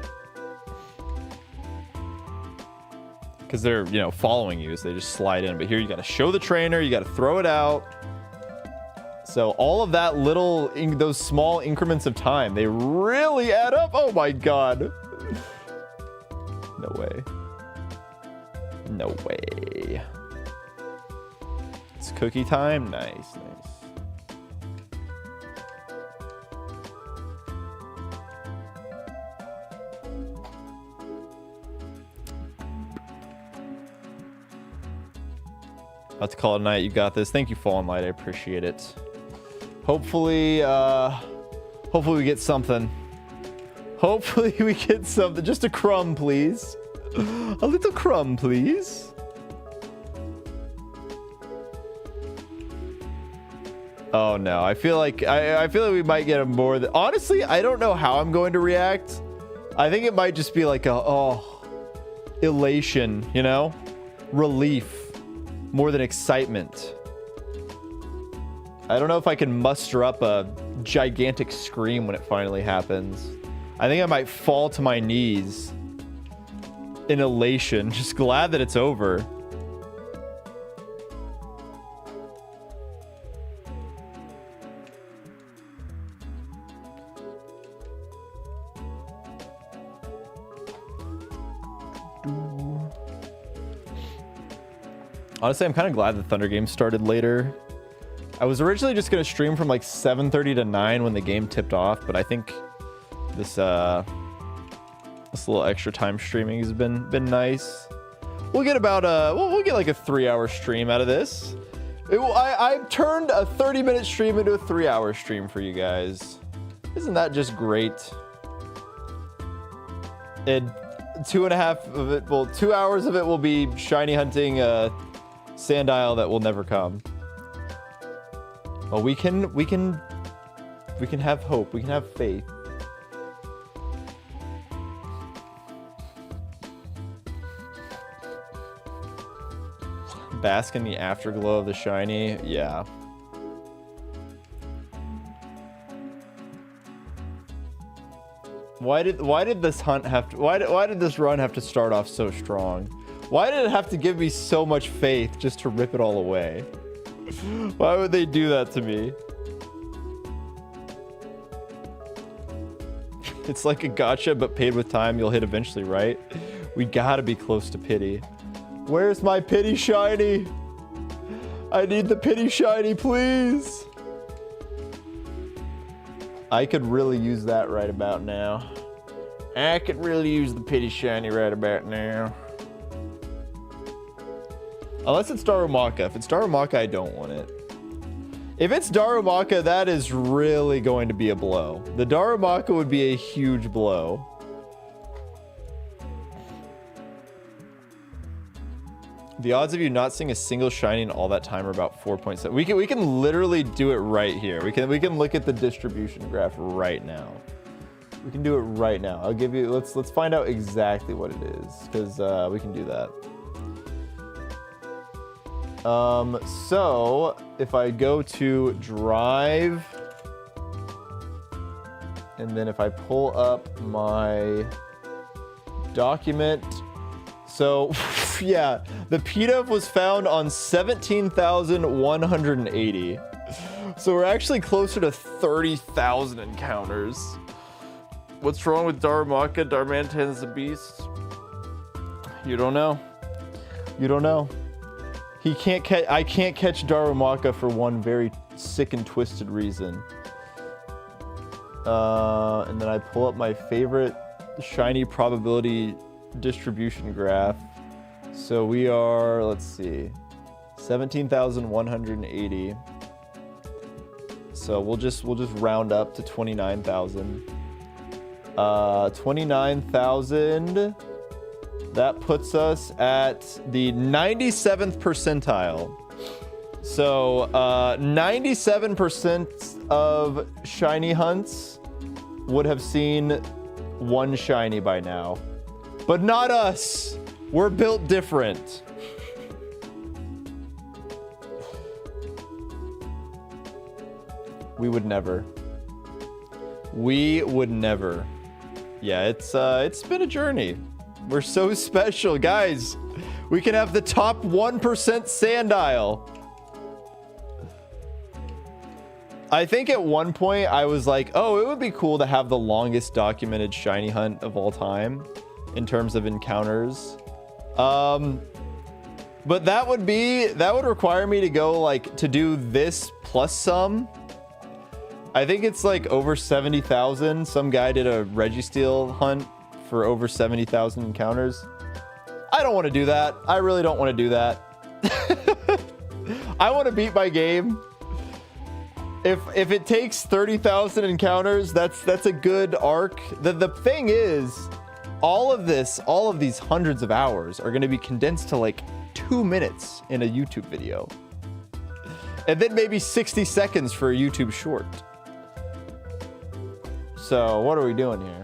Because they're, you know, following you, so they just slide in. But here you got to show the trainer, you got to throw it out. So all of that those small increments of time, they really add up. Oh my god. No way. No way. It's cookie time. Nice, nice. About to call it a night. You got this. Thank you, Fallen Light. I appreciate it. Hopefully we get something. Hopefully we get something. Just a crumb, please. A little crumb, please. Oh no, I feel like we might get a more than, honestly, I don't know how I'm going to react. I think it might just be like elation, you know? Relief. More than excitement. I don't know if I can muster up a gigantic scream when it finally happens. I think I might fall to my knees in elation, just glad that it's over. Honestly, I'm kind of glad the Thunder game started later. I was originally just going to stream from like 7:30 to 9 when the game tipped off, but I think this little extra time streaming has been nice. We'll get about we'll get like a 3-hour stream out of this. I turned a 30-minute stream into a 3-hour stream for you guys. Isn't that just great? And 2.5 of it, well, 2 hours of it will be shiny hunting Sandile that will never come. Well, we can have hope. We can have faith. Bask in the afterglow of the shiny. Yeah. Why did this hunt have to, why did this run have to start off so strong? Why did it have to give me so much faith just to rip it all away? Why would they do that to me? It's like a gotcha, but paid with time. You'll hit eventually, right? We gotta be close to pity. Where's my pity shiny? I need the pity shiny, please. I could really use that right about now. I could really use the pity shiny right about now. Unless it's Darumaka. If it's Darumaka, I don't want it. If it's Darumaka, that is really going to be a blow. The Darumaka would be a huge blow. The odds of you not seeing a single shiny in all that time are about 4.7. We can literally do it right here. We can look at the distribution graph right now. We can do it right now. I'll give you, let's find out exactly what it is, because we can do that. So if I go to drive, and then if I pull up my document, so yeah, the PDEV was found on 17,180. So we're actually closer to 30,000 encounters. What's wrong with Darumaka? Darmantan's the beast. You don't know. You don't know. He can't catch. I can't catch Darumaka for one very sick and twisted reason. And then I pull up my favorite shiny probability distribution graph. So we are, let's see, 17,180. So we'll just round up to 29,000. 29,000. That puts us at the 97th percentile. So 97% of shiny hunts would have seen one shiny by now. But not us. We're built different. We would never. We would never. Yeah, it's been a journey. We're so special, guys. We can have the top 1% Sandile. I think at one point I was like, oh, it would be cool to have the longest documented shiny hunt of all time in terms of encounters. But that would require me to go like to do this plus some. I think it's like over 70,000. Some guy did a Registeel hunt for over 70,000 encounters. I don't want to do that. I really don't want to do that. I want to beat my game. If it takes 30,000 encounters, that's a good arc. The thing is, all of these hundreds of hours are going to be condensed to like 2 minutes in a YouTube video. And then maybe 60 seconds for a YouTube short. So what are we doing here?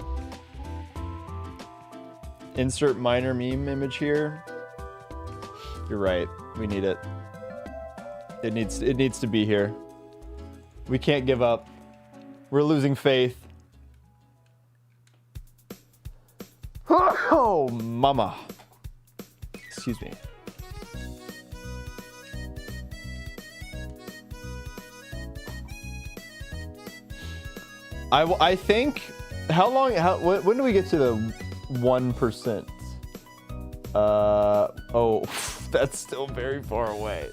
Insert minor meme image here. You're right. We need it. It needs to be here. We can't give up. We're losing faith. Oh, mama. Excuse me. I think when do we get to the 1%? Oh, that's still very far away.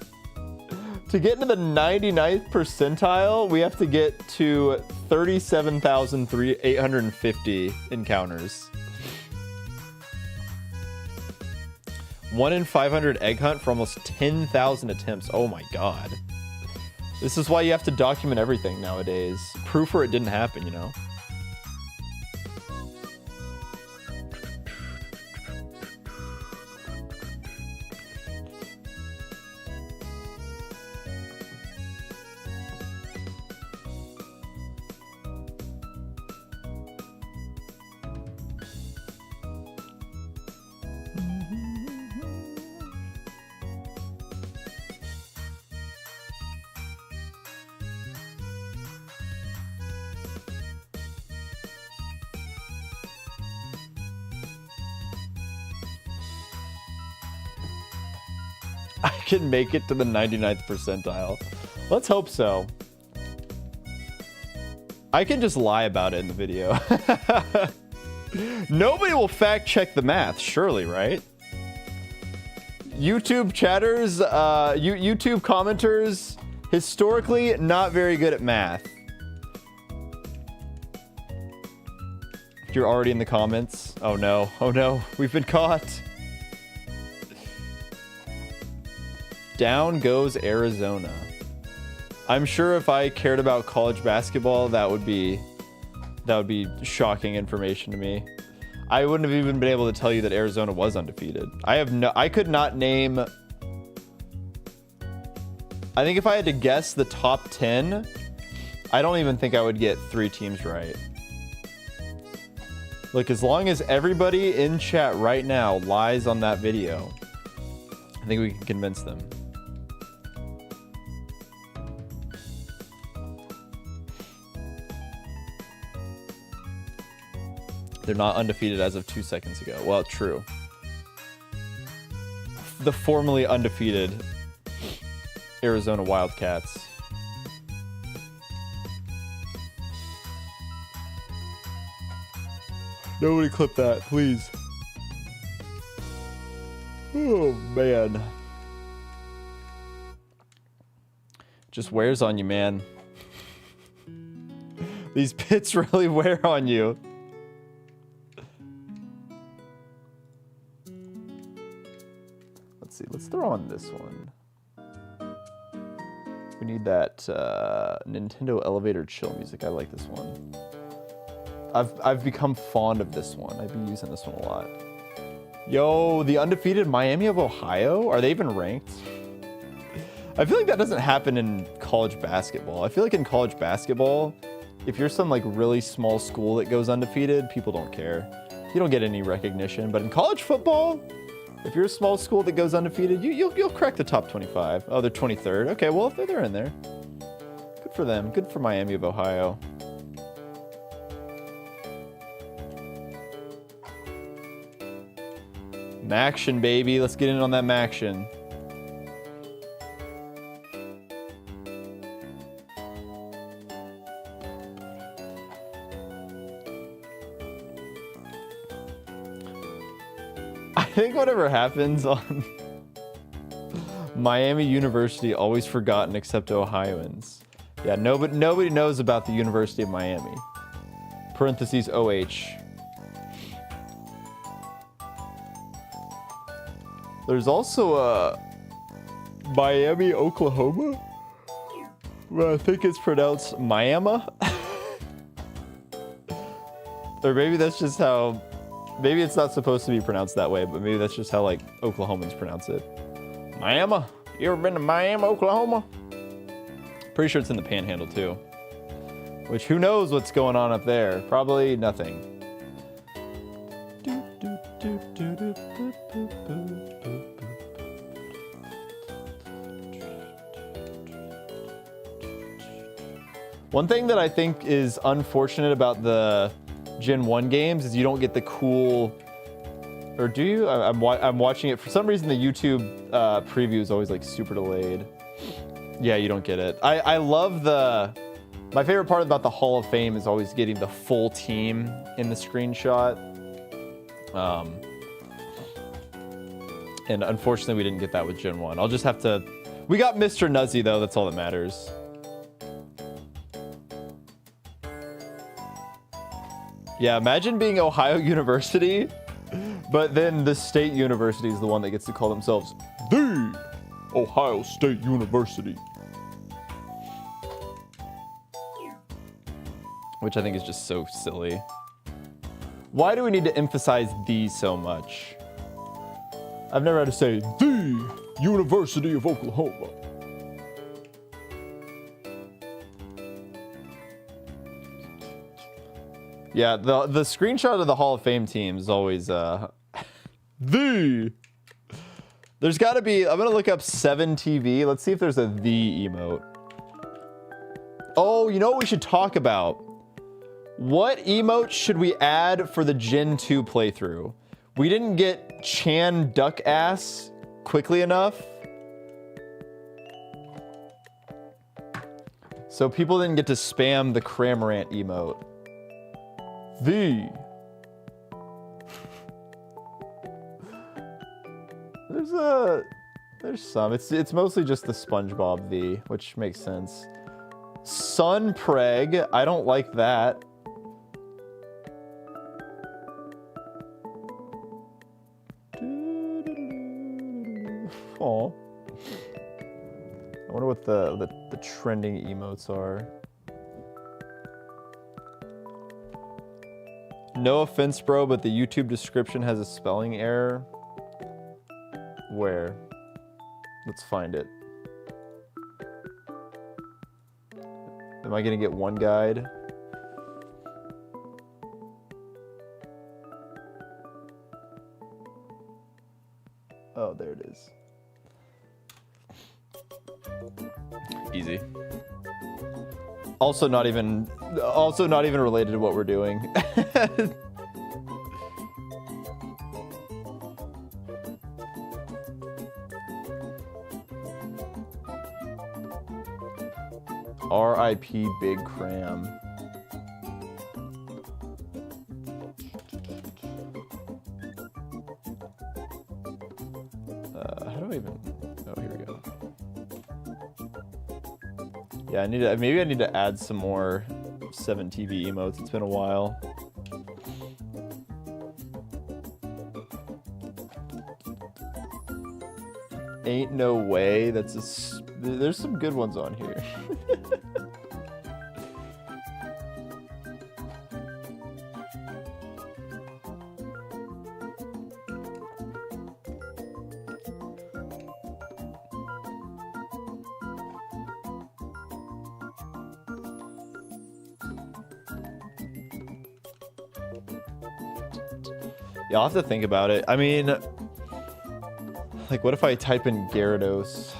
To get into the 99th percentile, we have to get to 37,850 encounters. 1 in 500 egg hunt for almost 10,000 attempts. Oh my god. This is why you have to document everything nowadays. Proof where it didn't happen, you know? I can make it to the 99th percentile. Let's hope so. I can just lie about it in the video. Nobody will fact check the math, surely, right? YouTube chatters, YouTube commenters, historically not very good at math. You're already in the comments. Oh no, we've been caught. Down goes Arizona. I'm sure if I cared about college basketball, that would be shocking information to me. I wouldn't have even been able to tell you that Arizona was undefeated. I could not name. I think if I had to guess the top 10, I don't even think I would get 3 teams right. Look, as long as everybody in chat right now lies on that video, I think we can convince them. They're not undefeated as of 2 seconds ago. Well, true. The formerly undefeated Arizona Wildcats. Nobody clip that, please. Oh, man. Just wears on you, man. These pits really wear on you. Let's see, let's throw on this one. We need that Nintendo elevator chill music. I like this one. I've become fond of this one. I've been using this one a lot. Yo, the undefeated Miami of Ohio? Are they even ranked? I feel like that doesn't happen in college basketball. I feel like in college basketball, if you're some like really small school that goes undefeated, people don't care. You don't get any recognition. But in college football, if you're a small school that goes undefeated, you'll crack the top 25. Oh, they're 23rd. Okay, well, if they're in there. Good for them. Good for Miami of Ohio. Maction, baby. Let's get in on that Maction. I think whatever happens on Miami University, always forgotten except Ohioans. Yeah, nobody knows about the University of Miami. Parentheses OH. There's also a Miami, Oklahoma. Well, I think it's pronounced Miami. Or maybe that's just how, maybe it's not supposed to be pronounced that way, but maybe that's just how like Oklahomans pronounce it. Miami? You ever been to Miami, Oklahoma? Pretty sure it's in the Panhandle too. Which who knows what's going on up there? Probably nothing. One thing that I think is unfortunate about the Gen 1 games is you don't get the cool, or do you? I'm watching it. For some reason, the YouTube preview is always like super delayed. Yeah, you don't get it. I love my favorite part about the Hall of Fame is always getting the full team in the screenshot. And unfortunately, we didn't get that with Gen 1. I'll just have to, we got Mr. Nuzzy though, that's all that matters. Yeah, imagine being Ohio University, but then the state university is the one that gets to call themselves the Ohio State University. Which I think is just so silly. Why do we need to emphasize the so much? I've never had to say the University of Oklahoma. Yeah, the screenshot of the Hall of Fame team is always the. There's got to be. I'm gonna look up 7TV. Let's see if there's a the emote. Oh, you know what we should talk about? What emote should we add for the Gen 2 playthrough? We didn't get Chan Duck Ass quickly enough. So people didn't get to spam the Cramorant emote. There's some. It's mostly just the SpongeBob V, which makes sense. Sun Preg, I don't like that. Aw. I wonder what the trending emotes are. No offense, bro, but the YouTube description has a spelling error. Where? Let's find it. Am I gonna get one guide? Oh, there it is. Easy. Also not even related to what we're doing. R.I.P. Big Cram. How do I even... Oh, here we go. Yeah, maybe I need to add some more 7TV emotes. It's been a while. Ain't no way. There's some good ones on here. Yeah, I'll have to think about it. I mean, like, what if I type in Gyarados?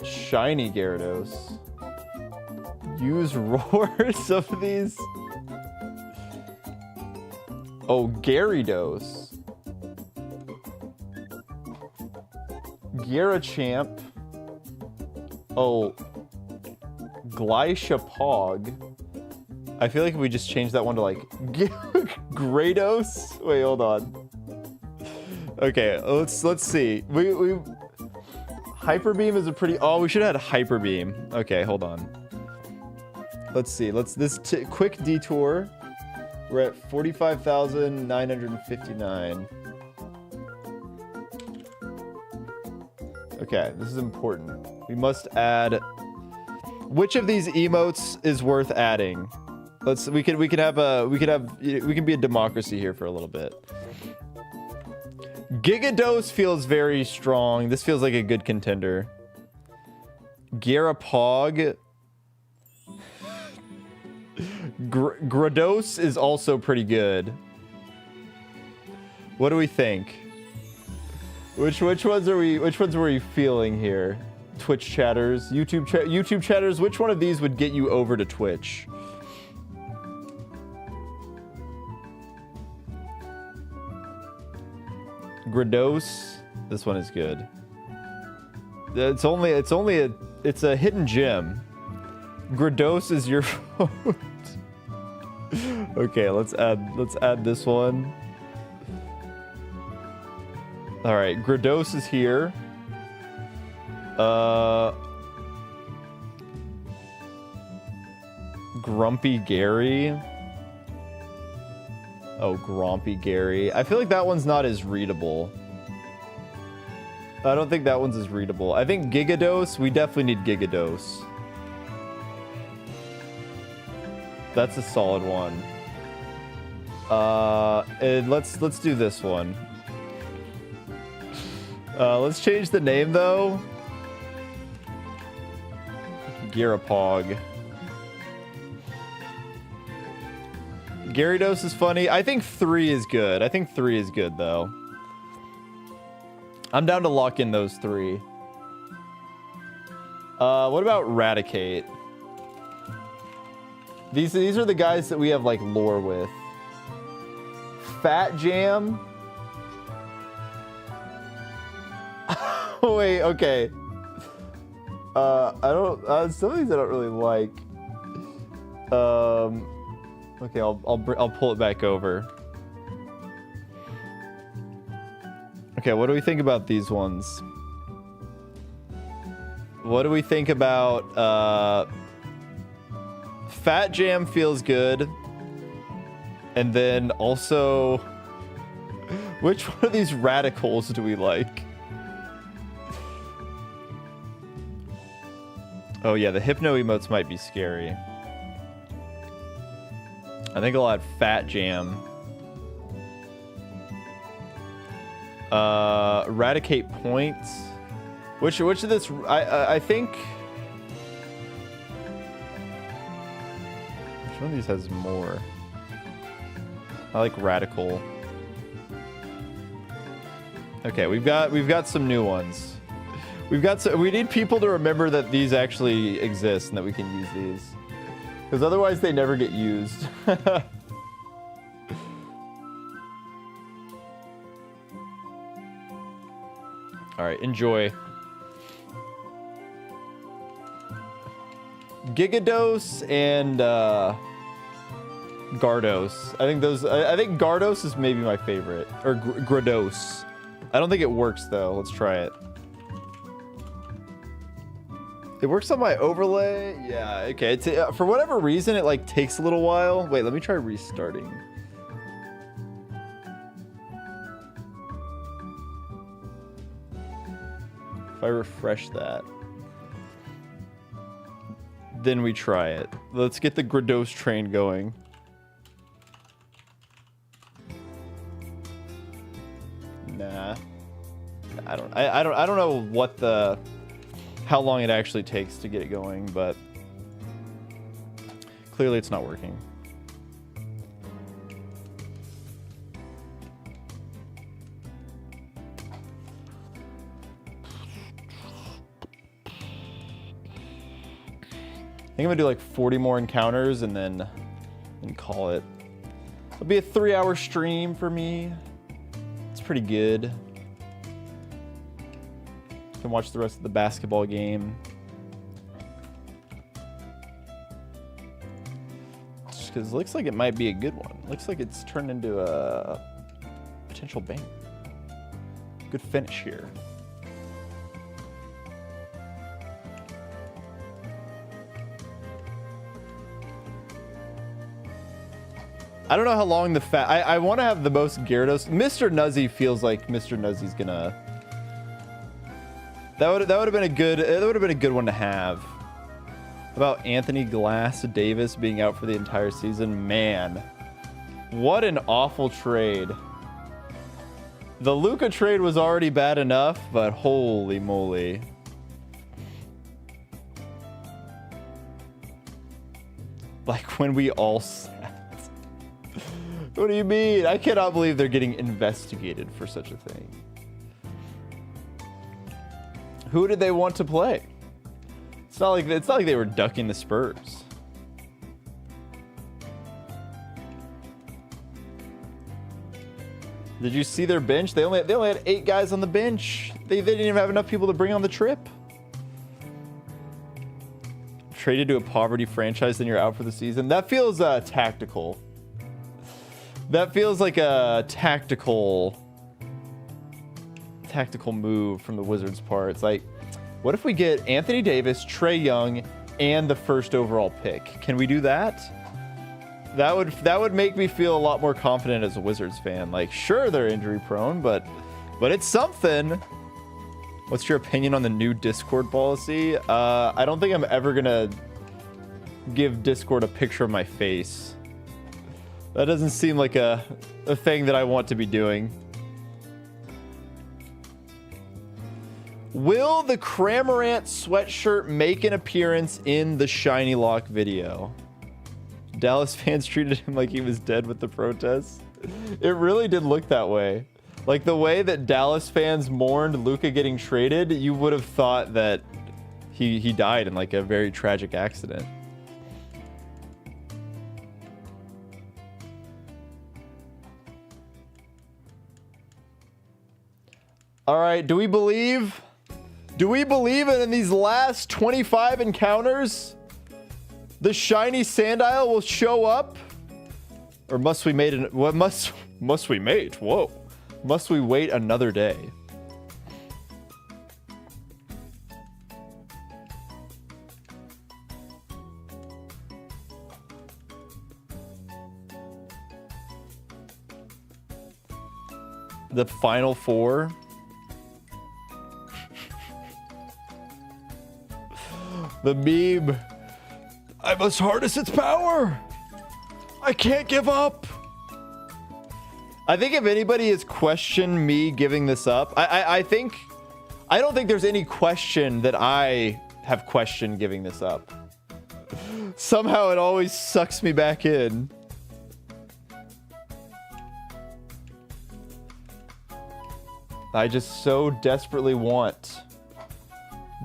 Shiny Gyarados. Use roars of these. Oh, Gyarados. Gyarachamp. Oh, Glyshapog. I feel like if we just change that one to like Grados. Wait, hold on. Okay, let's see. We Hyper Beam is a pretty. Oh, we should have had Hyper Beam. Okay, hold on. Let's see. This quick detour. We're at 45,959. Okay, this is important. We must add. Which of these emotes is worth adding? We can be a democracy here for a little bit. Gigadose feels very strong. This feels like a good contender. Gyarapog. Grados is also pretty good. What do we think? Which ones are we feeling here? Twitch chatters, YouTube chatters. Which one of these would get you over to Twitch? Grados. This one is good. It's a hidden gem. Grados is your vote. Okay, let's add this one. All right, Grados is here. Grumpy Gary. Oh, Grumpy Gary. I feel like that one's not as readable. I don't think that one's as readable. I think Gigadose, we definitely need Gigadose. That's a solid one. And let's do this one. Let's change the name though. Gyarapog. Gyarados is funny. I think 3 is good. I think 3 is good though. I'm down to lock in those 3. What about Raticate? These are the guys that we have like lore with. Fat Jam. Wait, okay. I don't. Some of these I don't really like. Okay, I'll pull it back over. Okay, what do we think about these ones? What do we think about Fat Jam feels good. And then also, which one of these radicals do we like? Oh yeah, the Hypno emotes might be scary. I think I'll add Fat Jam. Eradicate points. Which of this? I think. Which one of these has more? I like Radical. Okay, we've got some new ones. We need people to remember that these actually exist and that we can use these. Because otherwise they never get used. Alright, enjoy. Gigados and Gardos. I think Gardos is maybe my favorite. Or Grados. I don't think it works though. Let's try it. It works on my overlay. Yeah, okay. It's, for whatever reason, it like takes a little while. Wait, let me try restarting. If I refresh that, then we try it. Let's get the Grados train going. Nah. I don't know what the how long it actually takes to get it going, but clearly it's not working. I think I'm gonna do like 40 more encounters and then call it. It'll be a 3-hour stream for me. It's pretty good. Can watch the rest of the basketball game. Just because it looks like it might be a good one. Looks like it's turned into a potential banger. Good finish here. I don't know how long the I want to have the most Gyarados. Mr. Nuzzy feels like Mr. Nuzzy's gonna. That would have been a good one to have. About Anthony Glass Davis being out for the entire season, man. What an awful trade. The Luka trade was already bad enough, but holy moly. Like when we all sat. What do you mean? I cannot believe they're getting investigated for such a thing. Who did they want to play? It's not like they were ducking the Spurs. Did you see their bench? They only had 8 guys on the bench. They didn't even have enough people to bring on the trip. Traded to a poverty franchise, then you're out for the season. That feels tactical. That feels like a tactical move from the Wizards' part. It's like, what if we get Anthony Davis, Trae Young, and the first overall pick? Can we do that? That would make me feel a lot more confident as a Wizards fan. Like, sure, they're injury prone, but it's something. What's your opinion on the new Discord policy? I don't think I'm ever gonna give Discord a picture of my face. That doesn't seem like a thing that I want to be doing. Will the Cramorant sweatshirt make an appearance in the Shiny Lock video? Dallas fans treated him like he was dead with the protests. It really did look that way. Like the way that Dallas fans mourned Luka getting traded, you would have thought that he died in like a very tragic accident. All right, do we believe? Do we believe in these last 25 encounters the shiny Sandile will show up? Or must we mate what must we mate? Whoa. Must we wait another day? The final four. The meme. I must harness its power. I can't give up. I think if anybody has questioned me giving this up, I don't think there's any question that I have questioned giving this up. Somehow it always sucks me back in. I just so desperately want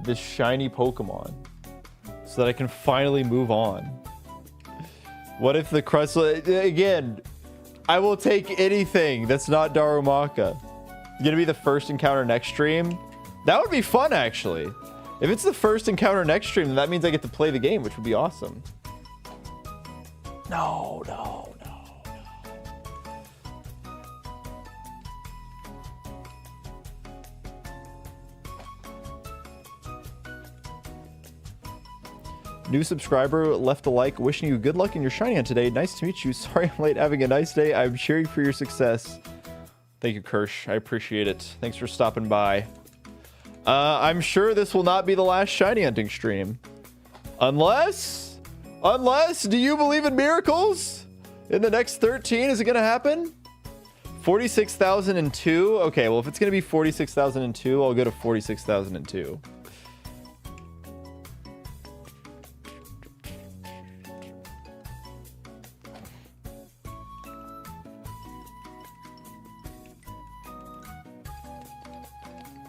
this shiny Pokemon so that I can finally move on. What if the Crustle... Again, I will take anything that's not Darumaka. Gonna be the first encounter next stream? That would be fun, actually. If it's the first encounter next stream, then that means I get to play the game, which would be awesome. No. New subscriber left a like, wishing you good luck in your shiny hunt today. Nice to meet you. Sorry I'm late, having a nice day. I'm cheering for your success. Thank you, Kirsch. I appreciate it. Thanks for stopping by. I'm sure this will not be the last shiny hunting stream. Unless, do you believe in miracles? In the next 13, is it going to happen? 46,002? Okay, well, if it's going to be 46,002, I'll go to 46,002.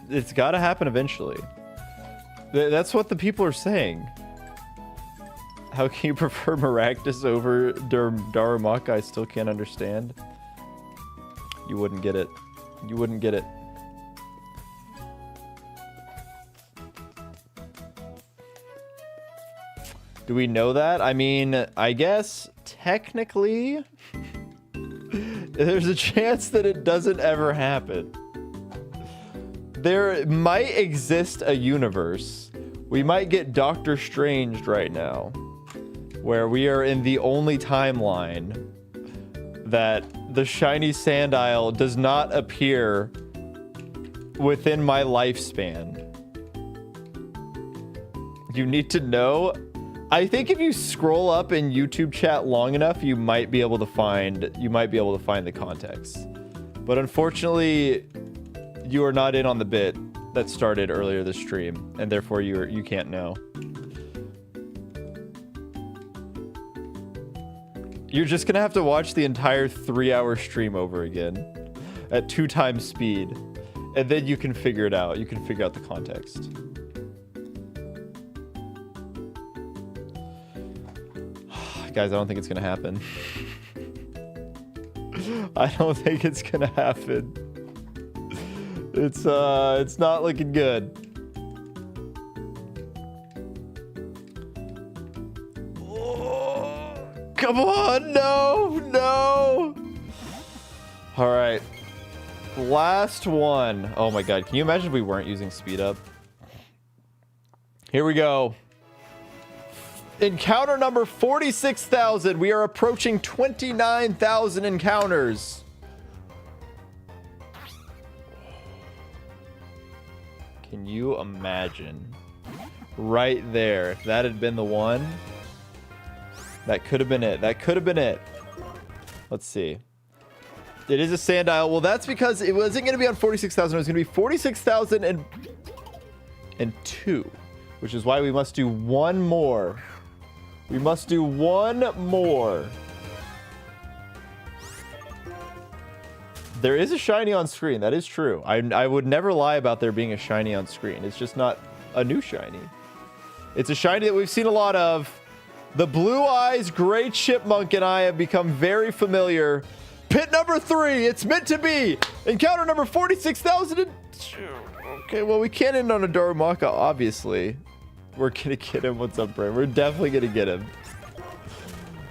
It's got to happen eventually. That's what the people are saying. How can you prefer Maractus over Darumaka? I still can't understand. You wouldn't get it. You wouldn't get it. Do we know that? I mean, I guess technically there's a chance that it doesn't ever happen. There might exist a universe. We might get Doctor Stranged right now, where we are in the only timeline that the shiny Sandile does not appear within my lifespan. You need to know. I think if you scroll up in YouTube chat long enough, you might be able to find the context. But unfortunately, you are not in on the bit that started earlier this stream, and therefore you can't know. You're just gonna have to watch the entire 3-hour stream over again at 2 times speed, and then you can figure it out. You can figure out the context. Guys, I don't think it's gonna happen. I don't think it's gonna happen. It's not looking good. Oh, come on, no. All right, last one. Oh my God, can you imagine if we weren't using speed up? Here we go. Encounter number 46,000. We are approaching 29,000 encounters. Can you imagine? Right there. If that had been the one, that could have been it. That could have been it. Let's see. It is a Sandile. Well, that's because it wasn't going to be on 46,000. It was going to be 46,002, which is why we must do one more. We must do one more. There is a shiny on screen. That is true. I would never lie about there being a shiny on screen. It's just not a new shiny. It's a shiny that we've seen a lot of. The Blue Eyes Great Chipmunk and I have become very familiar. Pit number 3. It's meant to be. Encounter number 46,002. Okay, well, we can't end on a Darumaka, obviously. We're gonna get him. What's up, Bray? We're definitely gonna get him.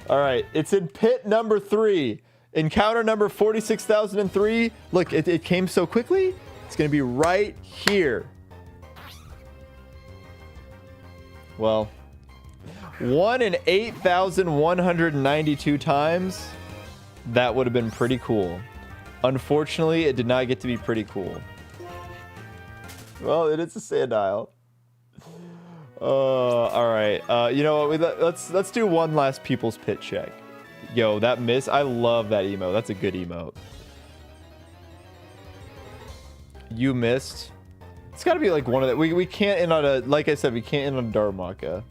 All right, it's in pit number 3. Encounter number 46,003. Look, it came so quickly. It's gonna be right here. Well, 1 in 8,192 times. That would have been pretty cool. Unfortunately, it did not get to be pretty cool. Well, it is a Sandile. All right. You know what? Let's do one last people's pit check. Yo, that miss. I love that emote. That's a good emote. You missed. It's got to be like one of the. We can't end on a. Like I said, we can't end on a Darumaka.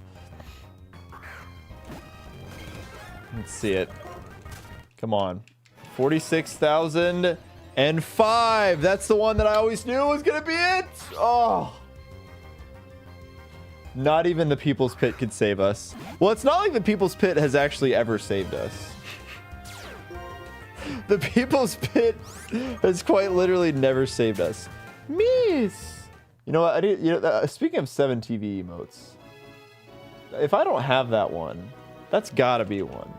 Let's see it. Come on. 46,005. That's the one that I always knew was gonna be it. Oh. Not even the People's Pit could save us. Well, it's not like the People's Pit has actually ever saved us. The People's Pit has quite literally never saved us. Miss. You know what? Speaking of 7 TV emotes, if I don't have that one, that's gotta be one.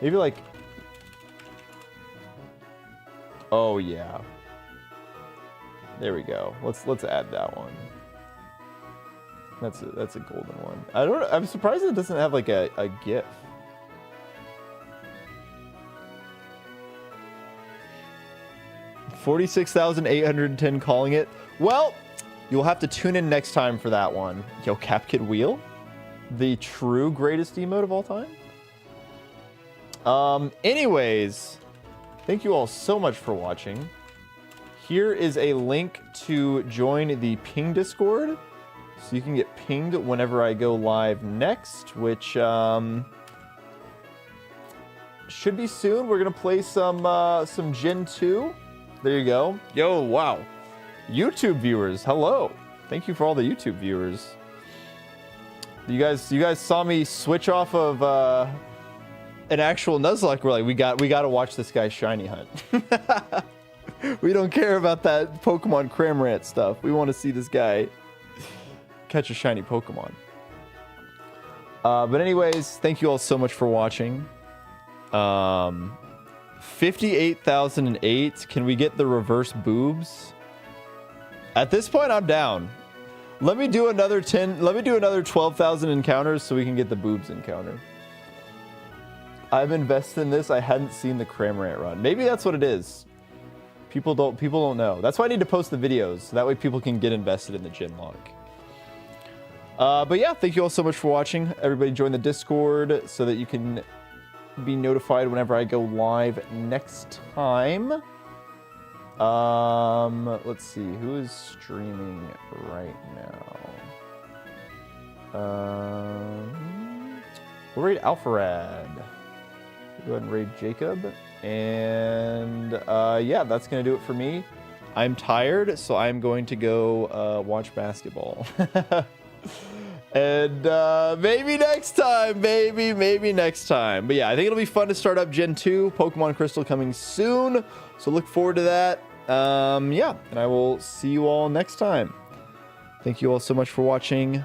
Maybe like. Oh yeah. There we go. Let's add that one. That's a golden one. I'm surprised it doesn't have like a GIF. $46,810 calling it. Well, you'll have to tune in next time for that one. Yo, Capkid Wheel, the true greatest emote of all time. Anyways, thank you all so much for watching. Here is a link to join the Ping Discord. So you can get pinged whenever I go live next, which should be soon. We're gonna play some Gen 2. There you go. Yo, wow. YouTube viewers, hello. Thank you for all the YouTube viewers. You guys saw me switch off of an actual Nuzlocke. We're like, we got to watch this guy shiny hunt. We don't care about that Pokemon Cram rant stuff. We want to see this guy catch a shiny Pokemon. But anyways, thank you all so much for watching. 58,008. Can we get the reverse boobs? At this point, I'm down. Let me do another 10. Let me do another 12,000 encounters so we can get the boobs encounter. I'm invested in this. I hadn't seen the Cram rant run. Maybe that's what it is. People don't know. That's why I need to post the videos. So that way people can get invested in the Gen lock. But yeah, thank you all so much for watching. Everybody join the Discord so that you can be notified whenever I go live next time. Let's see, who is streaming right now? We'll raid Alpharad. Go ahead and raid Jacob. And yeah, that's gonna do it for me. I'm tired, so I'm going to go watch basketball. And maybe next time, maybe next time. But yeah, I think it'll be fun to start up Gen 2. Pokemon Crystal coming soon, so look forward to that. Yeah, and I will see you all next time. Thank you all so much for watching.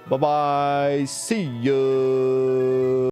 Bye-bye. See ya.